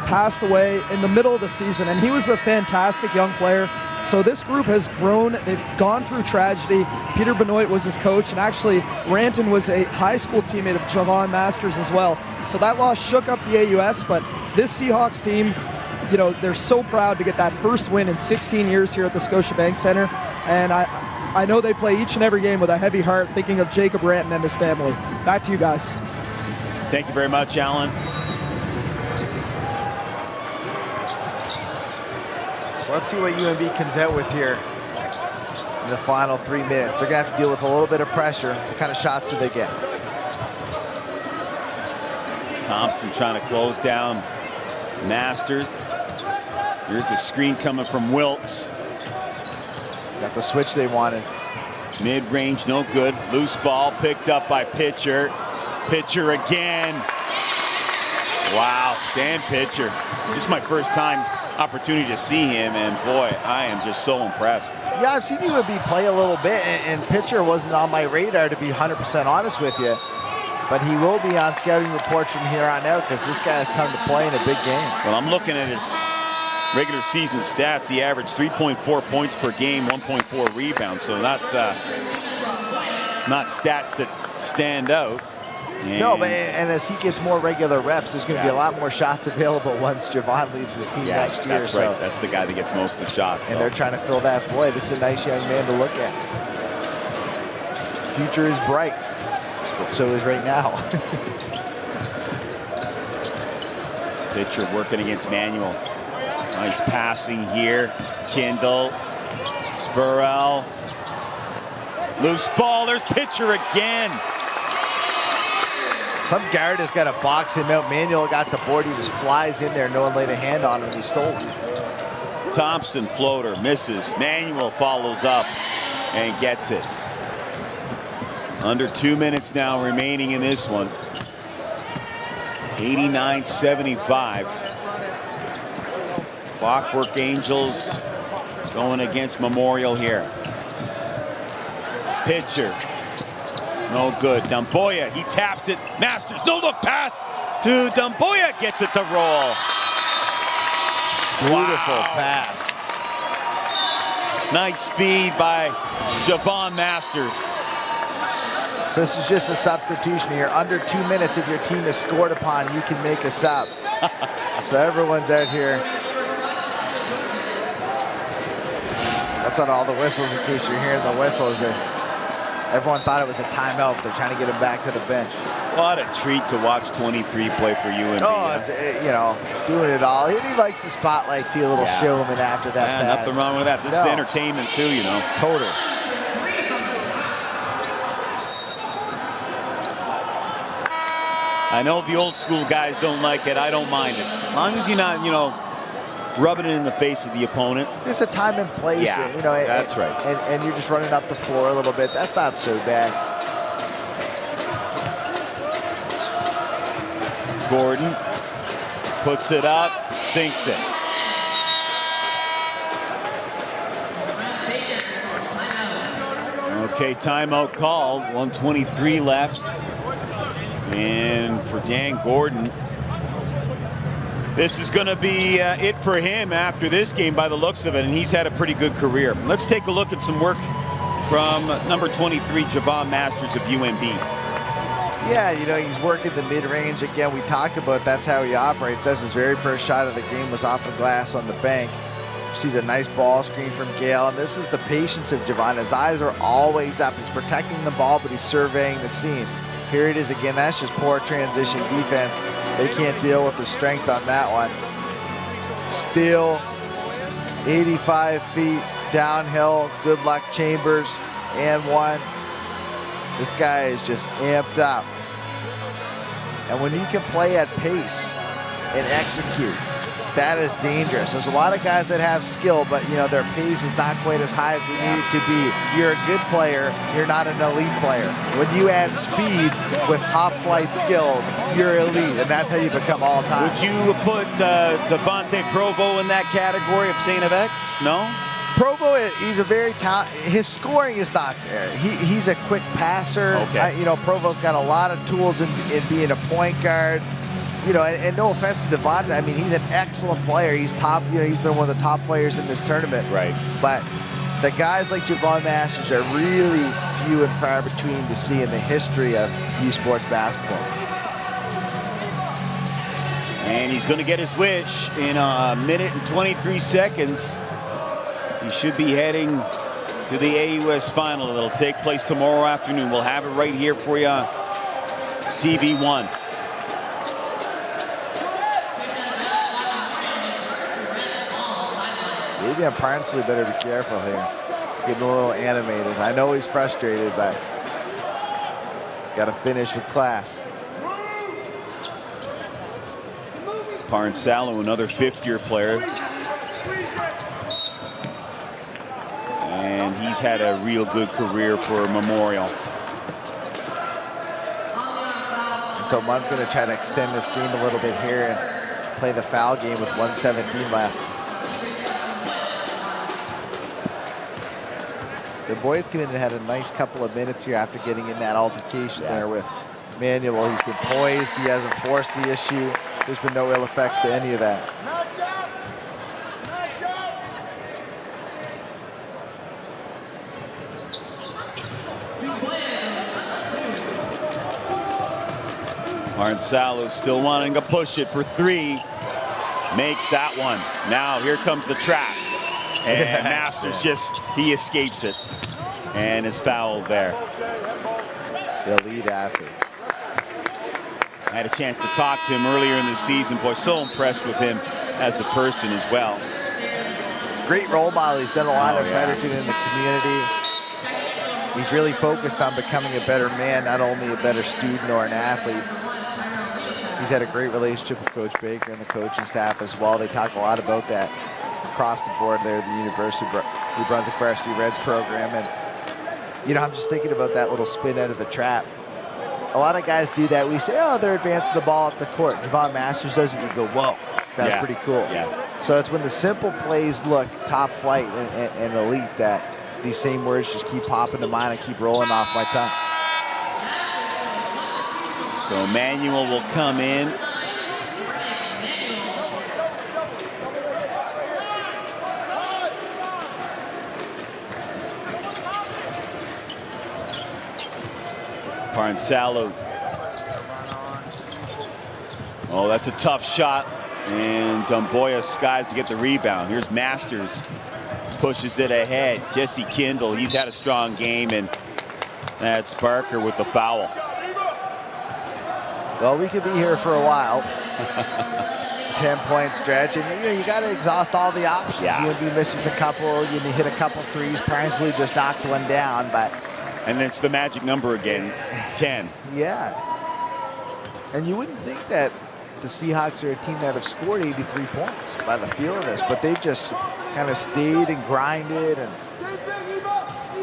passed away in the middle of the season, and he was a fantastic young player. So this group has grown. They've gone through tragedy. Peter Benoit was his coach, and actually Ranton was a high school teammate of Javon Masters as well. So that loss shook up the AUS, but this Seahawks team, you know, they're so proud to get that first win in 16 years here at the Scotiabank Center, and I know they play each and every game with a heavy heart, thinking of Jacob Ranton and his family. Back to you guys. Thank you very much, Alan. So let's see what UNB comes out with here in the final 3 minutes. They're going to have to deal with a little bit of pressure. What kind of shots do they get? Thompson trying to close down Masters. Here's a screen coming from Wilkes. Got the switch they wanted. Mid-range, no good. Loose ball picked up by Pitcher. Pitcher again. Wow, Dan Pitcher. This is my first time opportunity to see him, and boy, I am just so impressed. Yeah, I've seen UNB play a little bit, and Pitcher wasn't on my radar, to be 100% honest with you. But he will be on scouting reports from here on out because this guy has come to play in a big game. Well, I'm looking at his regular season stats. He averaged 3.4 points per game, 1.4 rebounds. So not stats that stand out. No, but and as he gets more regular reps, there's going to be a lot more shots available once Javon leaves his team next year. That's right. That's the guy that gets most of the shots. And they're trying to fill that void. This is a nice young man to look at. Future is bright. But so is right now. Pitcher working against Manuel. Nice passing here. Kindle. Spurrell. Loose ball. There's Pitcher again. Some guard has got to box him out. Manuel got the board. He just flies in there. No one laid a hand on him. He stole it. Thompson floater misses. Manuel follows up and gets it. Under 2 minutes now remaining in this one. 89-75. Clockwork Angels going against Memorial here. Pitcher. No good. Damboya, he taps it. Masters, no look pass to Damboya, gets it to roll. Beautiful pass. Nice feed by Javon Masters. So this is just a substitution here. Under 2 minutes, if your team is scored upon, you can make a sub. So everyone's out here. That's on all the whistles, in case you're hearing the whistles. Everyone thought it was a timeout. They're trying to get him back to the bench. What a treat to watch 23 play for UNB. Oh, it's, you know, doing it all. And he likes the spotlight, too, a little showman after that. Yeah, nothing wrong with that. This is entertainment, too, you know. Total. I know the old school guys don't like it. I don't mind it. As long as you're not, you know, rubbing it in the face of the opponent. There's a time and place. Yeah, you know, that's right. And you're just running up the floor a little bit. That's not so bad. Gordon puts it up, sinks it. Okay, timeout called. 1:23 left. And for Dan Gordon, this is going to be it for him after this game by the looks of it, and he's had a pretty good career. Let's take a look at some work from number 23, Javon Masters of UNB. Yeah, you know, he's working the mid-range. Again, we talked about that's how he operates. That's his very first shot of the game was off the glass on the bank. Sees a nice ball screen from Gale, and this is the patience of Javon. His eyes are always up. He's protecting the ball, but he's surveying the scene. Here it is again. That's just poor transition defense. They can't deal with the strength on that one. Still 85 feet downhill. Good luck, Chambers. And one. This guy is just amped up. And when you can play at pace and execute, that is dangerous. There's a lot of guys that have skill, but you know their pace is not quite as high as they need it to be. You're a good player, you're not an elite player. When you add speed with top flight skills, you're elite, and that's how you become all time. Would you put Devontae Provo in that category of Saint of X? No? Provo, he's a very his scoring is not there. He's a quick passer. Okay. You know, Provo's got a lot of tools in being a point guard. You know, and no offense to Devontae, I mean, he's an excellent player. He's top, you know, he's been one of the top players in this tournament. Right. But the guys like Javon Masters are really few and far between to see in the history of U Sports basketball. And he's going to get his wish in a minute and 23 seconds. He should be heading to the AUS Final. It'll take place tomorrow afternoon. We'll have it right here for you on TV1. Maybe Parnsley better be careful here. He's getting a little animated. I know he's frustrated, but got to finish with class. Parnsalo, another fifth-year player. And he's had a real good career for Memorial. And so Munn's going to try to extend this game a little bit here and play the foul game with 1:17 left. The boys came in and had a nice couple of minutes here after getting in that altercation there with Manuel. He's been poised. He hasn't forced the issue. There's been no ill effects to any of that. Parnsalo still wanting to push it for three. Makes that one. Now here comes the trap. And Masters he escapes it. And is fouled there. The lead athlete. I had a chance to talk to him earlier in the season. Boy, so impressed with him as a person as well. Great role model. He's done a lot of Fredericton in the community. He's really focused on becoming a better man, not only a better student or an athlete. He's had a great relationship with Coach Baker and the coaching staff as well. They talk a lot about that across the board there, the University of New Brunswick Varsity Reds program. And, you know, I'm just thinking about that little spin out of the trap. A lot of guys do that. We say, oh, they're advancing the ball up the court. Javon Masters does it. You go, whoa, that's pretty cool. Yeah. So it's when the simple plays look top flight and elite that these same words just keep popping to mind and keep rolling off my tongue. So Manuel will come in. Parnsalo. Oh, that's a tough shot. And Dumboya skies to get the rebound. Here's Masters. Pushes it ahead. Jesse Kindle, he's had a strong game, and that's Barker with the foul. Well, we could be here for a while. 10-point stretch, and you got to exhaust all the options. Yeah. UNB misses a couple, you hit a couple threes. Parnsley just knocked one down, but. And it's the magic number again, 10. Yeah. And you wouldn't think that the Seahawks are a team that have scored 83 points by the feel of this, but they've just kind of stayed and grinded. And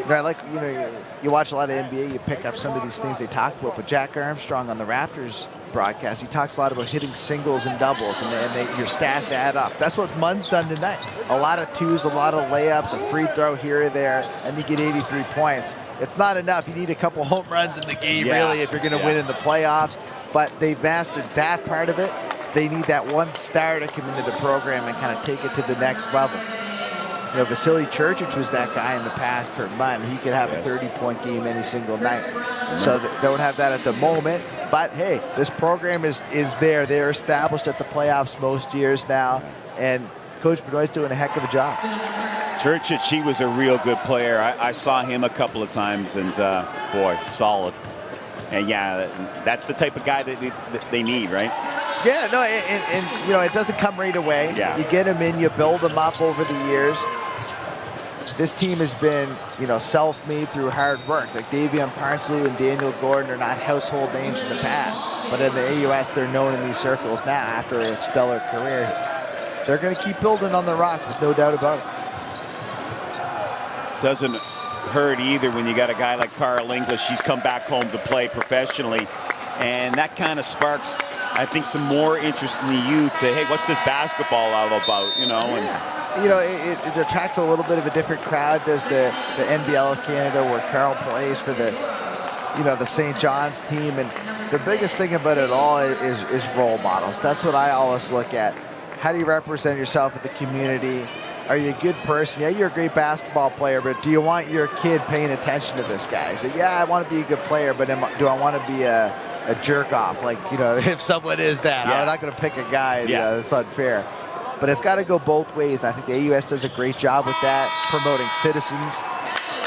I like, you watch a lot of NBA, you pick up some of these things they talk about, but Jack Armstrong on the Raptors broadcast, he talks a lot about hitting singles and doubles, and your stats add up. That's what Munn's done tonight. A lot of twos, a lot of layups, a free throw here or there, and you get 83 points. It's not enough. You need a couple home runs in the game, really, if you're going to win in the playoffs. But they've mastered that part of it. They need that one star to come into the program and kind of take it to the next level. Vasily Churchic was that guy in the past for Munn. He could have a 30-point game any single night. So they don't have that at the moment. But, hey, this program is there. They're established at the playoffs most years now. And Coach Benoit's doing a heck of a job. Churchic, he was a real good player. I saw him a couple of times, and, boy, solid. And, yeah, that's the type of guy that they need, right? Yeah, no, and it doesn't come right away. Yeah. You get him in, you build him up over the years. This team has been, self-made through hard work. Like Davion Parnslew and Daniel Gordon are not household names in the past, but in the AUS, they're known in these circles now after a stellar career. They're going to keep building on the rock. There's no doubt about it. Doesn't hurt either when you got a guy like Carl English. He's come back home to play professionally, and that kind of sparks, I think, some more interest in the youth. That, hey, what's this basketball all about? It attracts a little bit of a different crowd. Does the NBL of Canada, where Carl plays for the St. John's team, and the biggest thing about it all is role models. That's what I always look at. How do you represent yourself with the community? Are you a good person? Yeah, you're a great basketball player, but do you want your kid paying attention to this guy? Say, yeah, I want to be a good player, but do I want to be a jerk off? Like, if someone is that, I'm not going to pick a guy. That's unfair. But it's got to go both ways. And I think the AUS does a great job with that, promoting citizens.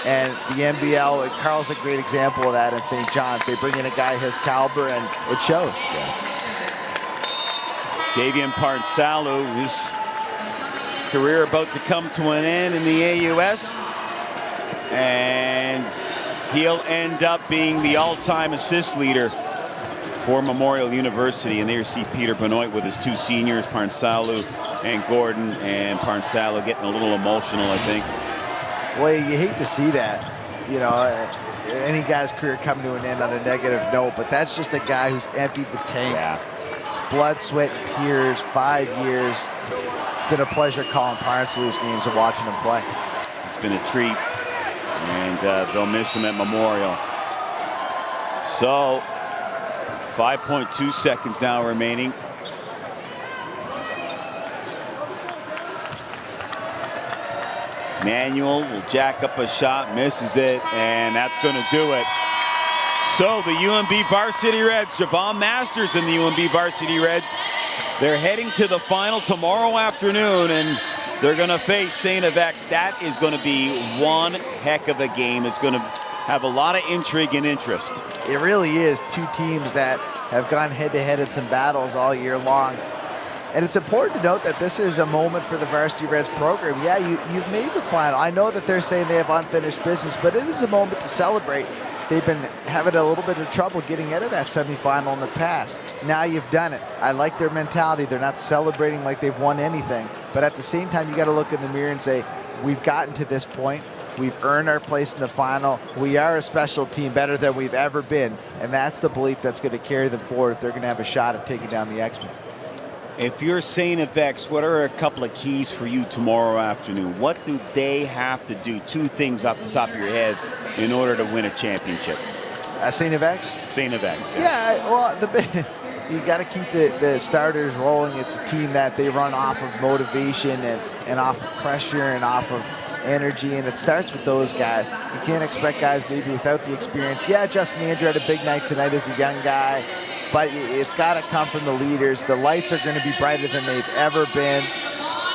And the NBL, Carl's a great example of that in St. John's. They bring in a guy his caliber, and it shows. Davion Parnsalo, his career about to come to an end in the AUS. And he'll end up being the all-time assist leader for Memorial University. And there you see Peter Benoit with his two seniors, Parnsalo and Gordon. And Parnsalo getting a little emotional, I think. Well, you hate to see that. Any guy's career come to an end on a negative note, but that's just a guy who's emptied the tank. Yeah. It's blood, sweat, and tears, 5 years. It's been a pleasure calling Parnsalo's games and watching him play. It's been a treat, and they'll miss him at Memorial. So, 5.2 seconds now remaining. Manuel will jack up a shot, misses it, and that's going to do it. So the UNB Varsity Reds, Javon Masters and the UNB Varsity Reds, they're heading to the final tomorrow afternoon, and they're going to face St. FX. That is going to be one heck of a game. It's going to have a lot of intrigue and interest. It really is two teams that have gone head-to-head in some battles all year long. And it's important to note that this is a moment for the Varsity Reds program. Yeah, you've made the final. I know that they're saying they have unfinished business, but it is a moment to celebrate. They've been having a little bit of trouble getting out of that semifinal in the past. Now you've done it. I like their mentality. They're not celebrating like they've won anything. But at the same time, you got to look in the mirror and say, we've gotten to this point. We've earned our place in the final. We are a special team, better than we've ever been. And that's the belief that's going to carry them forward if they're going to have a shot at taking down the X-Men. If you're St. FX, what are a couple of keys for you tomorrow afternoon? What do they have to do? Two things off the top of your head in order to win a championship. St. FX? St. FX. Yeah, well, you got to keep the starters rolling. It's a team that they run off of motivation and off of pressure and off of energy, and it starts with those guys. You can't expect guys maybe without the experience. Yeah, Justin Andrew had a big night tonight as a young guy, but it's got to come from the leaders. The lights are going to be brighter than they've ever been.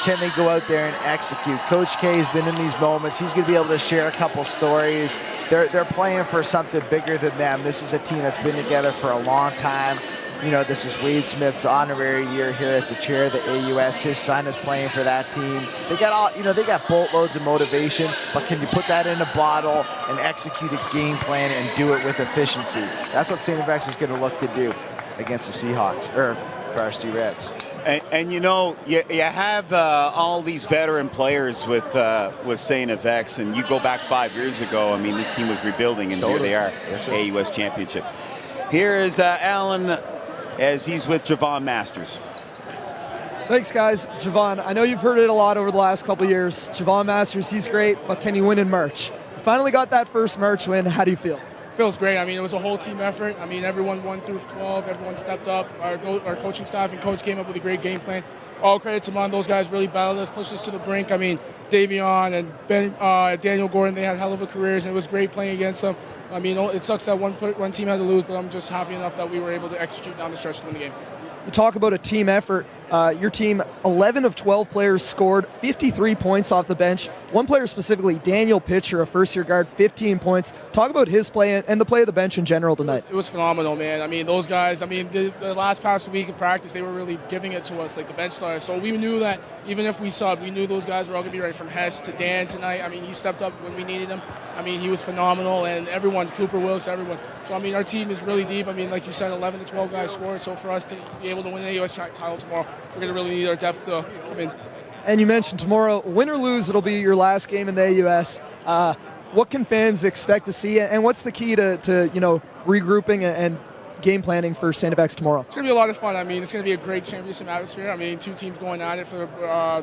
Can they go out there and execute? Coach K has been in these moments. He's going to be able to share a couple stories. They're playing for something bigger than them. This is a team that's been together for a long time. You know, this is Wade Smith's honorary year here as the chair of the AUS. His son is playing for that team. They got they got boatloads of motivation, but can you put that in a bottle and execute a game plan and do it with efficiency? That's what St. FX is going to look to do against the Seahawks, or Varsity Reds. And you know, you have all these veteran players with St. FX, and you go back 5 years ago, I mean, this team was rebuilding, and here they are, yes, AUS Championship. Here is Alan as he's with Javon Masters. Thanks, guys. Javon, I know you've heard it a lot over the last couple of years. Javon Masters, he's great, but can he win in March? You finally got that first March win. How do you feel? Feels great. I mean, it was a whole team effort. I mean, everyone 1 through 12, everyone stepped up. Our coaching staff and coach came up with a great game plan. All credit to Mon. Those guys really battled us, pushed us to the brink. I mean, Davion and Daniel Gordon, they had hell of a careers, and it was great playing against them. I mean, it sucks that one team had to lose, but I'm just happy enough that we were able to execute down the stretch to win the game. You talk about a team effort. Your team, 11 of 12 players scored 53 points off the bench. One player specifically, Daniel Pitcher, a first-year guard, 15 points. Talk about his play and the play of the bench in general tonight. It was phenomenal, man. I mean, those guys, I mean, the last past week of practice, they were really giving it to us, like the bench starters. So we knew that even if we subbed, we knew those guys were all going to be ready, from Hess to Dan tonight. I mean, he stepped up when we needed him. I mean, he was phenomenal, and everyone, Cooper Wilkes, everyone. So, I mean, our team is really deep. I mean, like you said, 11 to 12 guys scored. So for us to be able to win the AUS title tomorrow, we're going to really need our depth to come in. And you mentioned tomorrow, win or lose, it'll be your last game in the AUS. What can fans expect to see, and what's the key to regrouping and game planning for St. FX tomorrow? It's going to be a lot of fun. I mean, it's going to be a great championship atmosphere. I mean, 2 teams going at it for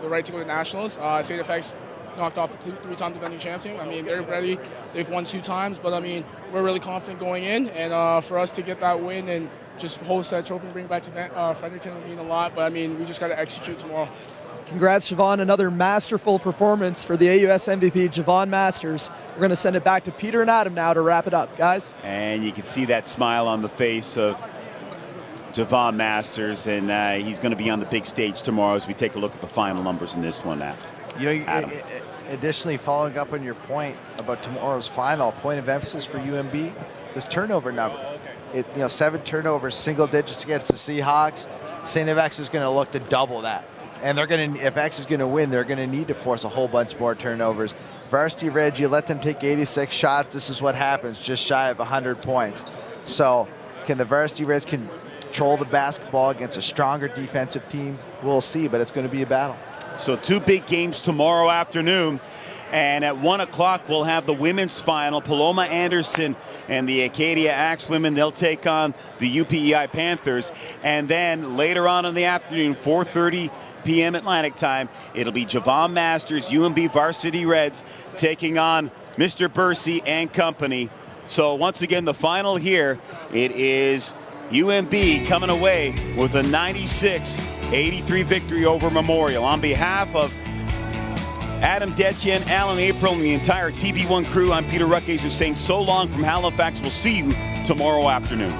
the right to go to nationals. St. FX knocked off the 3-time defending champion. I mean, they're ready. They've won 2 times, but I mean, we're really confident going in, and for us to get that win and just host that trophy and bring it back to Fredericton would mean a lot. But I mean, we just got to execute tomorrow. Congrats, Javon. Another masterful performance for the AUS MVP, Javon Masters. We're going to send it back to Peter and Adam now to wrap it up, guys. And you can see that smile on the face of Javon Masters, and he's going to be on the big stage tomorrow as we take a look at the final numbers in this one now. Additionally, following up on your point about tomorrow's final, point of emphasis for UNB, this turnover number. 7 turnovers, single digits against the Seahawks. St. FX is going to look to double that. And if X is going to win, they're going to need to force a whole bunch more turnovers. Varsity Reds, you let them take 86 shots, this is what happens, just shy of 100 points. So can the Varsity Reds control the basketball against a stronger defensive team? We'll see, but it's going to be a battle. So 2 big games tomorrow afternoon. And at 1 o'clock, we'll have the women's final. Paloma Anderson and the Acadia Axe women, they'll take on the UPEI Panthers. And then later on in the afternoon, 4:30 p.m. Atlantic time, it'll be Javon Masters, UNB Varsity Reds, taking on Mr. Bursey and company. So once again, the final here, it is UNB coming away with a 96-83 victory over Memorial. On behalf of Adam Detjen, Alan April, and the entire TV1 crew, I'm Peter Ruckhazer saying so long from Halifax. We'll see you tomorrow afternoon.